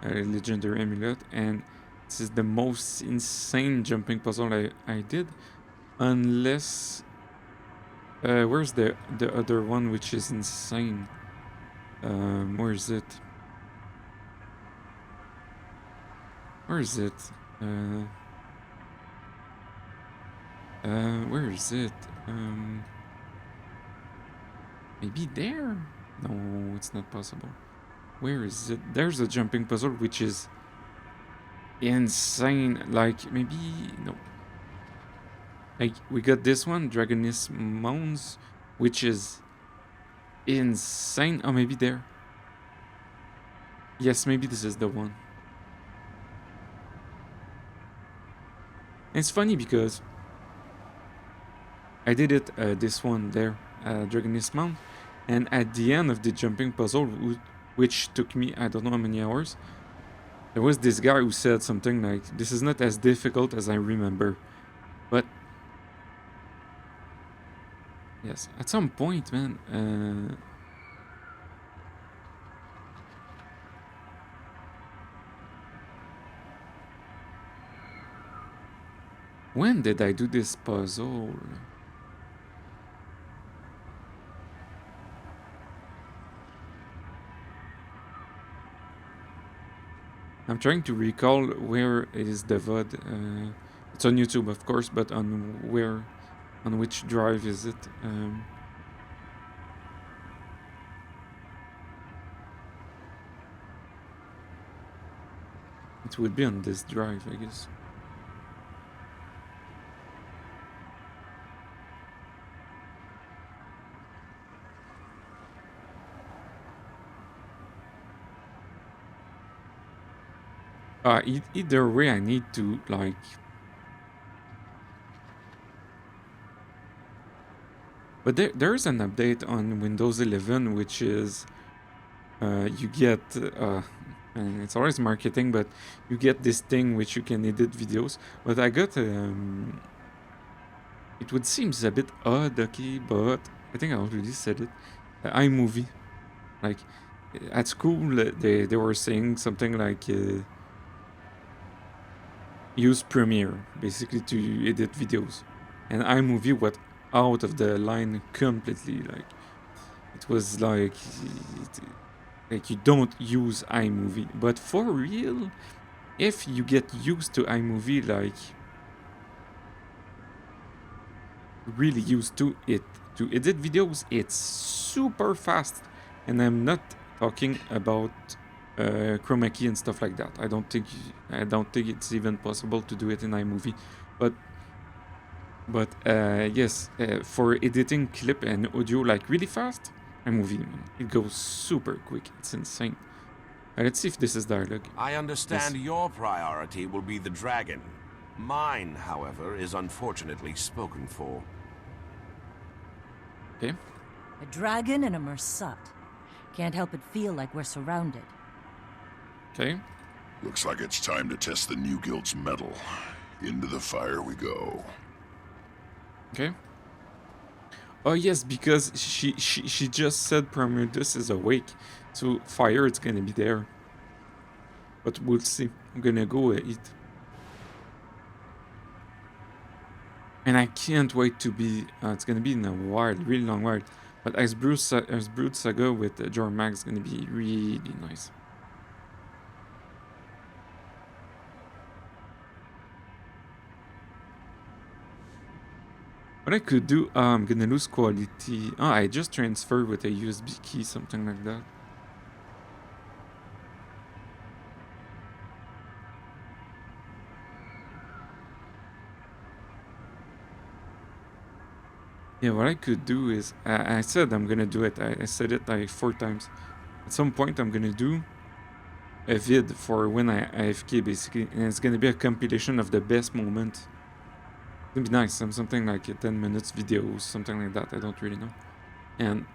a legendary amulet, and this is the most insane jumping puzzle I did, unless where's the other one which is insane? Where is it? Where is it? Where is it? Maybe there? No, it's not possible. Where is it? There's a jumping puzzle which is insane. Like, maybe... No. Like, we got this one, Dragoness Mounds, which is insane. Oh, maybe there. Yes, maybe this is the one. It's funny because I did it, this one there, Dragoness Mount, and at the end of the jumping puzzle, which took me I don't know how many hours, there was this guy who said something like, "This is not as difficult as I remember," but Yes, at some point, man. When did I do this puzzle? I'm trying to recall where is the VOD. It's on YouTube, of course, but on where, on which drive is it? It would be on this drive, I guess. Either way, I need to, like... But there's an update on Windows 11, which is... you get... and it's always marketing, but you get this thing which you can edit videos. But I got... it would seem a bit odd, okay, but... I think I already said it. iMovie. Like, at school, they were saying something like... use Premiere, basically, to edit videos. And iMovie went out of the line completely. Like, it was like you don't use iMovie. But for real, if you get used to iMovie, like, really used to it, to edit videos, it's super fast. And I'm not talking about chroma key and stuff like that. I don't think it's even possible to do it in iMovie, but yes, for editing clip and audio like really fast, iMovie, man, it goes super quick. It's insane. Let's see if this is dialogue. I understand your priority will be the dragon. Mine, however, is unfortunately spoken for. Okay. A dragon and a Mersat. Can't help but feel like we're surrounded. Okay. Looks like it's time to test the new guild's mettle. Into the fire we go. Okay. Oh yes, because she just said Primordus is awake, so fire it's gonna be there. But we'll see. I'm gonna go eat. And I can't wait to be. It's gonna be in a while, really long while. But as Brood Saga with Jormax is gonna be really nice. What I could do, I'm gonna lose quality. Oh, I just transferred with a USB key, something like that. Yeah, what I could do is, I said I'm gonna do it. I said it like 4 times. At some point, I'm gonna do a vid for when I AFK, basically, and it's gonna be a compilation of the best moment. It'd be nice, something like a 10 minutes video, something like that, I don't really know. And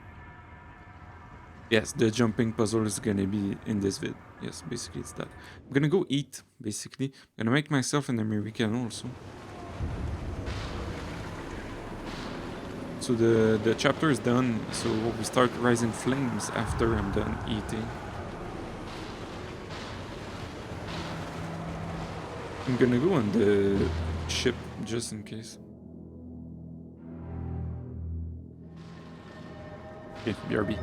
yes, the jumping puzzle is gonna be in this vid. Yes, basically it's that. I'm gonna go eat, basically. I'm gonna make myself an Americano also. So the chapter is done, so we start Rising Flames after I'm done eating. I'm gonna go on the ship just in case. Okay, BRB.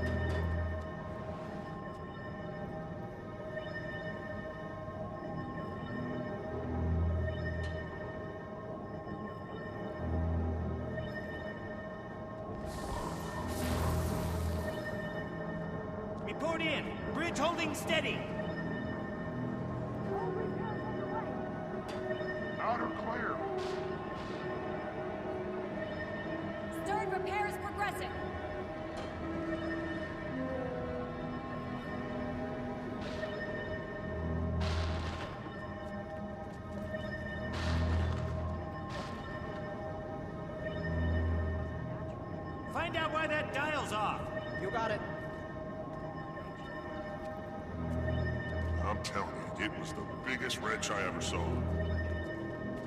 Report in. Bridge holding steady. Outer clear. Stern repair is progressing. Find out why that dial's off. You got it. I'm telling you, it was the biggest wrench I ever saw.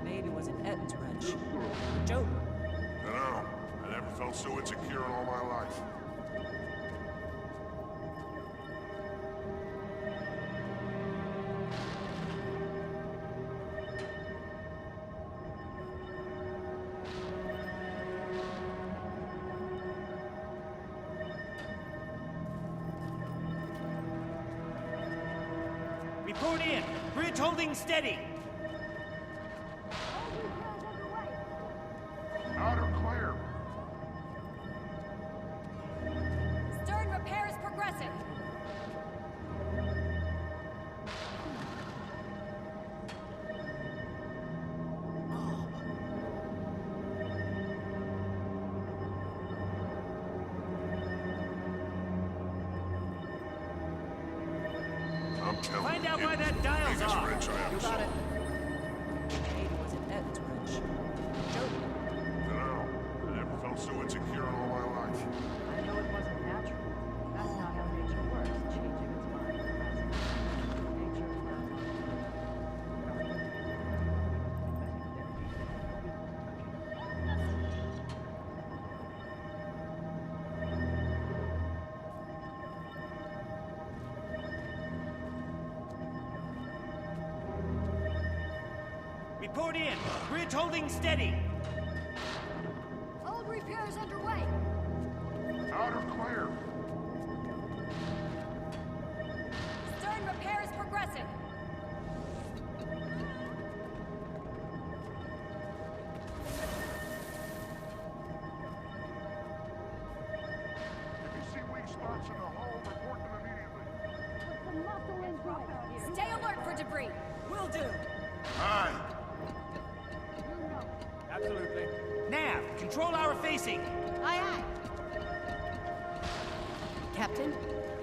Maybe it was an Etton's wrench. Joe. I know. I never felt felt so insecure in all my life. Report in. Bridge holding steady. Out or clear? Stern repair is progressing. I'm telling Find you, out it why that was the dial's biggest off. wrench I ever saw. It was an Ed's wrench. No, I never felt so insecure in all my life. I know it wasn't natural. That's not how nature works, changing its mind. Nature allows Report in. Bridge holding steady. Old repairs underway. Out or clear? Stern repair is progressing. If you see weak spots in the hull, report them immediately. Put some muscle into it. Stay alert for debris. Will do. Aye. Absolutely. Nav, control our facing. Aye, aye. Captain,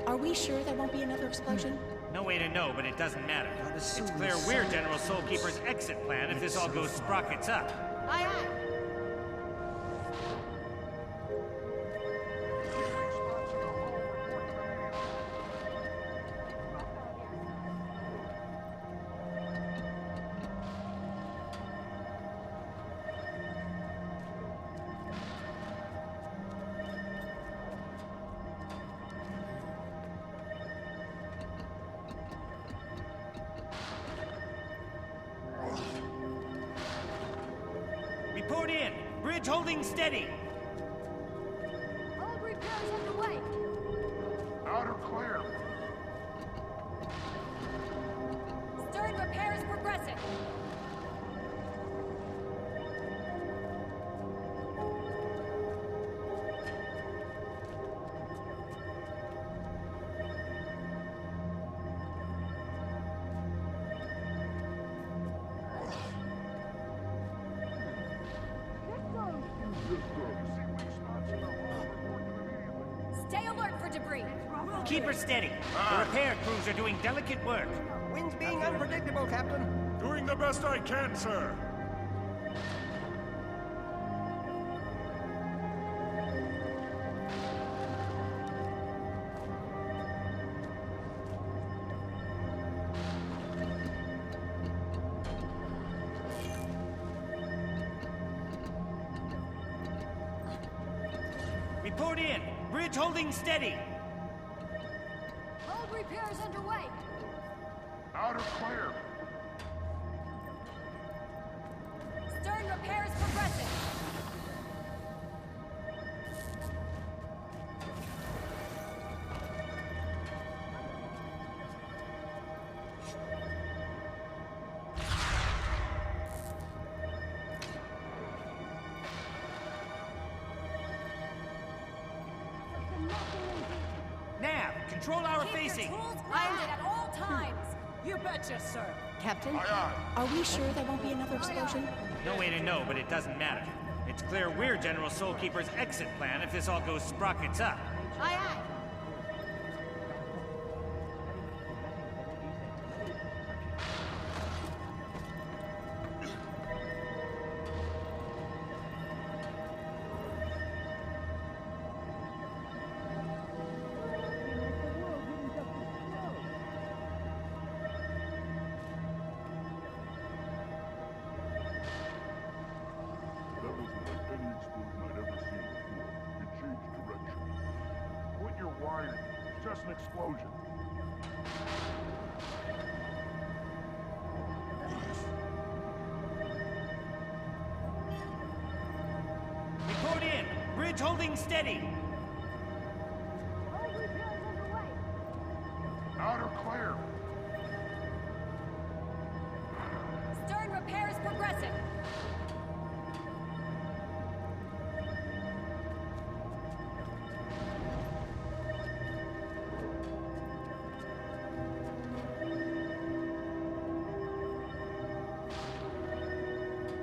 are we sure there won't be another explosion? No way to know, but it doesn't matter. It's clear we're General Soulkeeper's exit plan if this all goes sprockets up. Aye, aye. Report in. Bridge holding steady. Old repairs underway. Out or clear? Stern repair is progressing. Stay alert for debris. Keep her steady. The repair crews are doing delicate work. Wind's being unpredictable, Captain. Doing the best I can, sir. Report in. Bridge holding steady. Old repairs underway. Out or clear? Stern repair is progressing. Nav, control our Keep facing. your tools grounded at all times. You betcha, sir. Captain, Aye, aye. are we sure there won't be another explosion? No way to know, but it doesn't matter. It's clear we're General Soulkeeper's exit plan if this all goes sprockets up. Aye, aye. That wasn't like any explosion I'd ever seen before. worried. It's just an explosion. Report in. Bridge holding steady. All repairs underway. Outer clear. Stern repairs progressing.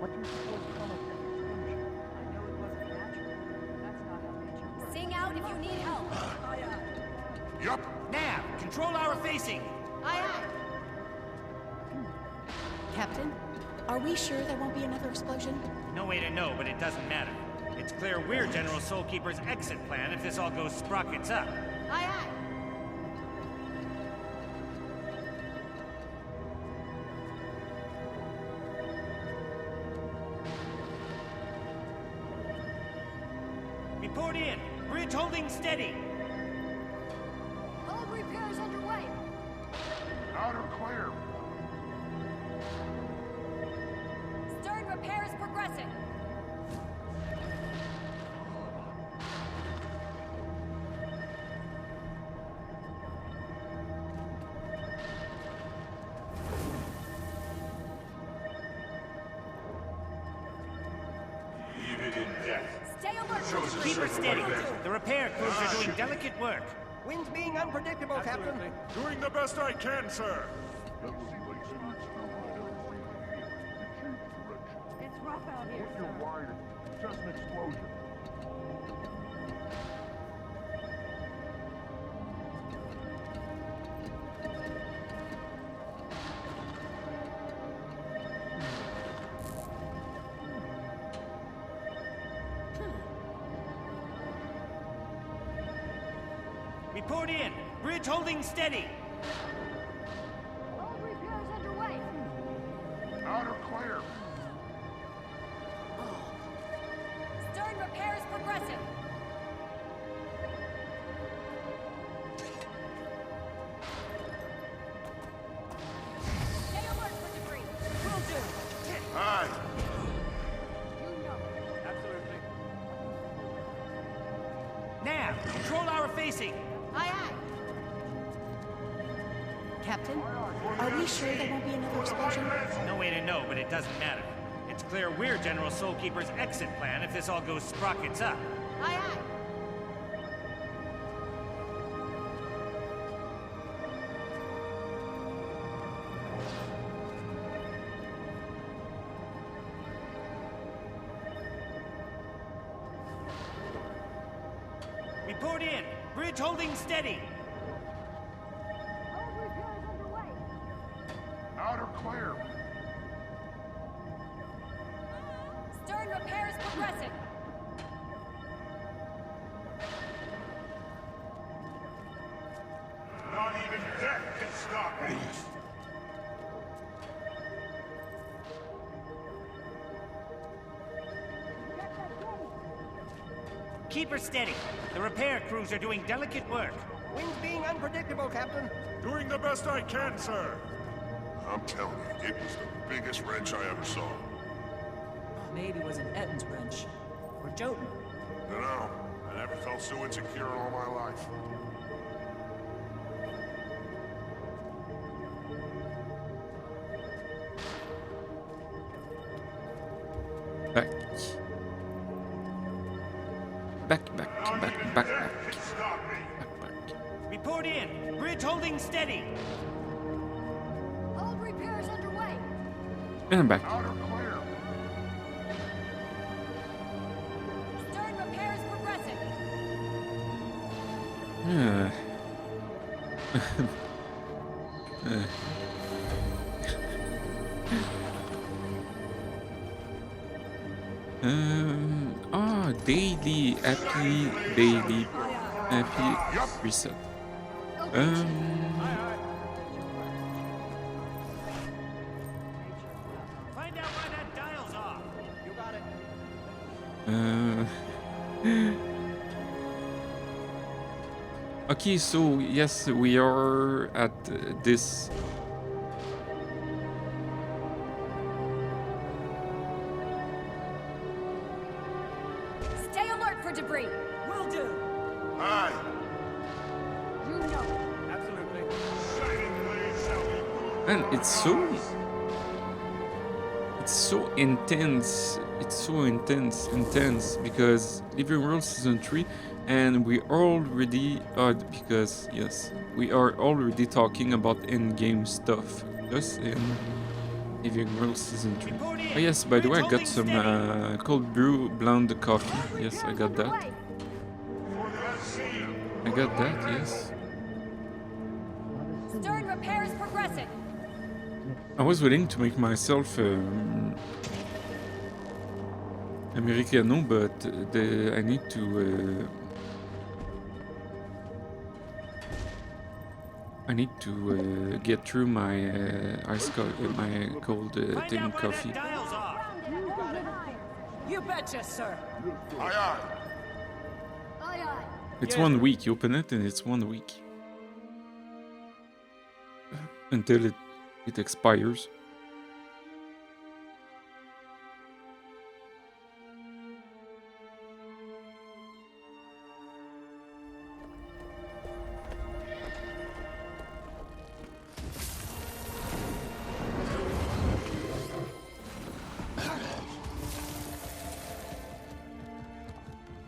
What do you suppose caused that explosion? I know it wasn't natural. That's not how nature works. Sing out if you need help. Yup. Nav, control our facing. Aye, aye. Captain, are we sure there won't be another explosion? No way to know, but it doesn't matter. It's clear we're General Soulkeeper's exit plan if this all goes sprockets up. Aye, aye. Report in. Bridge holding steady. All repairs underway. Outer clear. Stern repairs progressing. Even in death. Stay alert. Keep her steady. The repair crews are doing delicate work. Wind's being unpredictable, Captain. Doing the best I can, sir. It's rough out here, You're sir. wired. It's just an explosion. Report in. Bridge holding steady. All repairs underway. Outer clear. Stern repairs progressing. Stay alert for debris. Will do. Aye. You know. Absolutely. Nav, control our facing. Aye, aye. Captain, are we sure there won't be another explosion? No way to know, but it doesn't matter. It's clear we're General Soulkeeper's exit plan if this all goes sprockets up. Aye, aye. Report in. Bridge holding steady. All repairs underway. Outer clear. Stern repairs progressing. Not even death can stop me. Keep her steady. The repair crews are doing delicate work. Wind's being unpredictable, Captain. Doing the best I can, sir. I'm telling you, it was the biggest wrench I ever saw. Maybe it was an Etton's wrench. Or Jotun. No, I never felt so insecure in all my life. Back. Back. Report in. Bridge holding steady. All repairs underway. And I'm back. Outer clear. Stern repairs progressing. Daily, happy reset. Find out why that dial's off. You got it. Okay, so yes, we are at this. Stay alert for debris. Will do. Aye. You know. Absolutely. And it's so intense. It's so intense because Living World Season 3, and we already because yes, we are already talking about in-game stuff just in Living World Season 3. Oh yes, by the way, I got some cold brew blonde coffee. Yes, I got that. I got that, yes. Stern repair is progressing. I was willing to make myself Americano, but I need to get through my my cold thing coffee. You betcha, sir. Aye, aye. Aye, aye. It's 1 week. You open it and it's 1 week until it expires.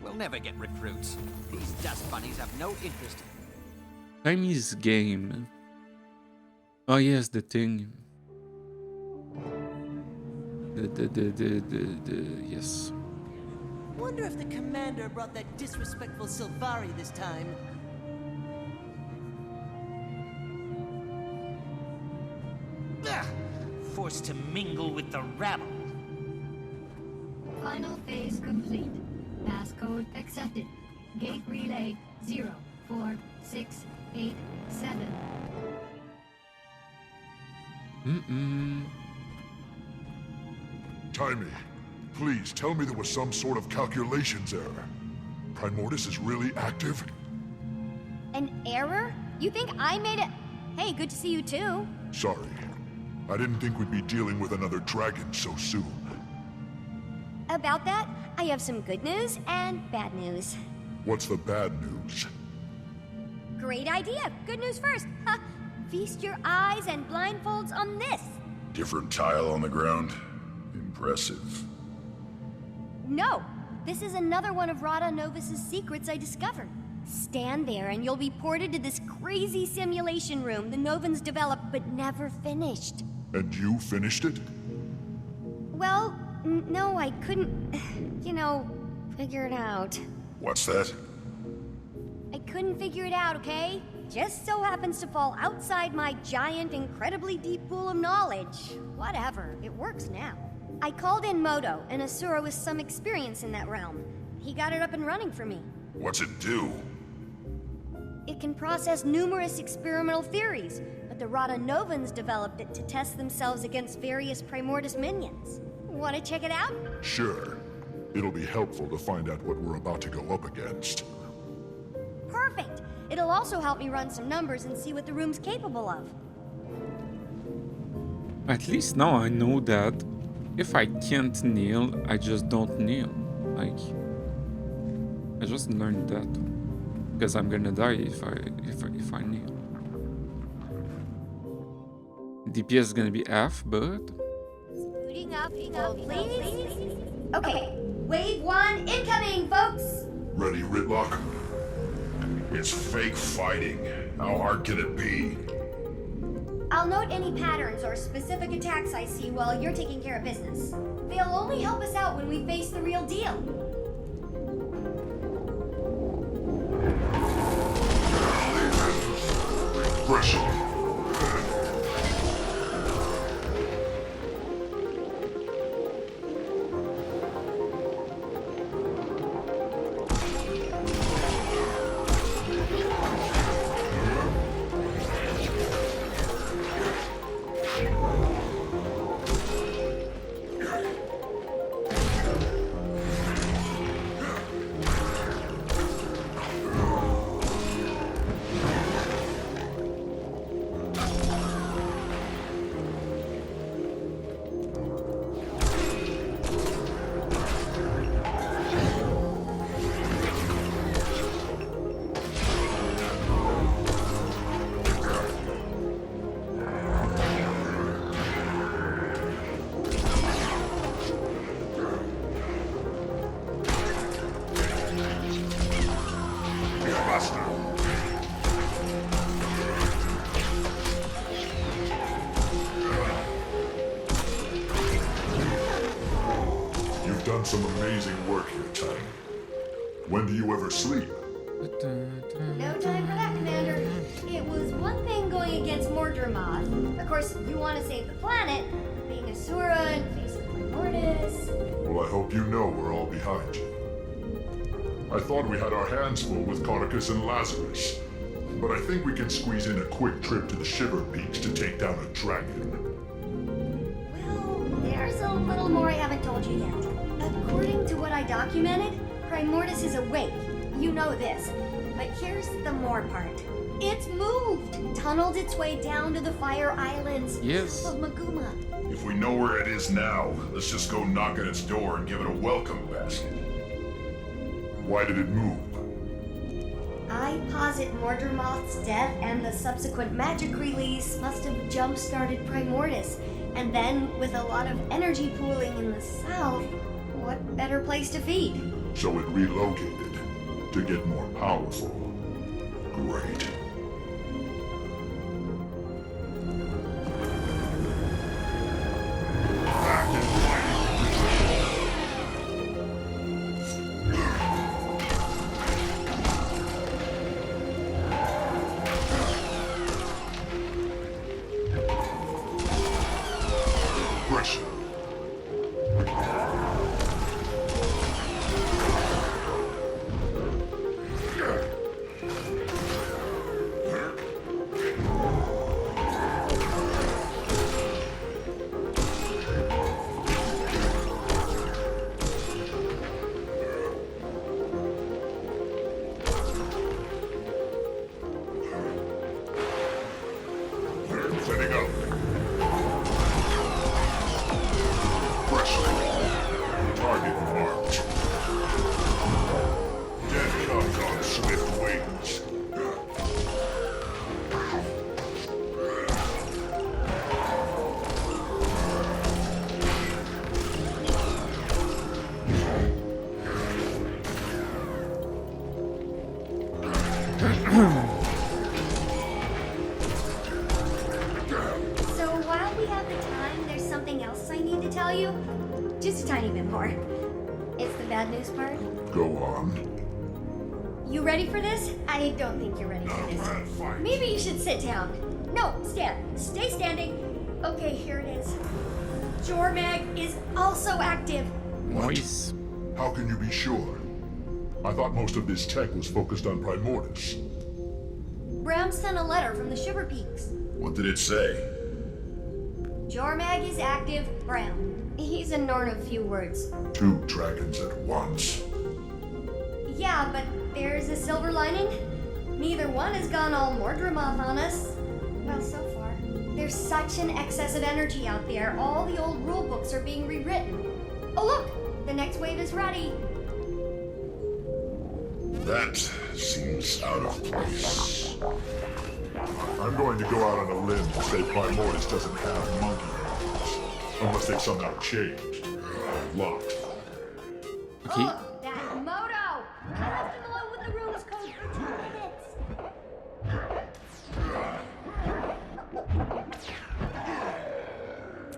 We'll never get recruits. These dust bunnies have no interest. Chinese game. Oh yes, the thing. Yes. Wonder if the commander brought that disrespectful Sylvari this time. Ugh, forced to mingle with the rabble. Final phase complete. Passcode accepted. Gate relay 04687. Timey, please tell me there was some sort of calculations error. Primordus is really active? An error? You think I made it? Hey, good to see you too. Sorry. I didn't think we'd be dealing with another dragon so soon. About that, I have some good news and bad news. What's the bad news? Great idea. Good news first. Ha! Feast your eyes and blindfolds on this. Different tile on the ground. Impressive. No, this is another one of Rada Novus's secrets I discovered. Stand there and you'll be ported to this crazy simulation room the Novans developed but never finished. And you finished it? Well, no, I couldn't, figure it out. What's that? I couldn't figure it out, okay? Just so happens to fall outside my giant, incredibly deep pool of knowledge. Whatever, it works now. I called in Moto, an Asura with some experience in that realm. He got it up and running for me. What's it do? It can process numerous experimental theories, but the Rada Novans developed it to test themselves against various Primordus minions. Want to check it out? Sure. It'll be helpful to find out what we're about to go up against. Perfect! It'll also help me run some numbers and see what the room's capable of. At least now I know that if I can't kneel, I just don't kneel. Like, I just learned that because I'm gonna die if I kneel. DPS is gonna be half, but Booting up, please. Okay, wave 1 incoming, folks. Ready, Ritlock? It's fake fighting. How hard can it be? I'll note any patterns or specific attacks I see while you're taking care of business. They'll only help us out when we face the real deal. Pressure. When do you ever sleep? No time for that, Commander. It was one thing going against Mordrem. Of course, you want to save the planet, being Asura and facing Primordus. Well, I hope you know we're all behind you. I thought we had our hands full with Codicus and Lazarus, but I think we can squeeze in a quick trip to the Shiver Peaks to take down a dragon. Well, there's a little more I haven't told you yet. According to what I documented, Primordus is awake. You know this. But here's the more part. It's moved! Tunneled its way down to the Fire Islands of Maguma. If we know where it is now, let's just go knock at its door and give it a welcome basket. Why did it move? I posit Mordremoth's death and the subsequent magic release must have jump-started Primordus. And then, with a lot of energy pooling in the south, what better place to feed? So it relocated to get more powerful. Great. Sit down. No, stand. Stay standing. Okay, here it is. Jormag is also active. Nice. How can you be sure? I thought most of this tech was focused on Primordus. Bram sent a letter from the Shiver Peaks. What did it say? Jormag is active, Bram. He's a Norn of few words. 2 dragons at once. Yeah, but there's a silver lining. Neither one has gone all Mordremoth on us. Well, so far. There's such an excess of energy out there, all the old rulebooks are being rewritten. Oh look! The next wave is ready. That seems out of place. I'm going to go out on a limb and say Primordus doesn't have monkey hands. Unless they've somehow changed. Locked. Okay. Oh, that Moto! I left him alone with the rules code for 2 minutes.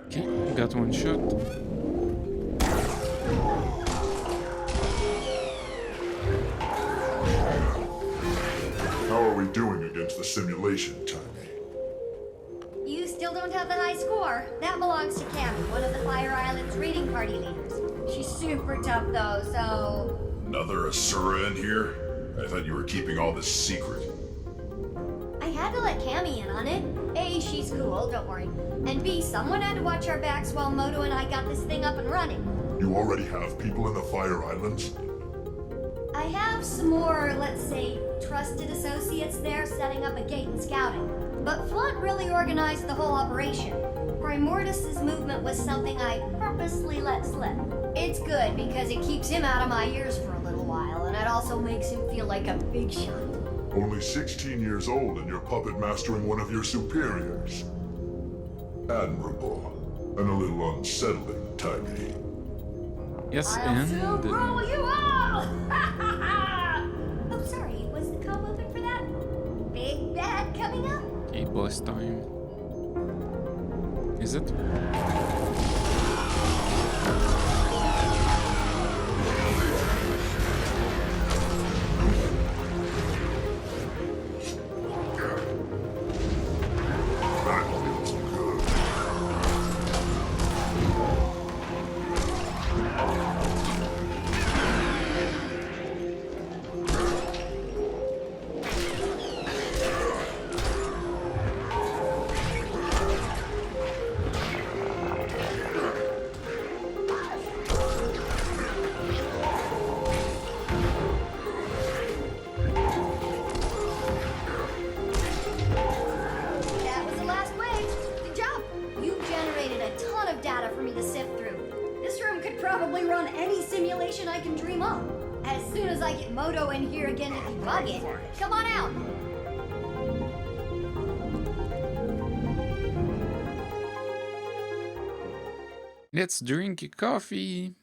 Okay, got one shot. How are we doing against the simulation, Tiny? You still don't have the high score. That belongs to Cammy, one of the Fire Island's raiding party leaders. She's super tough though, so... Another Asura in here? I thought you were keeping all this secret. I had to let Cammy in on it. A, she's cool, don't worry. And B, someone had to watch our backs while Moto and I got this thing up and running. You already have people in the Fire Islands? I have some more, let's say, trusted associates there setting up a gate and scouting. But Flunt really organized the whole operation. Primordus' movement was something I purposely let slip. It's good because it keeps him out of my ears for a little while, and it also makes him feel like a big shot. Only 16 years old and you're puppet mastering one of your superiors. Admirable. And a little unsettling, Tiny. Yes, I'll soon rule you all! Oh, sorry, was the comm open for that? Big bad coming up? Okay, boss time. Is it? as I get Moto in here again to debug it. Come on out. Let's drink coffee.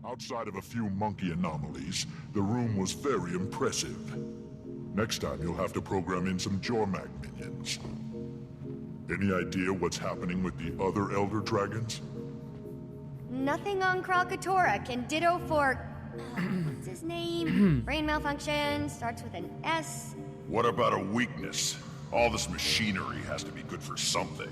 Outside of a few monkey anomalies, the room was very impressive. Next time you'll have to program in some Jormag minions. Any idea what's happening with the other Elder Dragons? Nothing on Krakatoa can ditto for... what's his name? Brain malfunction, starts with an S. What about a weakness? All this machinery has to be good for something.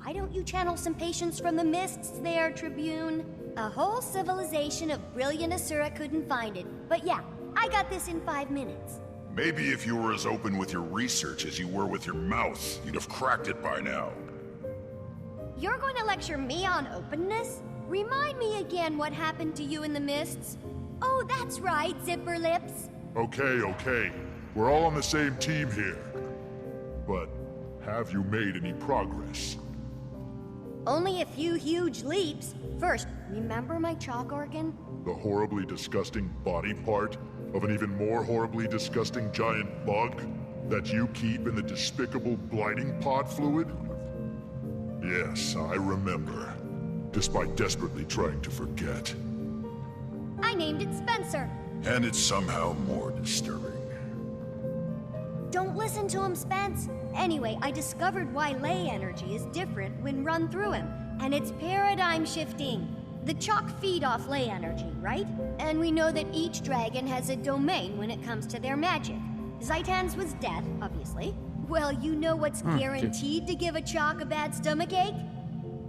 Why don't you channel some patience from the mists there, Tribune? A whole civilization of brilliant Asura couldn't find it. But yeah, I got this in 5 minutes. Maybe if you were as open with your research as you were with your mouth, you'd have cracked it by now. You're going to lecture me on openness? Remind me again what happened to you in the mists. Oh, that's right, Zipper Lips. Okay. We're all on the same team here. But have you made any progress? Only a few huge leaps. First, remember my chalk organ? The horribly disgusting body part of an even more horribly disgusting giant bug that you keep in the despicable blighting pod fluid? Yes, I remember. Despite desperately trying to forget. I named it Spencer. And it's somehow more disturbing. Don't listen to him, Spence. Anyway, I discovered why ley energy is different when run through him, and it's paradigm shifting. The chalk feed off ley energy, right? And we know that each dragon has a domain when it comes to their magic. Zaitan's was death, obviously. Well, you know what's guaranteed to give a chalk a bad stomachache?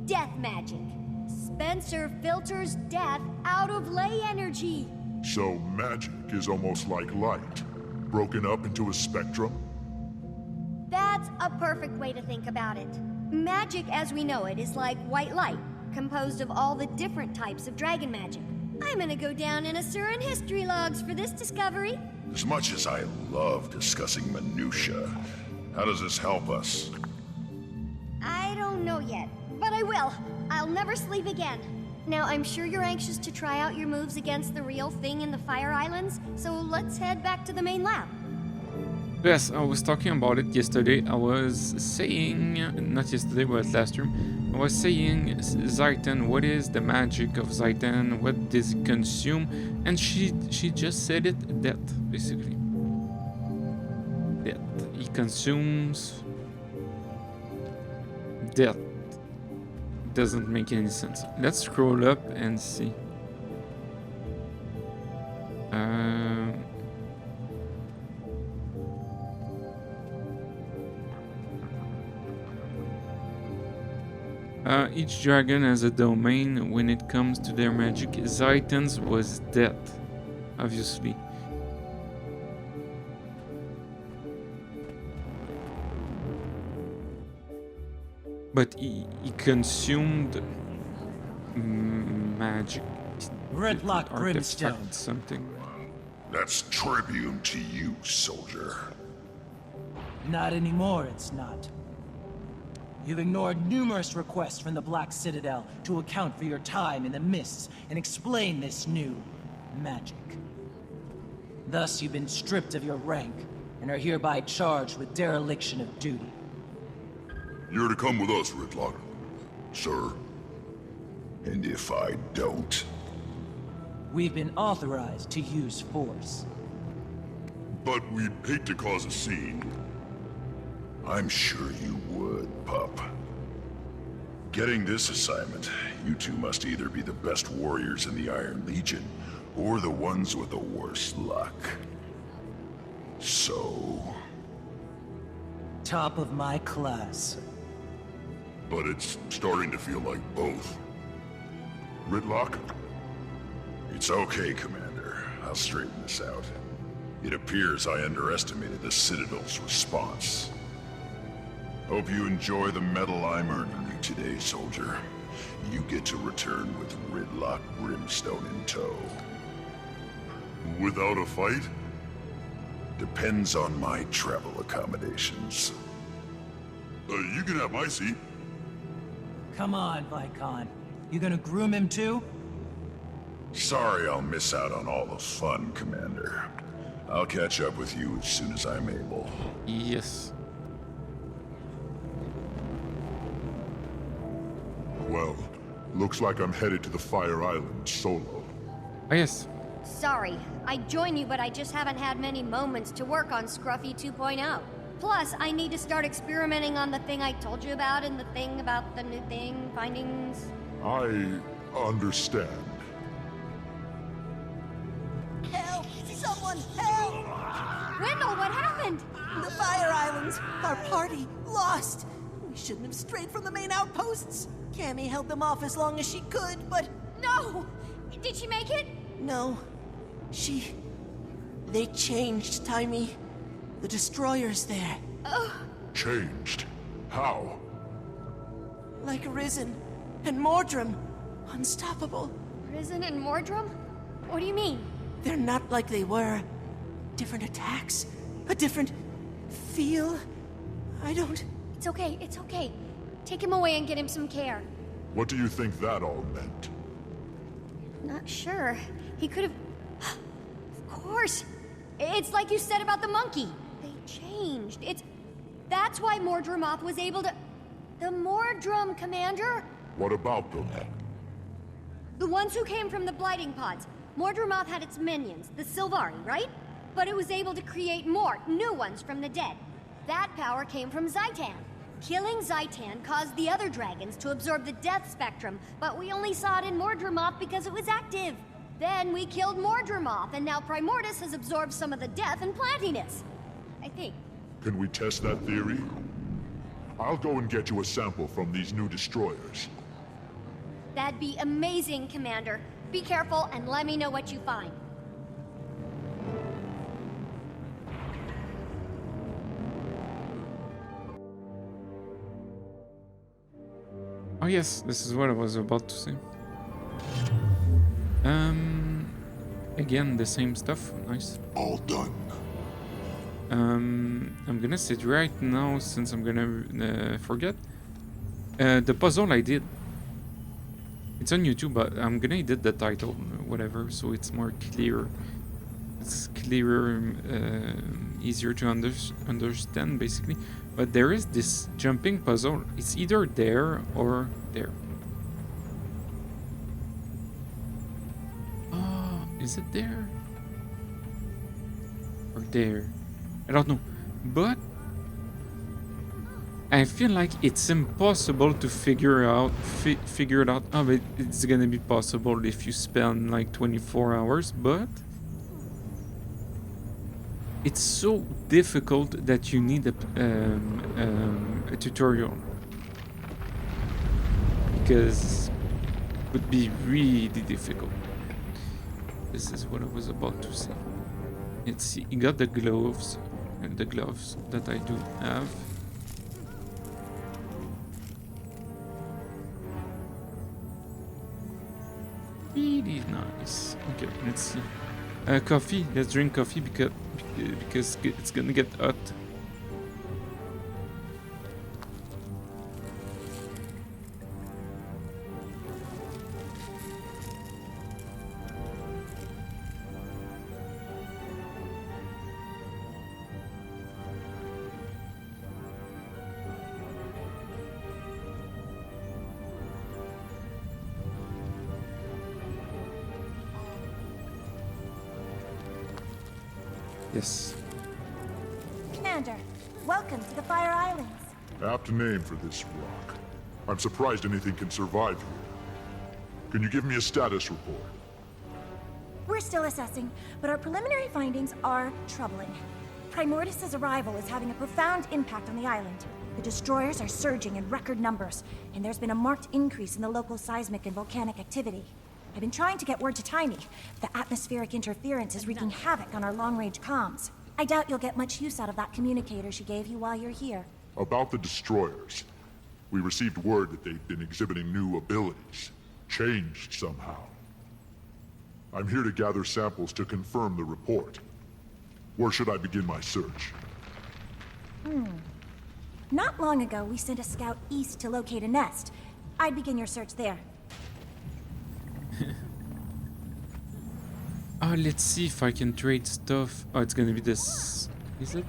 Death magic. Spencer filters death out of ley energy. So magic is almost like light, broken up into a spectrum? That's a perfect way to think about it. Magic as we know it is like white light, composed of all the different types of dragon magic. I'm gonna go down in Asuran history logs for this discovery. As much as I love discussing minutia, how does this help us? I don't know yet, but I will. I'll never sleep again. Now, I'm sure you're anxious to try out your moves against the real thing in the Fire Islands, so let's head back to the main lab. Yes, I was talking about it yesterday. I was saying, not yesterday, but last room, I was saying, Zaitan, what is the magic of Zaitan? What does it consume? And she just said it, death, basically. Death. He consumes death. Doesn't make any sense. Let's scroll up and see. Each dragon has a domain when it comes to their magic. Zaitan's was death, obviously. But he consumed magic. Redlock Brimstone. Something. That's tribune to you, soldier. Not anymore, it's not. You've ignored numerous requests from the Black Citadel to account for your time in the mists and explain this new magic. Thus, you've been stripped of your rank and are hereby charged with dereliction of duty. You're to come with us, Redlock, sir. And if I don't... We've been authorized to use force. But we'd hate to cause a scene. I'm sure you would, pup. Getting this assignment, you two must either be the best warriors in the Iron Legion, or the ones with the worst luck. So... Top of my class. But it's starting to feel like both. Redlock? It's okay, Commander. I'll straighten this out. It appears I underestimated the Citadel's response. Hope you enjoy the medal I'm earning you today, soldier. You get to return with Redlock Brimstone in tow. Without a fight? Depends on my travel accommodations. You can have my seat. Come on, Vicon. You gonna groom him too? Sorry I'll miss out on all the fun, Commander. I'll catch up with you as soon as I'm able. Yes. Well, looks like I'm headed to the Fire Island solo. Ah, yes. Sorry, I'd join you, but I just haven't had many moments to work on Scruffy 2.0. Plus, I need to start experimenting on the thing I told you about and the thing about the new thing, findings. I understand. Help! Someone help! Wendell, what happened? The Fire Islands. Our party. Lost. We shouldn't have strayed from the main outposts. Cammy held them off as long as she could, but... No! Did she make it? No. They changed, Timey. The destroyer's there. Changed? How? Like Risen and Mordrem. Unstoppable. Risen and Mordrem? What do you mean? They're not like they were. Different attacks. A different feel. I don't... It's okay, it's okay. Take him away and get him some care. What do you think that all meant? Not sure. He could have... Of course. It's like you said about the monkey. They changed. That's why Mordremoth was able to... The Mordrem, Commander? What about them? The ones who came from the blighting pods. Mordremoth had its minions, the Sylvari, right? But it was able to create more, new ones from the dead. That power came from Zaitan. Killing Zaitan caused the other dragons to absorb the death spectrum, but we only saw it in Mordremoth because it was active. Then we killed Mordremoth, and now Primordus has absorbed some of the death and plantiness. I think. Can we test that theory? I'll go and get you a sample from these new destroyers. That'd be amazing, Commander. Be careful and let me know what you find. Oh yes, this is what I was about to say. Again, the same stuff. Nice. All done. I'm gonna sit right now since I'm gonna forget. The puzzle I did. It's on YouTube, but I'm gonna edit the title, whatever, so it's more clear. It's clearer, easier to understand, basically. But there is this jumping puzzle. It's either there or there. Oh, is it there? Or there? I don't know. But I feel like it's impossible to figure it out. Oh, but it's gonna be possible if you spend like 24 hours, but it's so difficult that you need a tutorial, because it would be really difficult. This is what I was about to say. Let's see, you got the gloves that I do have. Really nice. Okay, let's see. Coffee. Let's drink coffee because it's gonna get hot. Yes. Commander, welcome to the Fire Islands. Apt name for this rock. I'm surprised anything can survive here. Can you give me a status report? We're still assessing, but our preliminary findings are troubling. Primordus' arrival is having a profound impact on the island. The destroyers are surging in record numbers, and there's been a marked increase in the local seismic and volcanic activity. I've been trying to get word to Tiny. The atmospheric interference is wreaking havoc on our long-range comms. I doubt you'll get much use out of that communicator she gave you while you're here. About the destroyers. We received word that they've been exhibiting new abilities. Changed somehow. I'm here to gather samples to confirm the report. Where should I begin my search? Not long ago, we sent a scout east to locate a nest. I'd begin your search there. let's see if I can trade stuff. Oh, it's gonna be this. Is it?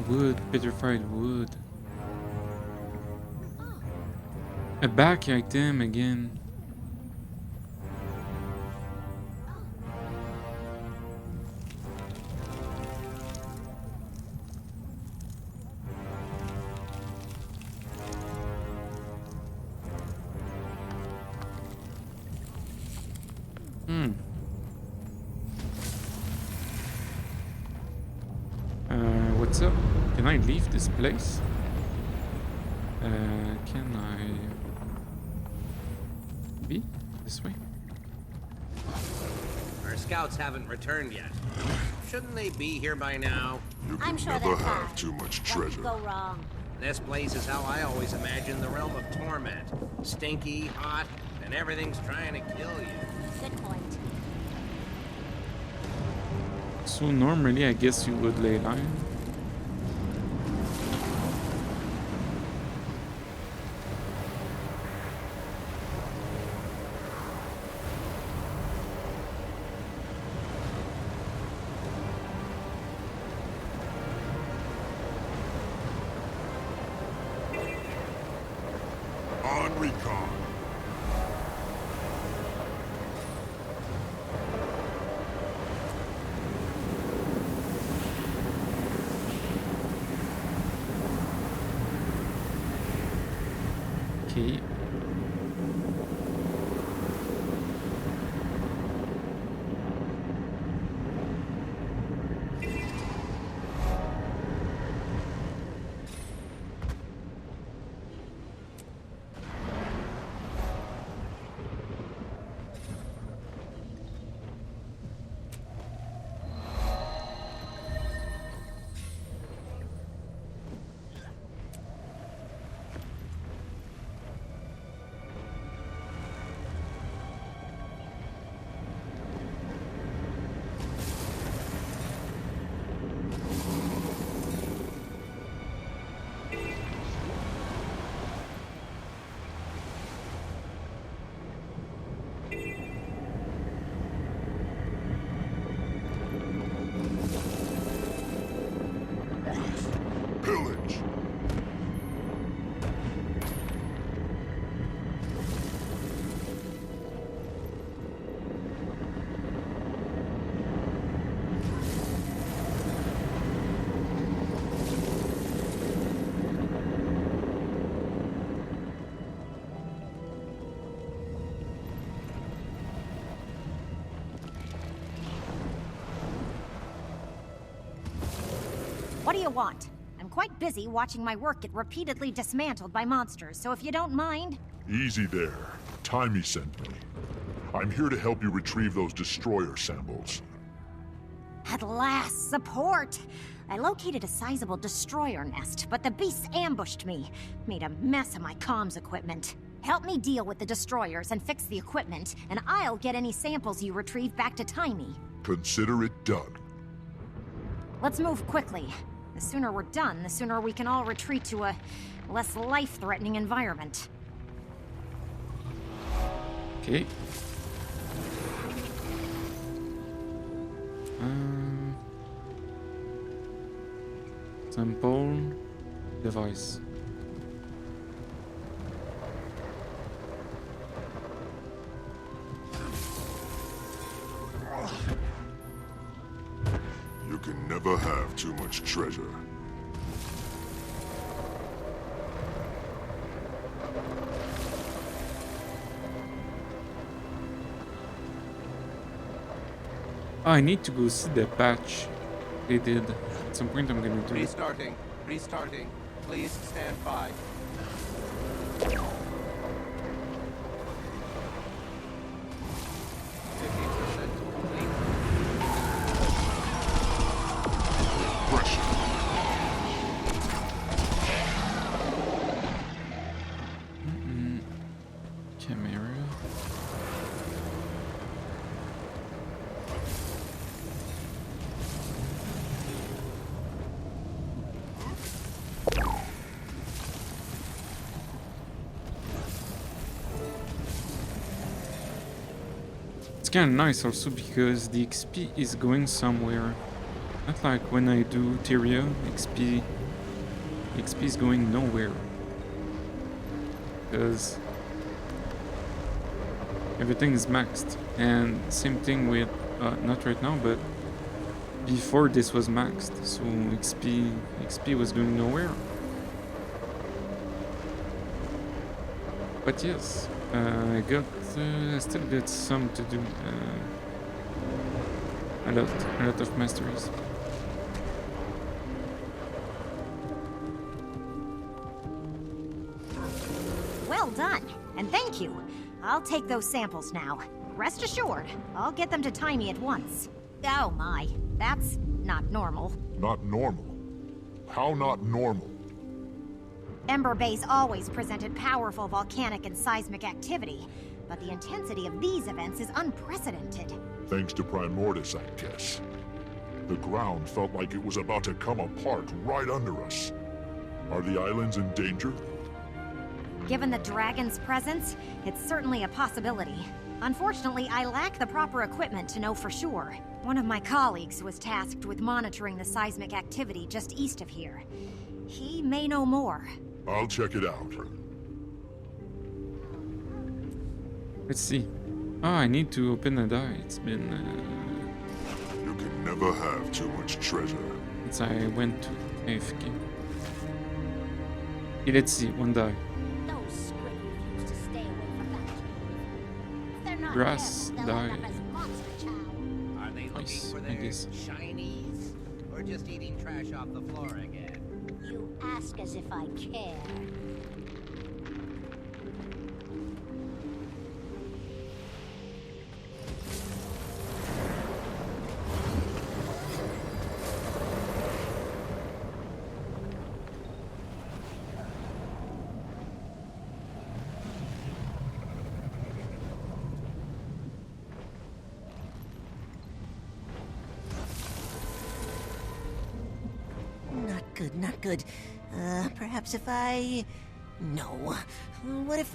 Wood, petrified wood. A back item again. What's up? Can I leave this place? Can I be this way? Our scouts haven't returned yet. Shouldn't they be here by now? You can never have too much treasure. Go wrong. This place is how I always imagined the realm of torment. Stinky, hot, and everything's trying to kill you. Good point. So normally I guess you would lay down. On recon. Okay. Pillage. What do you want? I'm quite busy watching my work get repeatedly dismantled by monsters, so if you don't mind... Easy there. Timey sent me. I'm here to help you retrieve those destroyer samples. At last, support! I located a sizable destroyer nest, but the beasts ambushed me. Made a mess of my comms equipment. Help me deal with the destroyers and fix the equipment, and I'll get any samples you retrieve back to Timey. Consider it done. Let's move quickly. The sooner we're done, the sooner we can all retreat to a less life-threatening environment. Okay. Sample device. You can never have too much treasure. Oh, I need to go see the patch they did. At some point I'm gonna do it. Restarting. Restarting. Please stand by. Camera. kind of nice also because the XP is going somewhere. Not like when I do Tyria, XP is going nowhere. Because everything is maxed. And same thing with, not right now, but before this was maxed. So XP was going nowhere. But yes, I still got some to do. A lot of masteries. Well done, and thank you. I'll take those samples now. Rest assured, I'll get them to Timey at once. Oh my, that's not normal. Not normal? How not normal? Ember Base always presented powerful volcanic and seismic activity, but the intensity of these events is unprecedented. Thanks to Primordus, I guess. The ground felt like it was about to come apart right under us. Are the islands in danger? Given the dragon's presence, it's certainly a possibility. Unfortunately, I lack the proper equipment to know for sure. One of my colleagues was tasked with monitoring the seismic activity just east of here. He may know more. I'll check it out. Let's see. Ah, I need to open a die. It's been... You can never have too much treasure. Since I went to AFK. Okay, let's see. One die. Those squid refuse to stay away from that cave. If they're not Grass careful, they'll die. end up as monster chow. Are they looking Nice, for I their guess. shinies? Or just eating trash off the floor again? You ask as if I care. Not good. Perhaps if I... No. What if,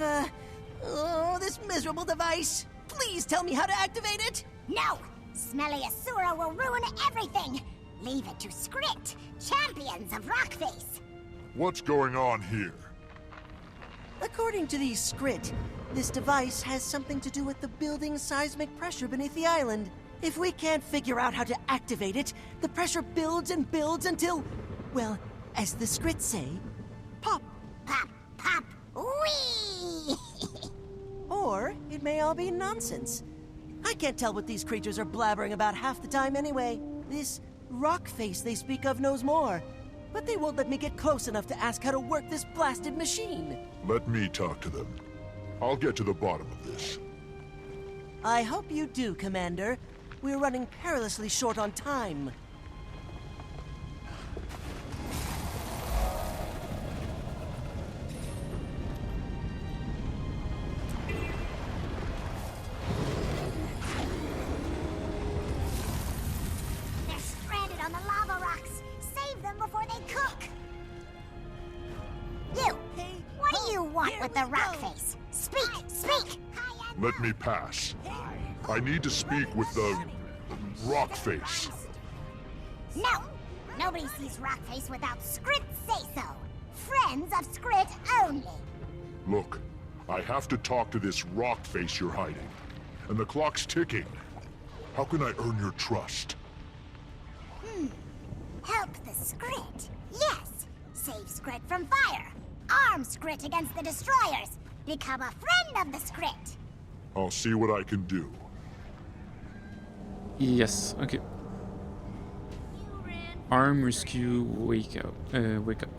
Oh, this miserable device! Please tell me how to activate it! No! Smelly Asura will ruin everything! Leave it to Skrit, champions of Rockface! What's going on here? According to these Skrit, this device has something to do with the building seismic pressure beneath the island. If we can't figure out how to activate it, the pressure builds and builds until... Well, as the Skrit say, pop. Pop, pop, wee! Or it may all be nonsense. I can't tell what these creatures are blabbering about half the time anyway. This rock face they speak of knows more. But they won't let me get close enough to ask how to work this blasted machine. Let me talk to them. I'll get to the bottom of this. I hope you do, Commander. We're running perilously short on time. They're stranded on the lava rocks! Save them before they cook! You! What do you want with the rock face? Speak! Speak! Let me pass. I need to speak with the rock face. No! Nobody sees Rockface without Skrit say-so! Friends of Skrit only! Look, I have to talk to this rock face you're hiding. And the clock's ticking. How can I earn your trust? Help the Skrit. Yes! Save Skrit from fire! Arm Skrit against the destroyers! Become a friend of the Skrit! I'll see what I can do. Yes, okay. Arm, rescue, wake up. Wake up.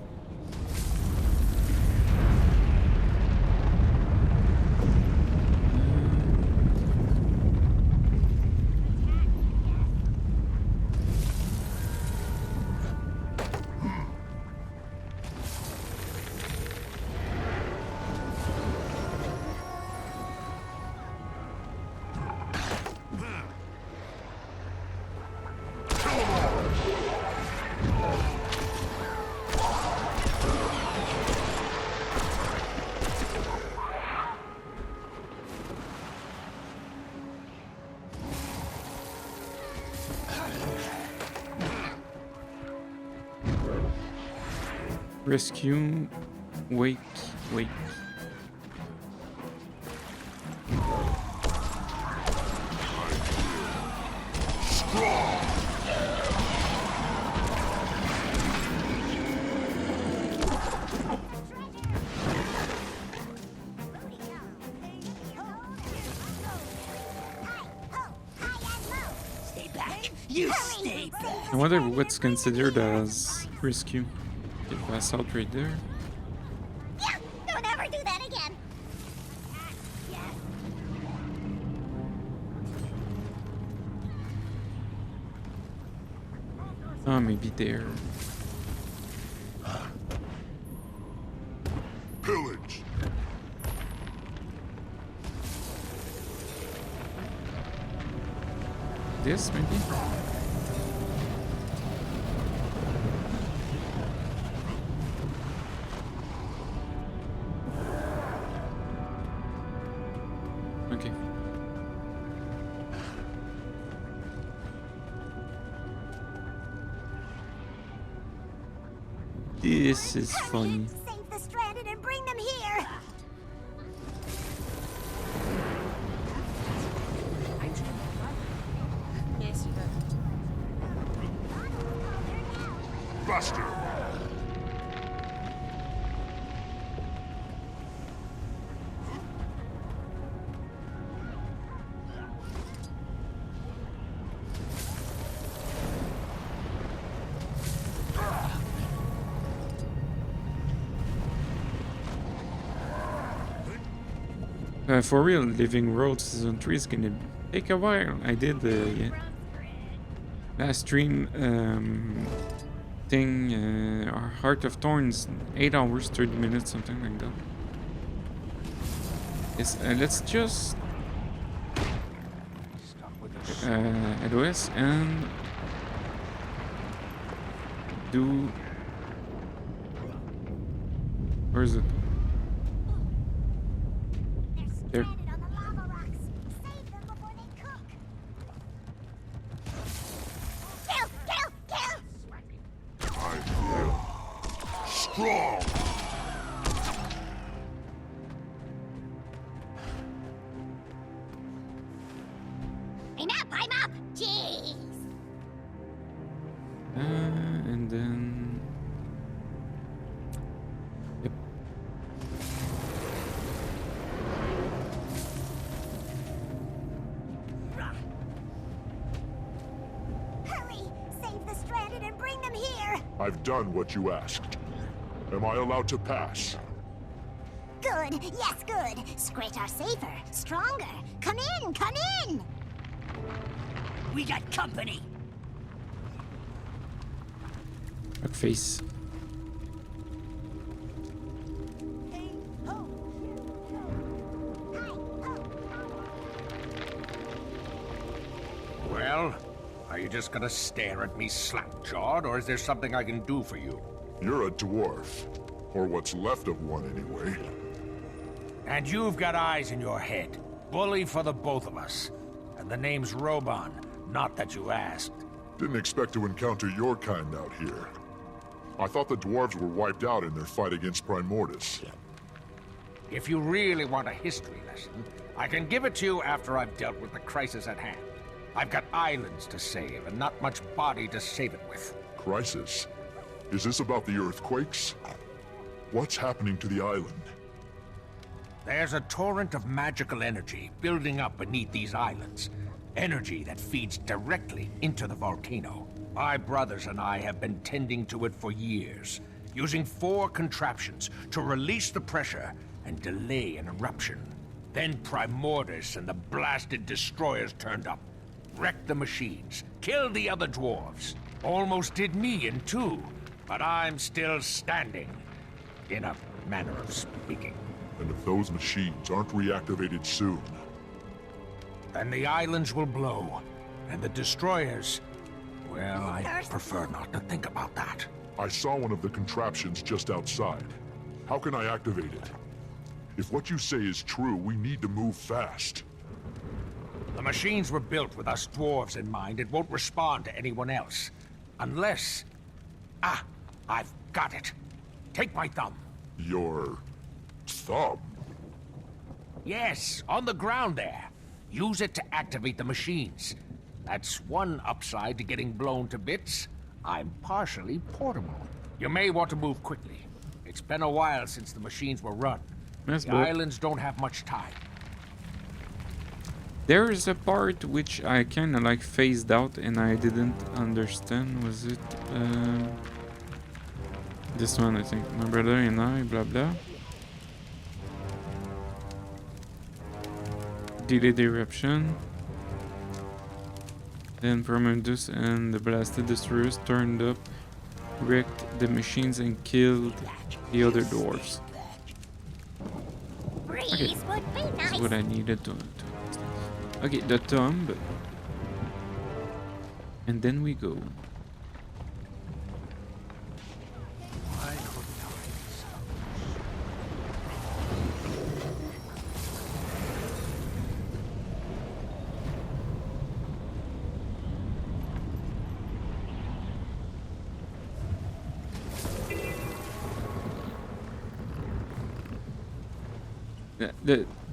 Rescue. Wake. I wonder what's considered as rescue. You pass out right there. Yeah, don't ever do that again. Oh, maybe there. Pillage. This maybe? Okay. This is funny. Save the stranded and bring them here. Yes, you did. Buster. For real, living road season 3 is gonna take a while. I did the last stream thing, Heart of Thorns, 8 hours, 30 minutes, something like that. Yes, let's just ADOS and do. Where is it? There. Strong. I'm up. Jeez. And then. Yep. Hurry! Save the stranded and bring them here. I've done what you asked. Am I allowed to pass? Good. Yes, good. Scrit are safer, stronger. Come in. Come in. We got company. Fuck face. Well, are you just gonna stare at me slack-jawed, or is there something I can do for you? You're a dwarf. Or what's left of one, anyway. And you've got eyes in your head. Bully for the both of us. And the name's Roban, not that you asked. Didn't expect to encounter your kind out here. I thought the dwarves were wiped out in their fight against Primordus. If you really want a history lesson, I can give it to you after I've dealt with the crisis at hand. I've got islands to save, and not much body to save it with. Crisis? Is this about the earthquakes? What's happening to the island? There's a torrent of magical energy building up beneath these islands. Energy that feeds directly into the volcano. My brothers and I have been tending to it for years, using 4 contraptions to release the pressure and delay an eruption. Then Primordus and the blasted destroyers turned up, wrecked the machines, killed the other dwarves. Almost did me in 2, but I'm still standing, in a manner of speaking. And if those machines aren't reactivated soon... Then the islands will blow, and the destroyers... Well, I prefer not to think about that. I saw one of the contraptions just outside. How can I activate it? If what you say is true, we need to move fast. The machines were built with us dwarves in mind. It won't respond to anyone else. Unless... Ah, I've got it. Take my thumb. Your thumb? Yes, on the ground there. Use it to activate the machines. That's one upside to getting blown to bits. I'm partially portable. You may want to move quickly. It's been a while since the machines were run. Yes, The but islands don't have much time. there is a part which I kind of like phased out and I didn't understand. Was it this one? I think my brother and I, blah blah. Delayed eruption. Then Primordus and the blasted destroyers turned up, wrecked the machines and killed the other dwarves. Okay, that's what I needed to understand. Okay, the tomb. And then we go.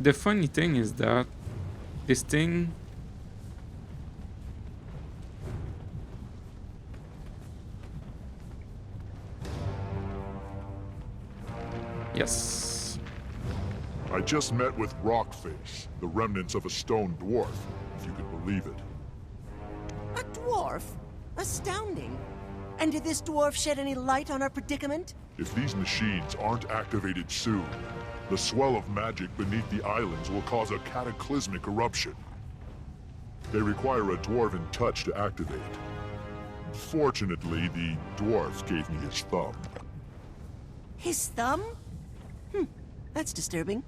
The funny thing is that this thing yes. I just met with Rockface, the remnants of a stone dwarf, if you can believe it. A dwarf? Astounding. And did this dwarf shed any light on our predicament? If these machines aren't activated soon, the swell of magic beneath the islands will cause a cataclysmic eruption. They require a dwarven touch to activate. Fortunately, the dwarf gave me his thumb. His thumb? That's disturbing.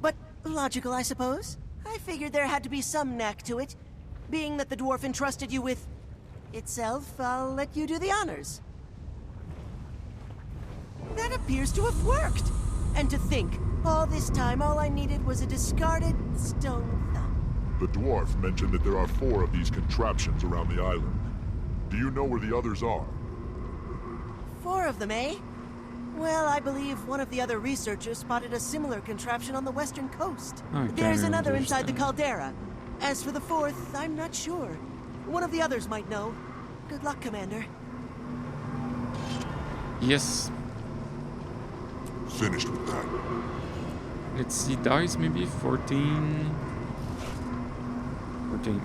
But logical, I suppose. I figured there had to be some knack to it. Being that the dwarf entrusted you with itself, I'll let you do the honors. That appears to have worked. And to think, all this time all I needed was a discarded stone thumb. The dwarf mentioned that there are 4 of these contraptions around the island. Do you know where the others are? 4 of them, eh? Well, I believe one of the other researchers spotted a similar contraption on the western coast. There's another inside the caldera. As for the 4th, I'm not sure. One of the others might know. Good luck, Commander. Yes. Finished with that. Let's see, dice maybe 14. 14.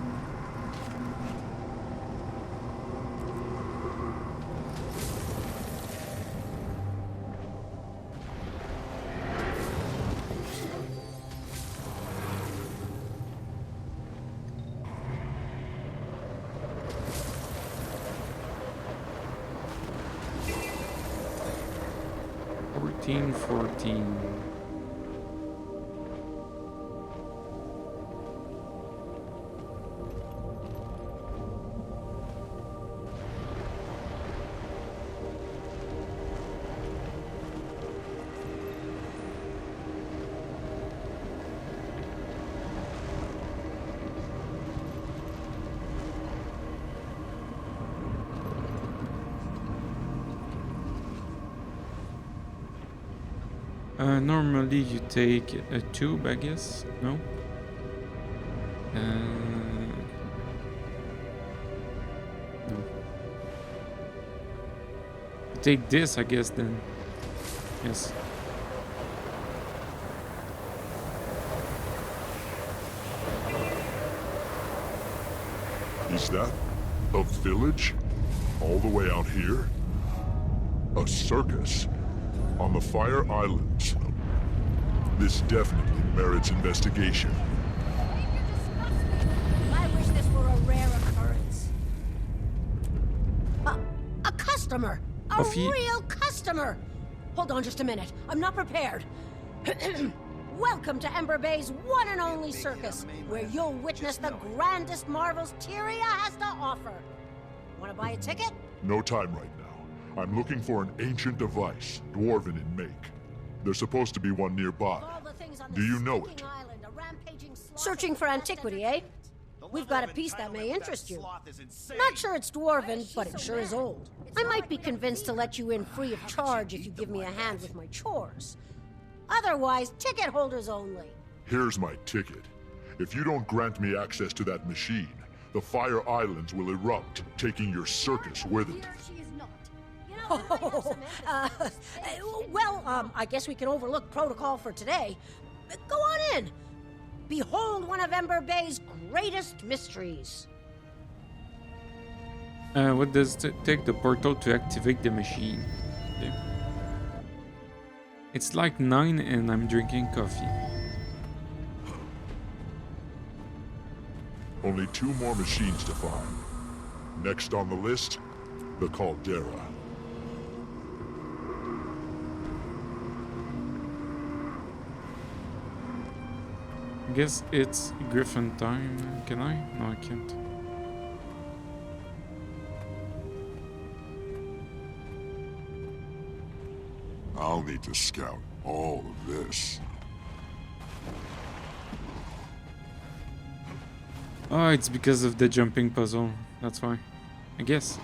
$14. Normally you take a tube, I guess. No? No. Take this, I guess, then. Yes. Is that a village? All the way out here? A circus? On the Fire Islands? This definitely merits investigation. I wish this were a rare occurrence. A customer! A real customer! Hold on just a minute. I'm not prepared. Welcome to Ember Bay's one and only circus, where you'll witness the grandest marvels Tyria has to offer. Want to buy a ticket? No time right now. I'm looking for an ancient device, dwarven in make. There's supposed to be one nearby. Do you know it? Searching for antiquity, eh? We've got a piece that may interest you. Not sure it's dwarven, but it sure is old. I might be convinced to let you in free of charge if you give me a hand with my chores. Otherwise, ticket holders only. Here's my ticket. If you don't grant me access to that machine, the Fire Islands will erupt, taking your circus with it. Oh, well, I guess we can overlook protocol for today. Go on in. Behold one of Ember Bay's greatest mysteries. What does it take the portal to activate the machine? Okay. It's like 9 and I'm drinking coffee. Only 2 more machines to find. Next on the list, the Caldera. Guess it's Griffin time. Can I? No, I can't. I'll need to scout all of this. Oh, it's because of the jumping puzzle. That's why. I guess.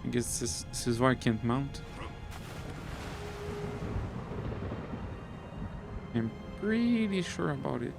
This is why I can't mount. I'm pretty sure about it.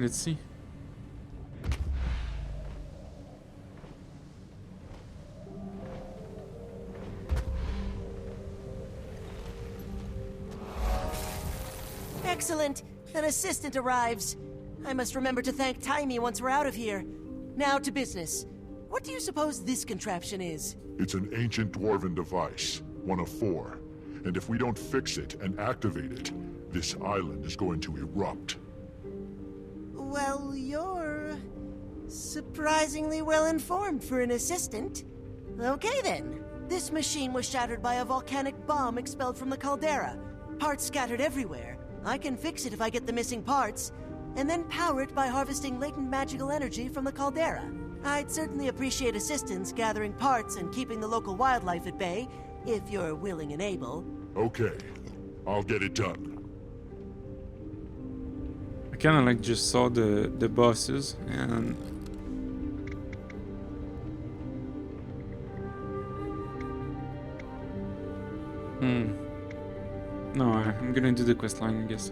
Let's see. Excellent! An assistant arrives. I must remember to thank Timey once we're out of here. Now to business. What do you suppose this contraption is? It's an ancient dwarven device, one of 4. And if we don't fix it and activate it, this island is going to erupt. Well, you're surprisingly well informed for an assistant. Okay then. This machine was shattered by a volcanic bomb expelled from the caldera. Parts scattered everywhere. I can fix it if I get the missing parts, and then power it by harvesting latent magical energy from the caldera. I'd certainly appreciate assistance gathering parts and keeping the local wildlife at bay, if you're willing and able. Okay, I'll get it done. I kind of like just saw the bosses and no, I'm gonna do the questline, I guess.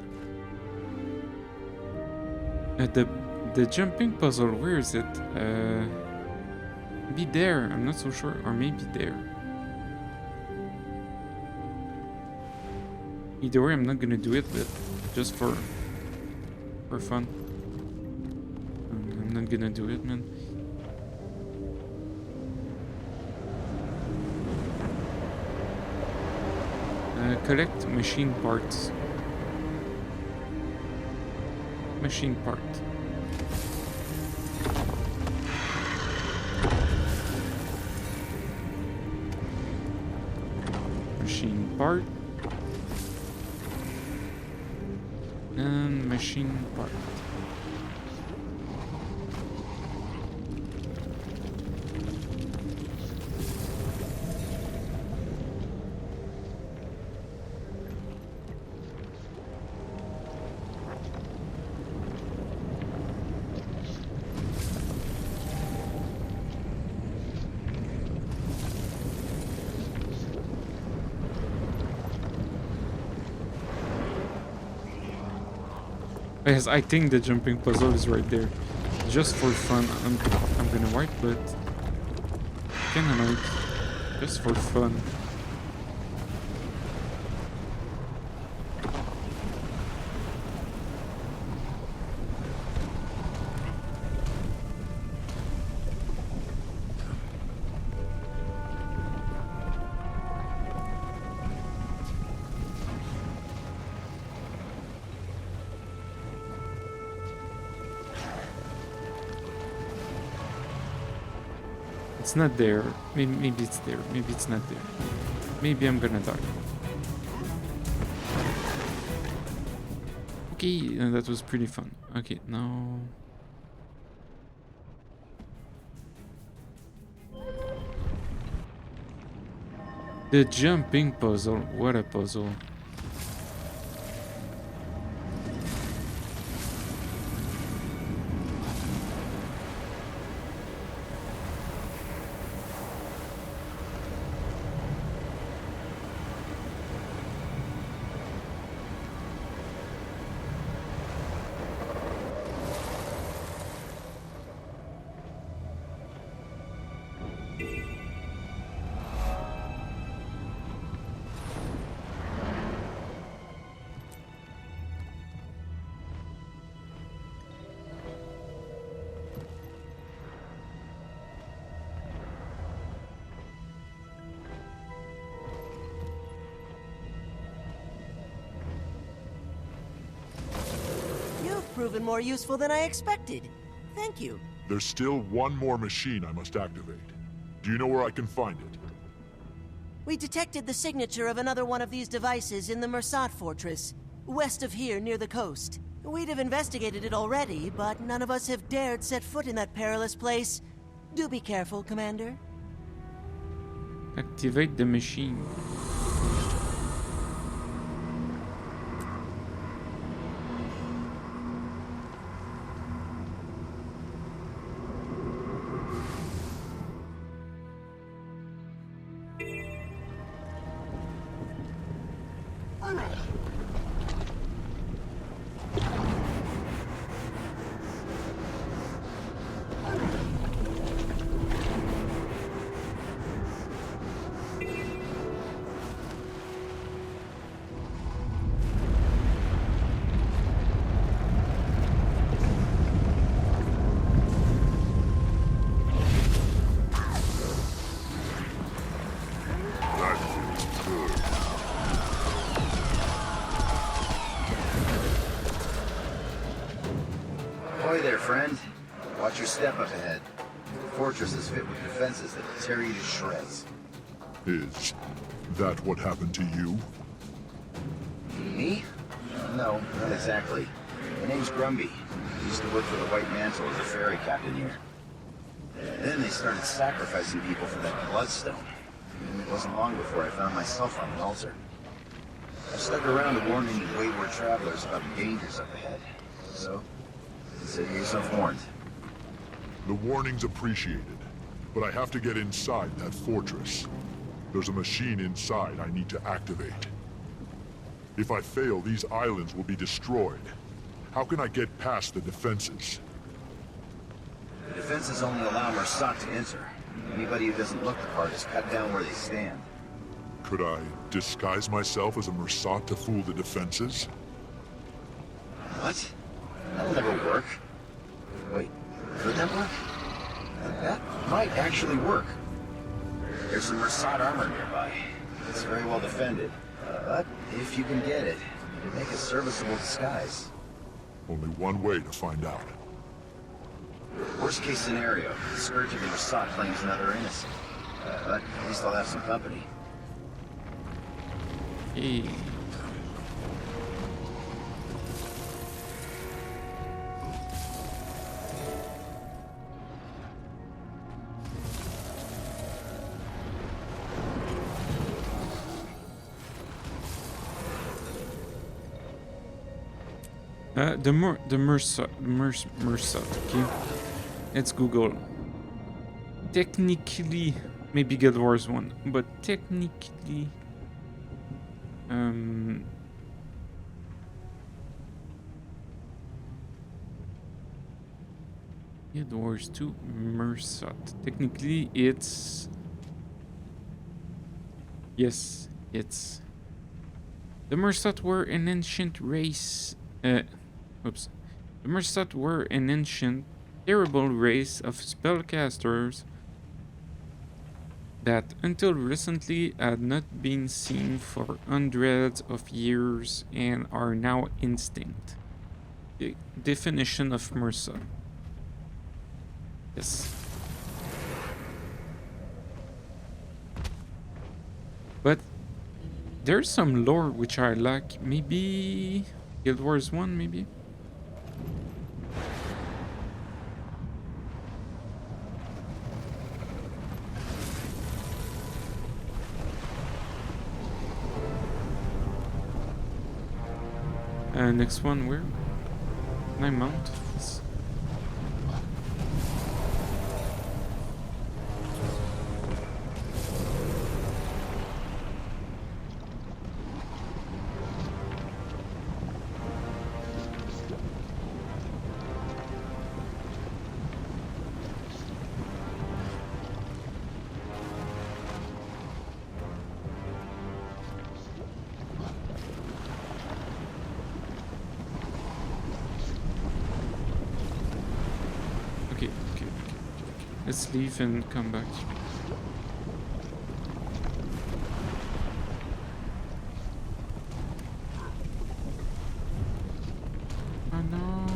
The jumping puzzle, where is it? Be there, I'm not so sure, or maybe there. Either way, I'm not gonna do it, but just for fun. I'm not gonna do it, man. Collect machine parts. Machine part. Machine part. And machine part. Yes, I think the jumping puzzle is right there. Just for fun, I'm gonna wipe, but kinda like just for fun. It's not there. Maybe it's there. Maybe it's not there. Maybe I'm gonna die. Okay, that was pretty fun. Okay, now... The jumping puzzle. What a puzzle. Proven more useful than I expected. Thank you. There's still one more machine I must activate. Do you know where I can find it? We detected the signature of another one of these devices in the Mersat fortress, west of here near the coast. We'd have investigated it already, but none of us have dared set foot in that perilous place. Do be careful, Commander. Activate the machine. Ahoy there, friend. Watch your step up ahead. The fortress is fit with defenses that will tear you to shreds. Is that what happened to you? Me? No, not exactly. My name's Grumby. I used to work for the White Mantle as a ferry captain here. Then they started sacrificing people for that Bloodstone. And it wasn't long before I found myself on the altar. I stuck around to warn any wayward travelers about the dangers up ahead. So, consider yourself warned. The warning's appreciated, but I have to get inside that fortress. There's a machine inside I need to activate. If I fail, these islands will be destroyed. How can I get past the defenses? The defenses only allow Mersat to enter. Anybody who doesn't look the part is cut down where they stand. Could I disguise myself as a Mersat to fool the defenses? What? That'll never work. Wait, could that work? That might actually work. There's some Mersat armor nearby. It's very well defended. But if you can get it, it'd make a serviceable disguise. Only one way to find out. Worst case scenario, the Scourge of the Mersat claims another innocent. But at least I'll have some company. Hey. The Mersat, okay? Let's Google. Technically, maybe Guild Wars 1, but technically... Guild Wars 2, Mersat. Technically, it's... Yes, it's... The Mersat were an ancient race... Oops. The Mersat were an ancient, terrible race of spellcasters that until recently had not been seen for hundreds of years and are now extinct. The definition of Mersat. Yes. But there's some lore which I like. Maybe Guild Wars 1, maybe? Next one, where? Can I mount this? Let's leave and come back. Oh no.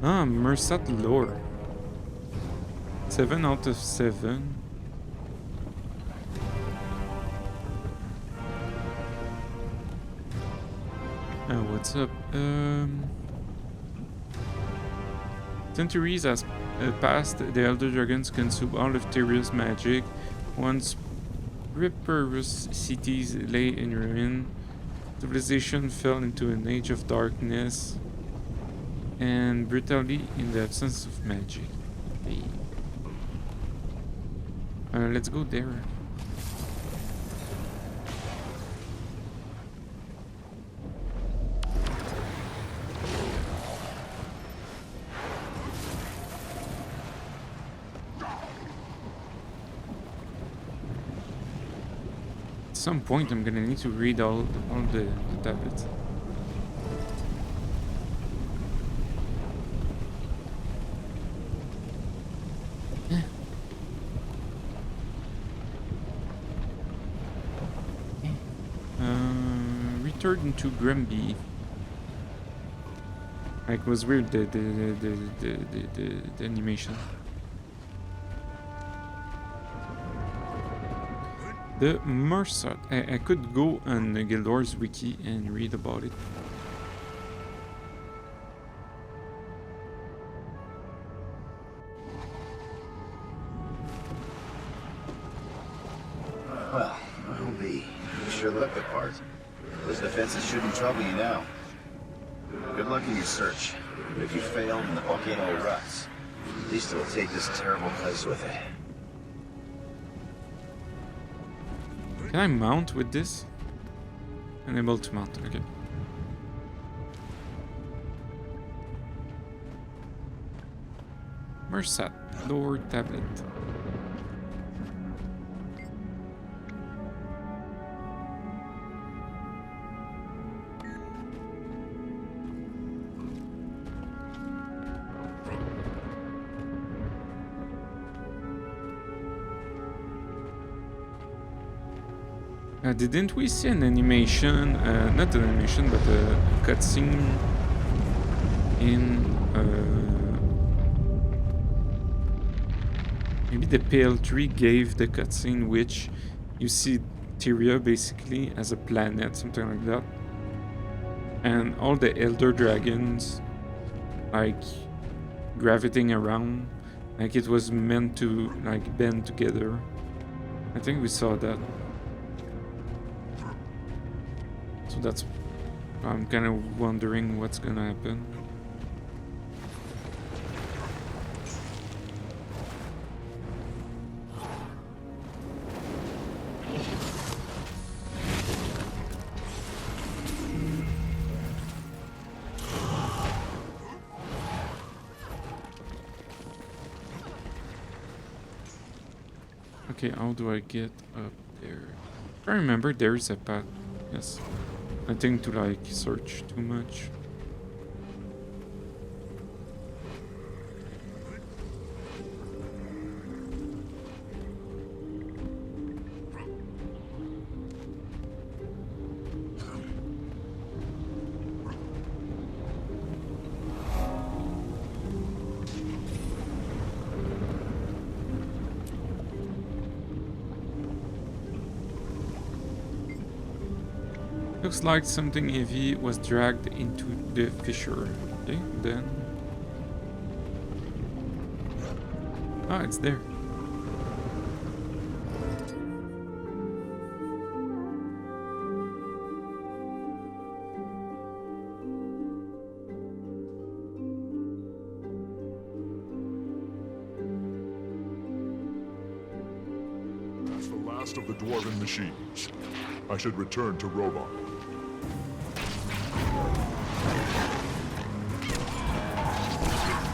Ah, Mersat lore. 7 out of 7. What's up? Centuries has passed, the Elder Dragons consume all of Tyria's magic. Once Primordus cities lay in ruin, civilization fell into an age of darkness and brutality in the absence of magic. Hey. Let's go there. At some point I'm gonna need to read all the tablets. Returned into Grimby. Like, it was weird, the animation. The Mersat. I could go on the Guild Wars wiki and read about it. Well, I'll be. You sure look the part. Those defenses shouldn't trouble you now. Good luck in your search. If you fail and the volcano erupts, at least it'll take this terrible place with it. Can I mount with this? Unable to mount, okay. Mersat, lower tablet. Didn't we see an animation, not an animation, but a cutscene in maybe the PL3 gave the cutscene which you see Tyria basically as a planet, something like that, and all the Elder Dragons like gravitating around, like it was meant to like band together. I think we saw that. So that's, I'm kind of wondering what's gonna happen. Okay, how do I get up there? If I remember, there's a path. Yes. Nothing to like search too much. Looks like something heavy was dragged into the fissure. Okay, then... Ah, it's there. That's the last of the dwarven machines. I should return to Robot.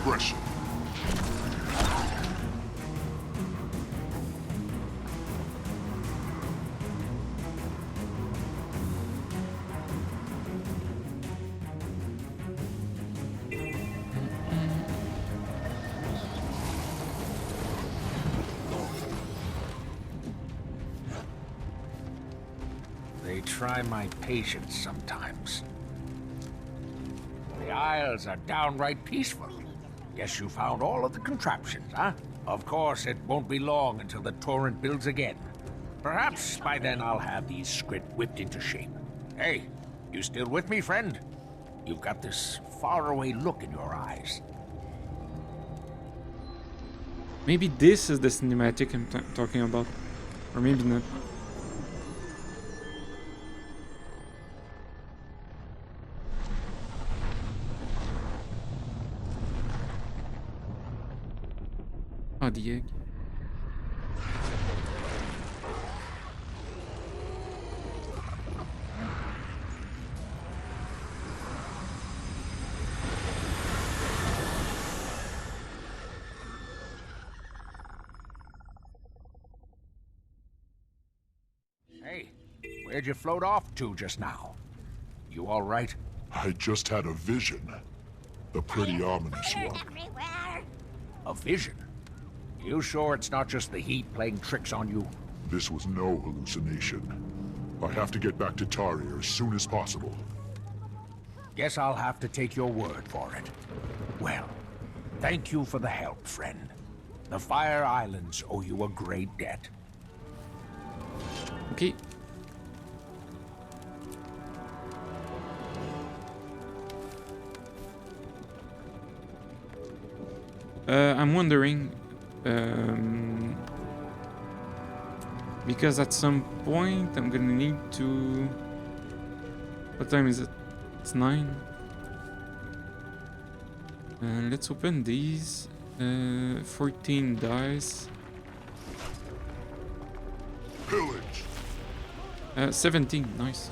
Impression. They try my patience sometimes. The Isles are downright peaceful. Guess you found all of the contraptions, huh? Of course, it won't be long until the torrent builds again. Perhaps by then I'll have these Skrit whipped into shape. Hey, you still with me, friend? You've got this faraway look in your eyes. Maybe this is the cinematic I'm talking about. Or maybe not. Oh, the egg. Hey, where'd you float off to just now? You all right? I just had a vision. A pretty ominous one. A vision? You sure it's not just the heat playing tricks on you? This was no hallucination. I have to get back to Taria as soon as possible. Guess I'll have to take your word for it. Well, thank you for the help, friend. The Fire Islands owe you a great debt. Okay. I'm wondering, because at some point I'm gonna need to... What time is it? It's 9. Let's open these. 14 dice. Pillage. 17, nice.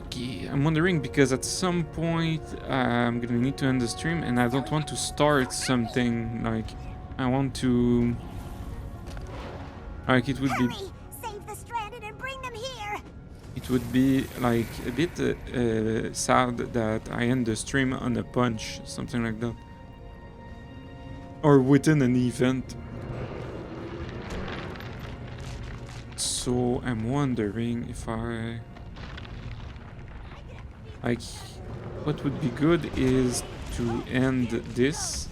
Okay. I'm wondering because at some point I'm gonna need to end the stream and I don't want to start something like I want to... Like it would be... Save the stranded and bring them here. It would be like a bit sad that I end the stream on a punch, something like that. Or within an event. So I'm wondering if I... Like, what would be good is to end this.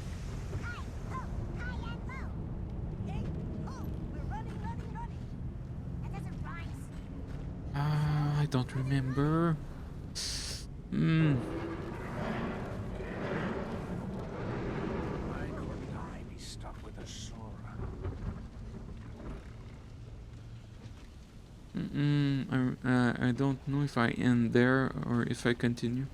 I don't remember. I don't know if I end there or if I continue.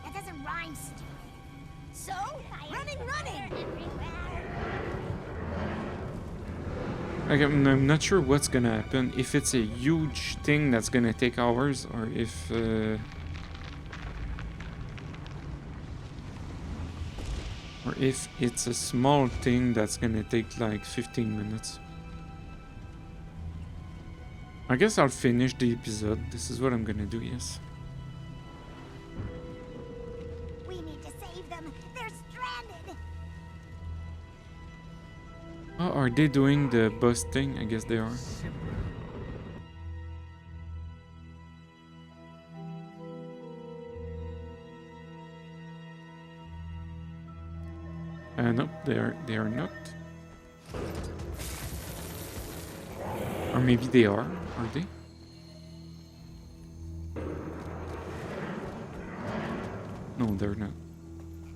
That doesn't rhyme, stupid. So, running. Like, I'm not sure what's gonna happen, if it's a huge thing that's gonna take hours, or if... or if it's a small thing that's gonna take like 15 minutes. I guess I'll finish the episode. This is what I'm gonna do, yes. We need to save them. They're stranded. Oh, are they doing the bus thing? I guess they are. Nope, they are not. Or maybe they are they? No, they're not.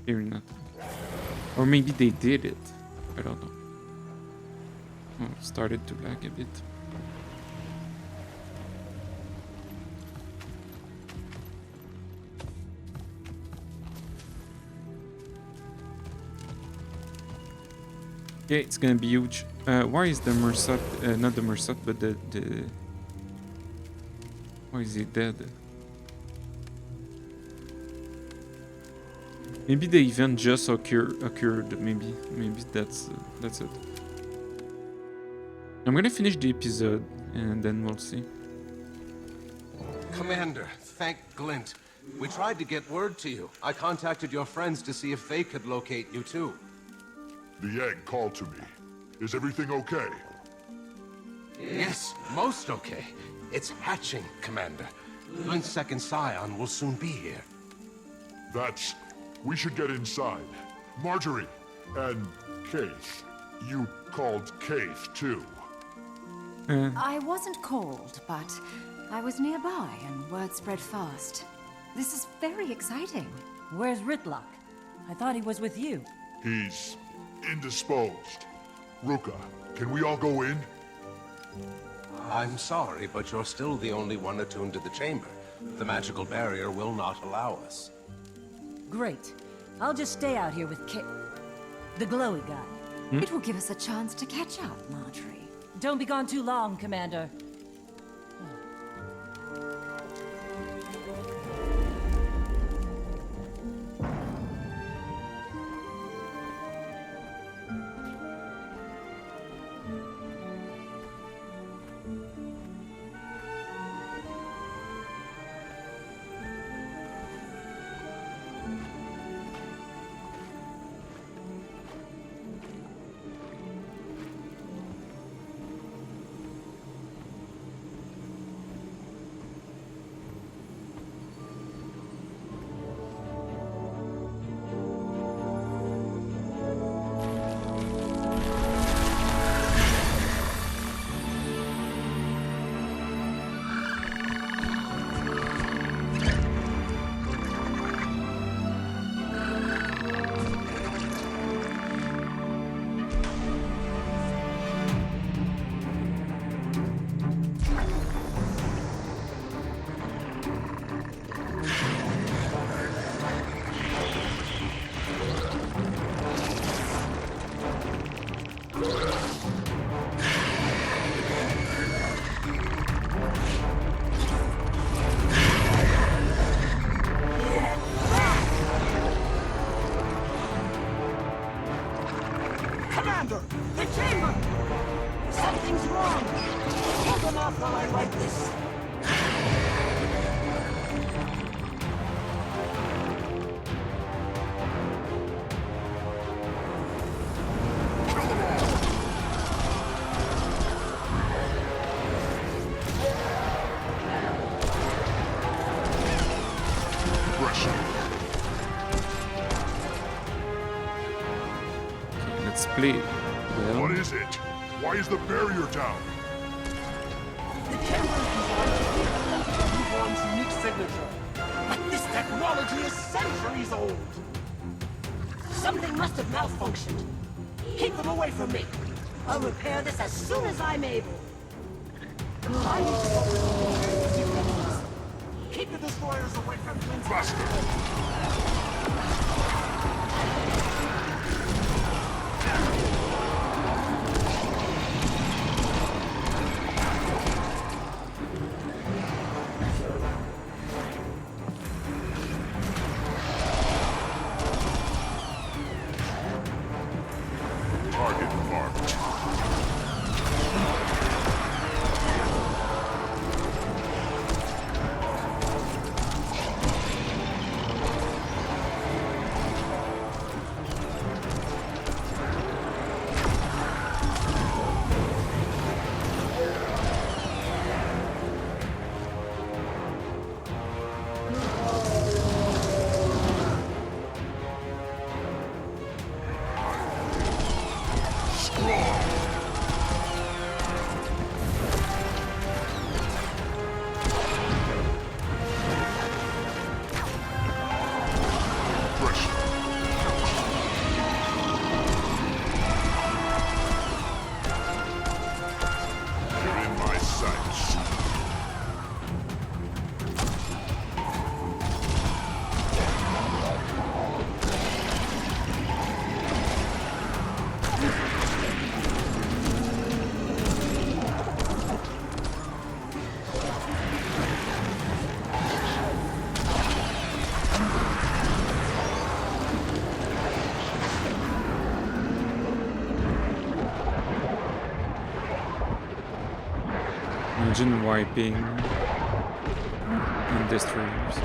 They're not. Or maybe they did it. I don't know. Oh, it started to lag a bit. Yeah, it's gonna be huge. Why is the Mersat, not the Mersat, but the... Why is he dead? Maybe the event just occurred, maybe that's it. I'm gonna finish the episode, and then we'll see. Commander, thank Glint. We tried to get word to you. I contacted your friends to see if they could locate you too. The egg called to me. Is everything okay? Yes, most okay. It's hatching, Commander. Glint's second scion will soon be here. We should get inside. Marjorie and Keith. You called Keith too. I wasn't called, but I was nearby and word spread fast. This is very exciting. Where's Ritlock? I thought he was with you. He's indisposed. Ruka, can we all go in? I'm sorry, but you're still the only one attuned to the chamber. The magical barrier will not allow us. Great. I'll just stay out here with the glowy guy. It will give us a chance to catch up, Marjorie. Don't be gone too long, Commander. Commander! The chamber! Something's wrong! Hold them off while I write this! Play. What is it? Why is the barrier down? The chamber is designed to represent the newborn's unique signature. But this technology is centuries old. Something must have malfunctioned. Keep them away from me. I'll repair this as soon as I'm able. I need to go to the destroyers. Keep the destroyers away from Glint's Imagine wiping and destroyers.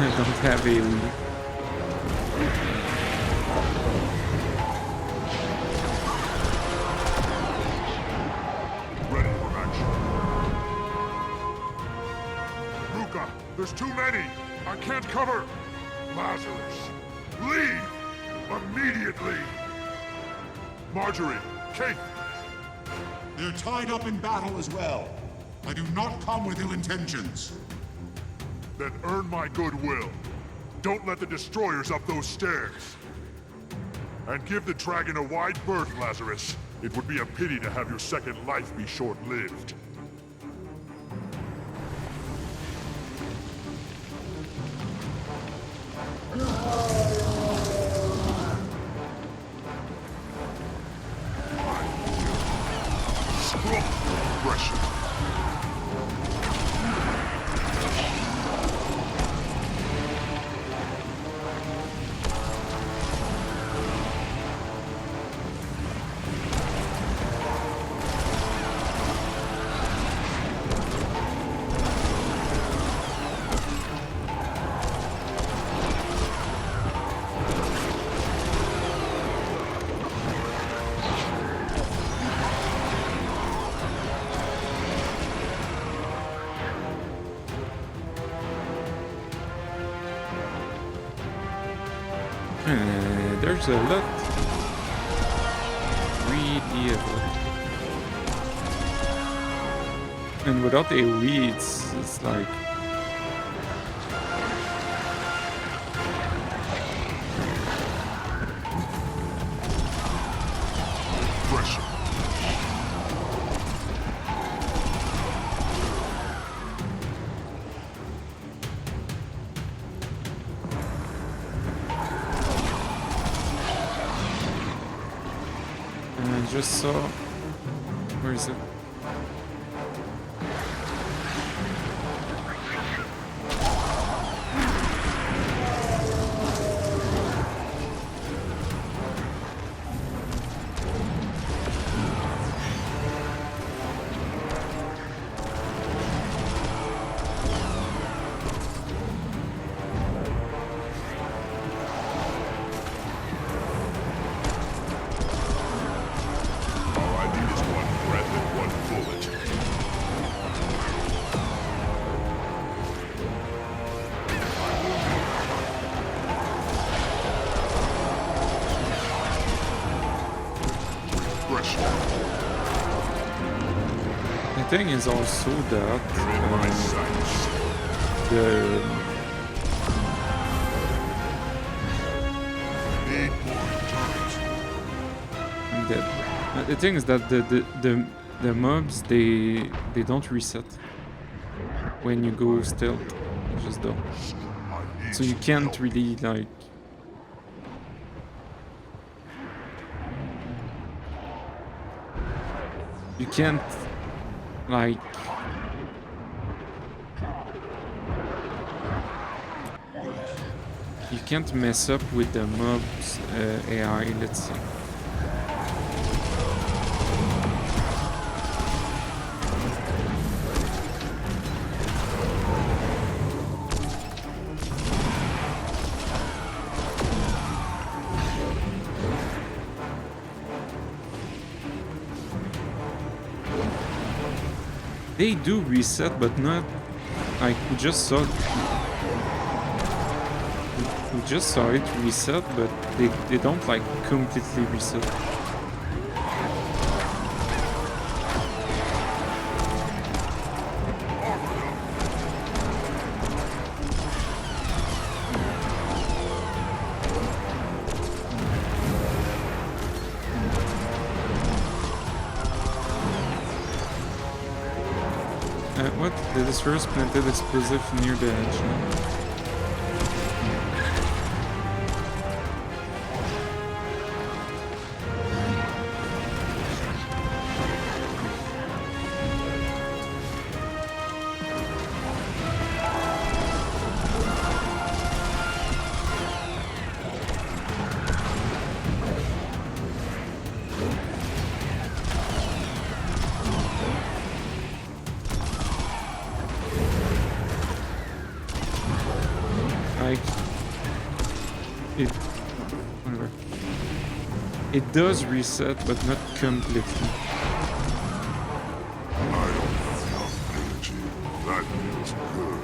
I don't have a lead. Ready for action. Luca, there's too many. I can't cover. Lazarus, leave immediately. Marjorie, Kate. They're tied up in battle as well. I do not come with ill intentions. Then earn my goodwill. Don't let the destroyers up those stairs. And give the dragon a wide berth, Lazarus. It would be a pity to have your second life be short-lived. Pressure. There's a lot. Really a lot. And without AoE, it's like... Pressure. I just saw... Where is it? The thing is also that the thing is that the mobs they don't reset when you go stealth, they just don't. So you can't really like. You can't, like... You can't mess up with the mob's AI, let's see. They do reset, but not Like, we just saw it reset, but they don't like completely reset. What? The destroyers planted explosive near the edge. It does reset, but not completely. I don't have enough energy. That feels good.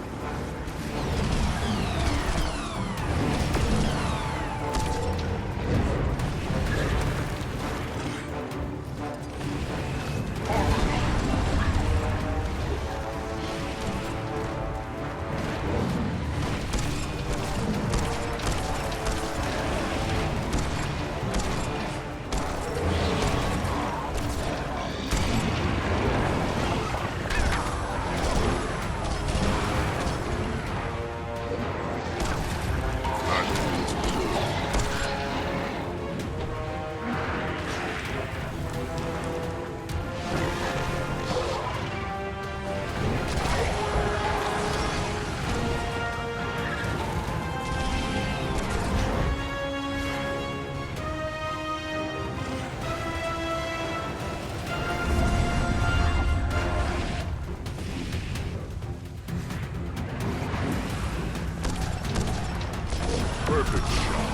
Perfect shot.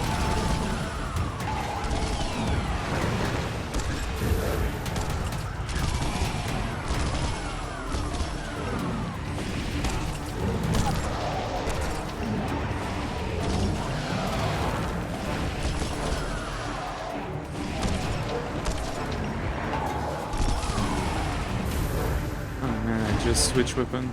Oh man, I just switched weapon.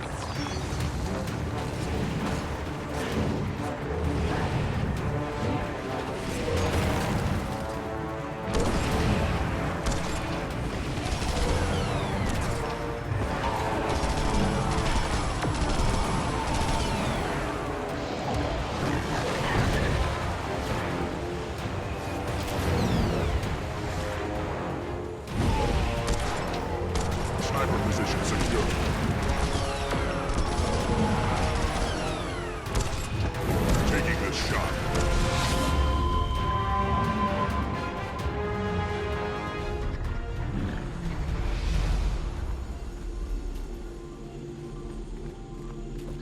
Sniper position secure. Taking this shot.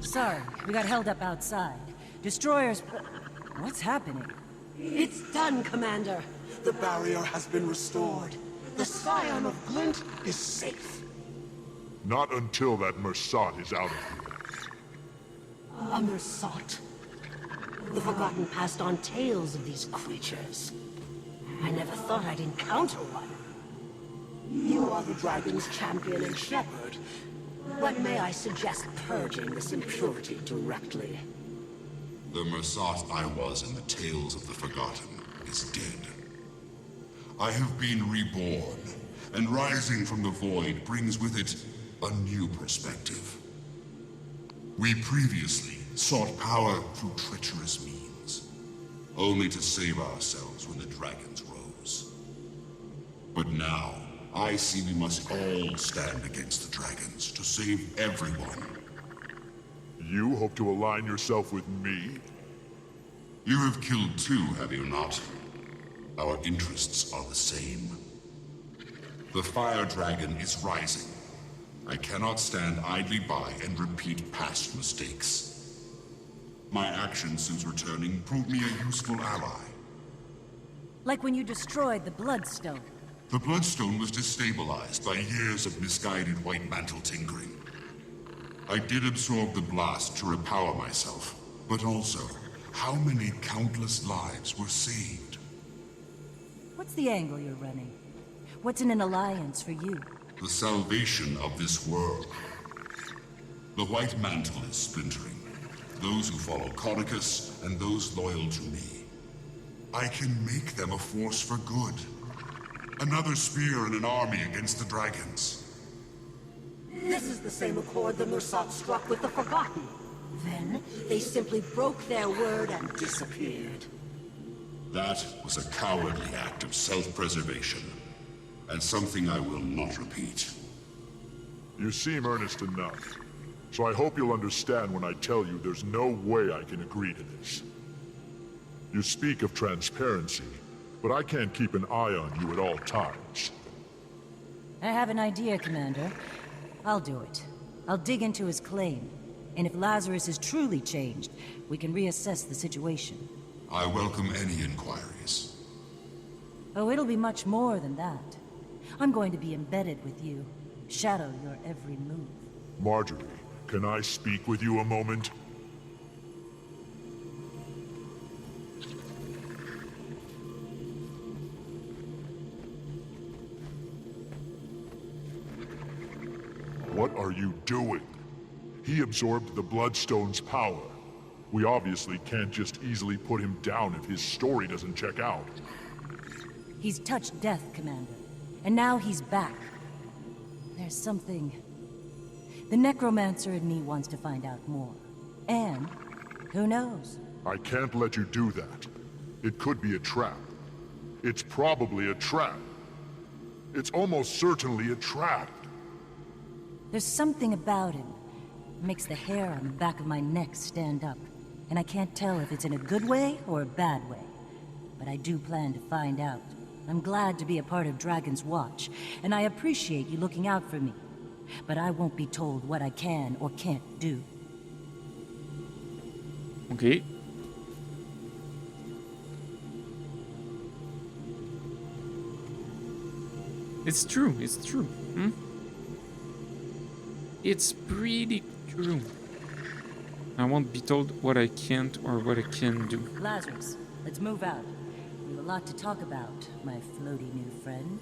Sorry, we got held up outside. Destroyers... What's happening? It's done, Commander. The barrier has been restored. The Scion of Glint is safe. Not until that Mersat is out of here. A Mersat. The Forgotten passed on tales of these creatures. I never thought I'd encounter one. You are the dragon's champion and shepherd. But may I suggest purging this impurity directly? The Mersat I was in the Tales of the Forgotten is dead. I have been reborn, and rising from the void brings with it a new perspective. We previously sought power through treacherous means, only to save ourselves when the dragons rose. But now, I see we must all stand against the dragons to save everyone. You hope to align yourself with me? You have killed two, have you not? Our interests are the same. The fire dragon is rising. I cannot stand idly by and repeat past mistakes. My actions since returning proved me a useful ally. Like when you destroyed the Bloodstone. The Bloodstone was destabilized by years of misguided White Mantle tinkering. I did absorb the blast to repower myself, but also, how many countless lives were saved? What's the angle you're running? What's in an alliance for you? The salvation of this world. The White Mantle is splintering. Those who follow Conicus and those loyal to me. I can make them a force for good. Another spear in an army against the dragons. This is the same accord the Mursat struck with the Forgotten. Then, they simply broke their word and disappeared. That was a cowardly act of self-preservation, and something I will not repeat. You seem earnest enough, so I hope you'll understand when I tell you there's no way I can agree to this. You speak of transparency, but I can't keep an eye on you at all times. I have an idea, Commander. I'll do it. I'll dig into his claim. And if Lazarus is truly changed, we can reassess the situation. I welcome any inquiries. Oh, it'll be much more than that. I'm going to be embedded with you. Shadow your every move. Marjorie, can I speak with you a moment? What are you doing? He absorbed the Bloodstone's power. We obviously can't just easily put him down if his story doesn't check out. He's touched death, Commander. And now he's back. There's something... The necromancer in me wants to find out more. And, who knows? I can't let you do that. It could be a trap. It's probably a trap. It's almost certainly a trap. There's something about him. Makes the hair on the back of my neck stand up. And I can't tell if it's in a good way or a bad way. But I do plan to find out. I'm glad to be a part of Dragon's Watch, and I appreciate you looking out for me. But I won't be told what I can or can't do. Okay. It's true, it's true. Hmm? It's pretty true. I won't be told what I can't or what I can do. Lazarus, let's move out. We have a lot to talk about, my floaty new friend.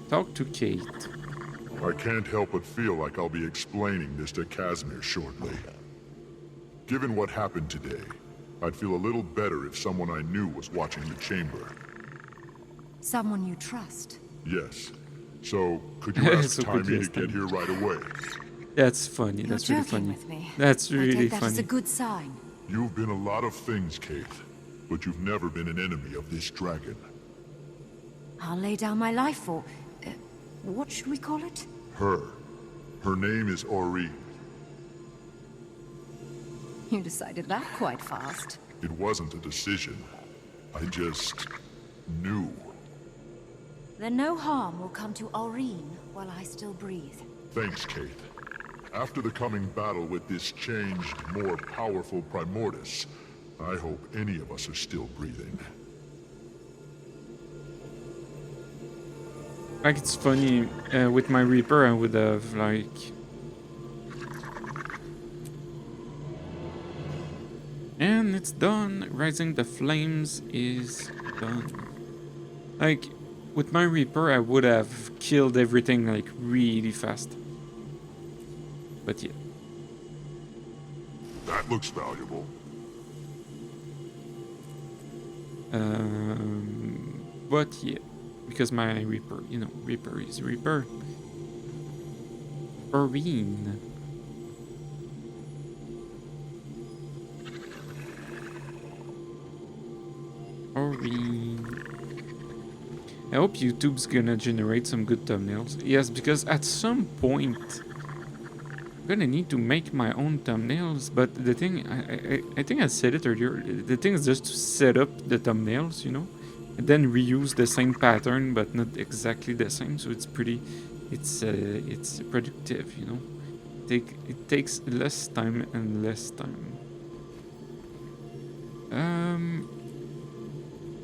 Talk to Kate. I can't help but feel like I'll be explaining this to Casimir shortly. Given what happened today, I'd feel a little better if someone I knew was watching the chamber. Someone you trust? Yes. So, could you ask So could you Timmy ask to get Timmy? here right away? That's funny. That's You're really joking funny. with me. That's I really take that funny. as a good sign. You've been a lot of things, Kate, but you've never been an enemy of this dragon. I'll lay down my life for... what should we call it? Her. Her name is Ori. You decided that quite fast. It wasn't a decision. I just... knew. Then no harm will come to Aureen while I still breathe. Thanks, Kate. After the coming battle with this changed, more powerful Primordus, I hope any of us are still breathing. Like, it's funny, with my Reaper I would have, like... And it's done. Rising the Flames is done. Like, with my Reaper I would have killed everything, like, really fast. But yeah. That looks valuable. But yeah. Because my Reaper, you know, Reaper is Reaper. Aureen. Aureen. I hope YouTube's gonna generate some good thumbnails. Yes, because at some point I'm gonna need to make my own thumbnails, but the thing, I think I said it earlier, the thing is just to set up the thumbnails, you know, and then reuse the same pattern, but not exactly the same, so it's pretty, it's productive, you know. It takes less time and less time.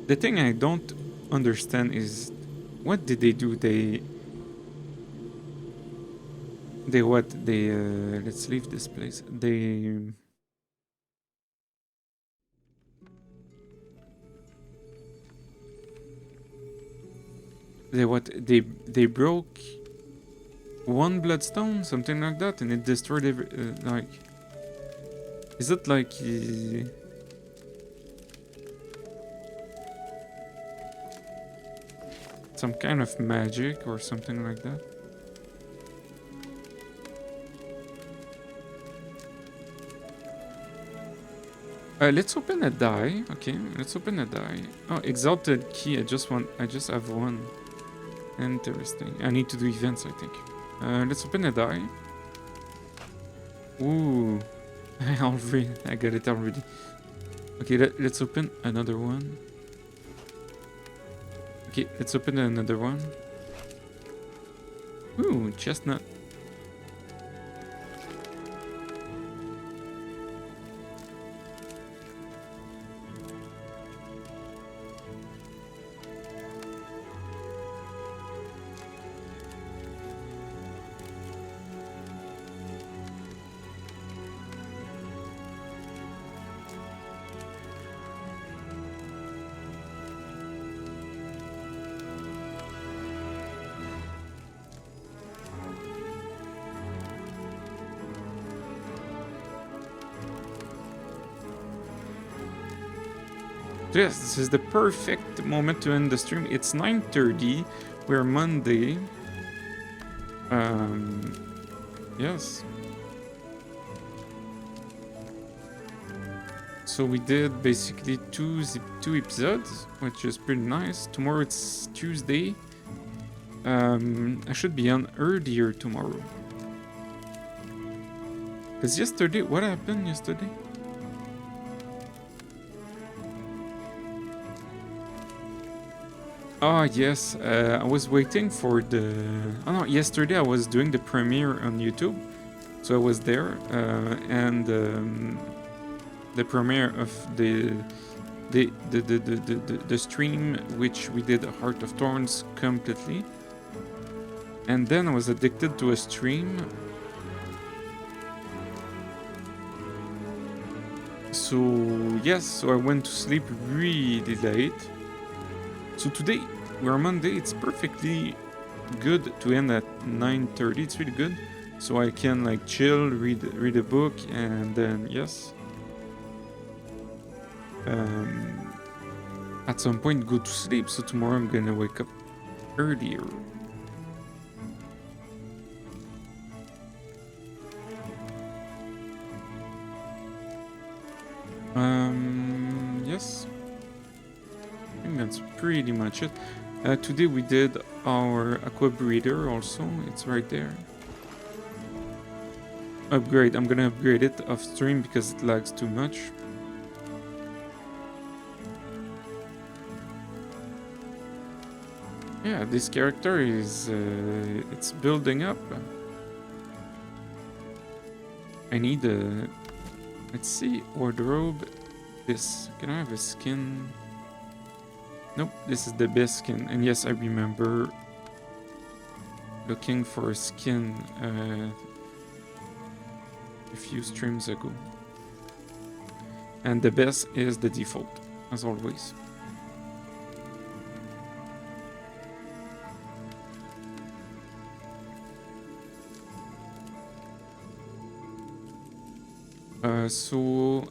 The thing I don't understand is, what did they do? They what? They let's leave this place. They what? They broke one bloodstone, something like that, and it destroyed every like. Is it like some kind of magic or something like that? Let's open a die. Okay, let's open a die. Oh, exalted key. I just have one. Interesting. I need to do events, I think. Let's open a die. Ooh. I got it already. Okay, let's open another one. Okay, let's open another one. Ooh, chestnut. Yes, this is the perfect moment to end the stream. It's 9:30. We're Monday. Yes. So we did basically two episodes, which is pretty nice. Tomorrow it's Tuesday. I should be on earlier tomorrow. Because yesterday, what happened yesterday? Oh, yes, I was waiting for the... Oh no, yesterday I was doing the premiere on YouTube. So I was there, and the premiere of the stream, which we did Heart of Thorns completely. And then I was addicted to a stream. So, yes, so I went to sleep really late. So today, we're Monday, it's perfectly good to end at 9:30, it's really good. So I can like chill, read a book, and then, yes. At some point go to sleep, so tomorrow I'm gonna wake up earlier. Yes. I think that's pretty much it. Today we did our aqua breeder also, it's right there. Upgrade, I'm gonna upgrade it off stream because it lags too much. Yeah, this character is, it's building up. I need a, let's see, wardrobe. This, can I have a skin? Nope, this is the best skin. And yes, I remember looking for a skin a few streams ago. And the best is the default, as always. So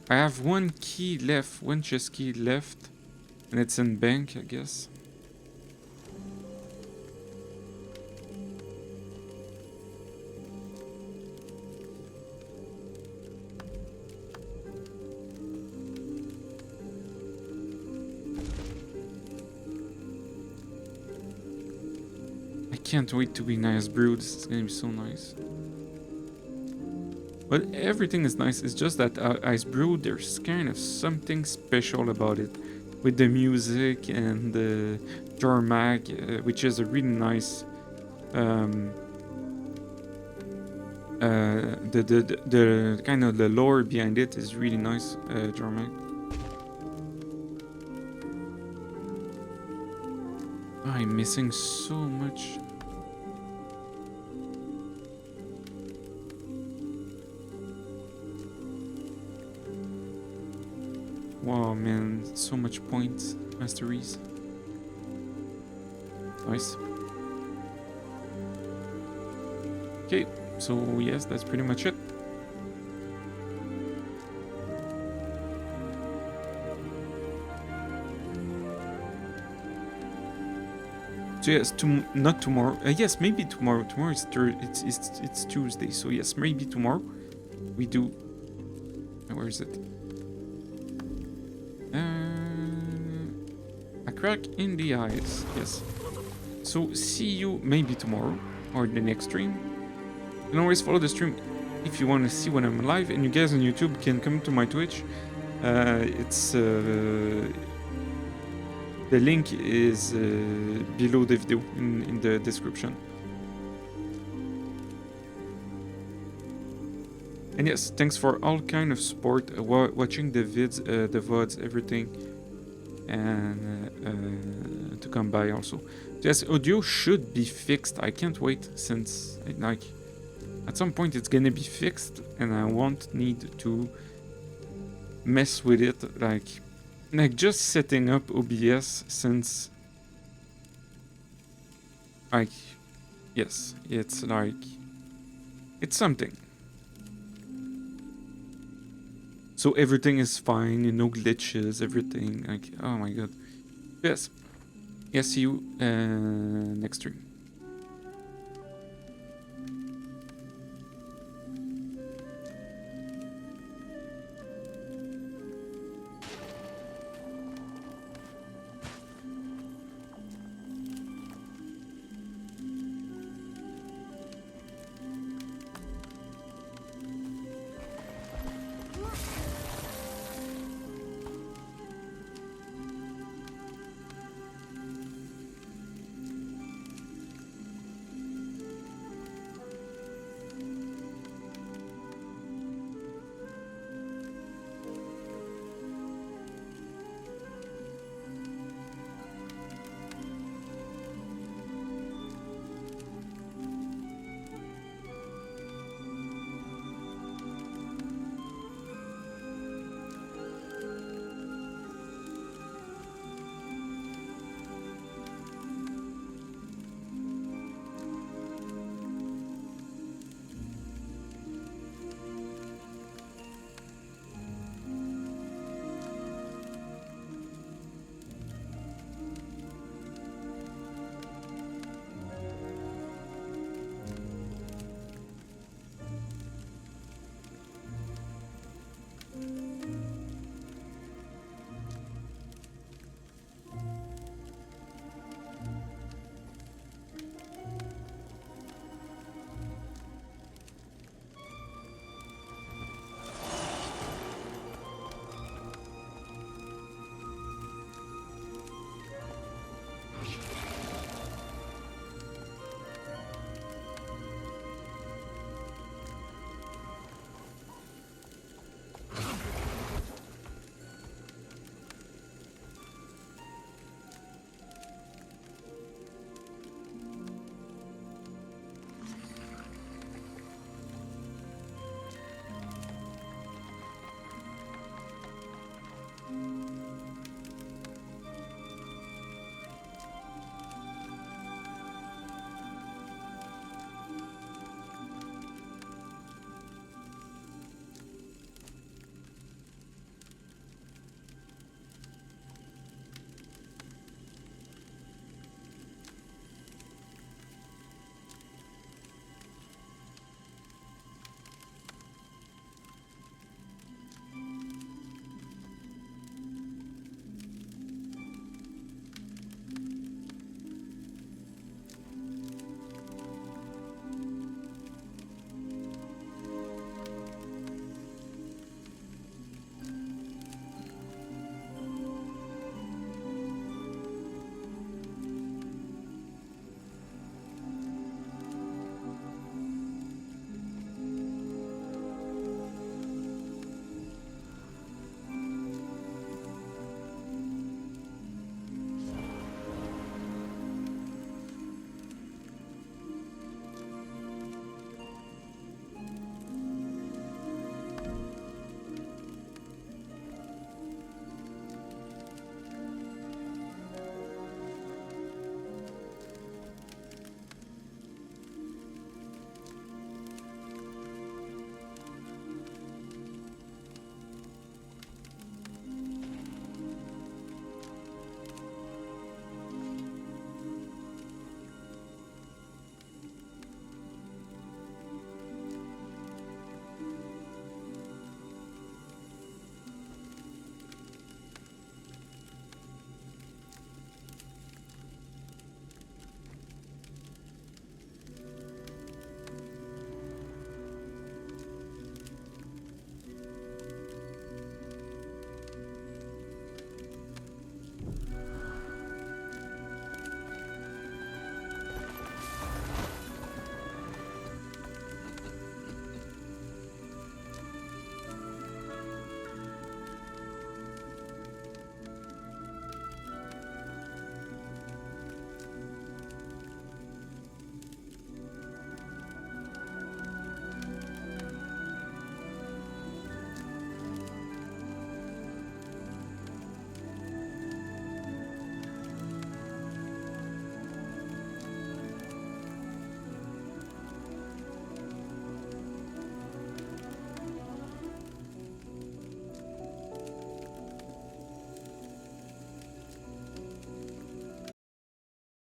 I have one key left, one chest key left, and it's in bank, I guess. I can't wait to be nice brewed. It's gonna be so nice. But everything is nice. It's just that Ice Brew, there's kind of something special about it, with the music and the Jormag, which is a really nice. The kind of the lore behind it is really nice. Jormag. I'm missing so much. Wow, man, so much points, masteries. Nice. Okay, so yes, that's pretty much it. So yes, not tomorrow. Yes, maybe tomorrow. Tomorrow is it's Tuesday. So yes, maybe tomorrow we do. Where is it? A crack in the eyes. Yes. So see you maybe tomorrow or the next stream. You can always follow the stream if you want to see when I'm live. And you guys on YouTube can come to my Twitch. It's the link is below the video in the description. And yes, thanks for all kind of support, watching the vids, the VODs, everything, and to come by also. Yes, audio should be fixed. I can't wait, since like at some point it's gonna be fixed, and I won't need to mess with it. Like just setting up OBS, since like yes, it's like it's something. So everything is fine, no glitches, everything, like, oh my god. Yes. Yes, see you next stream.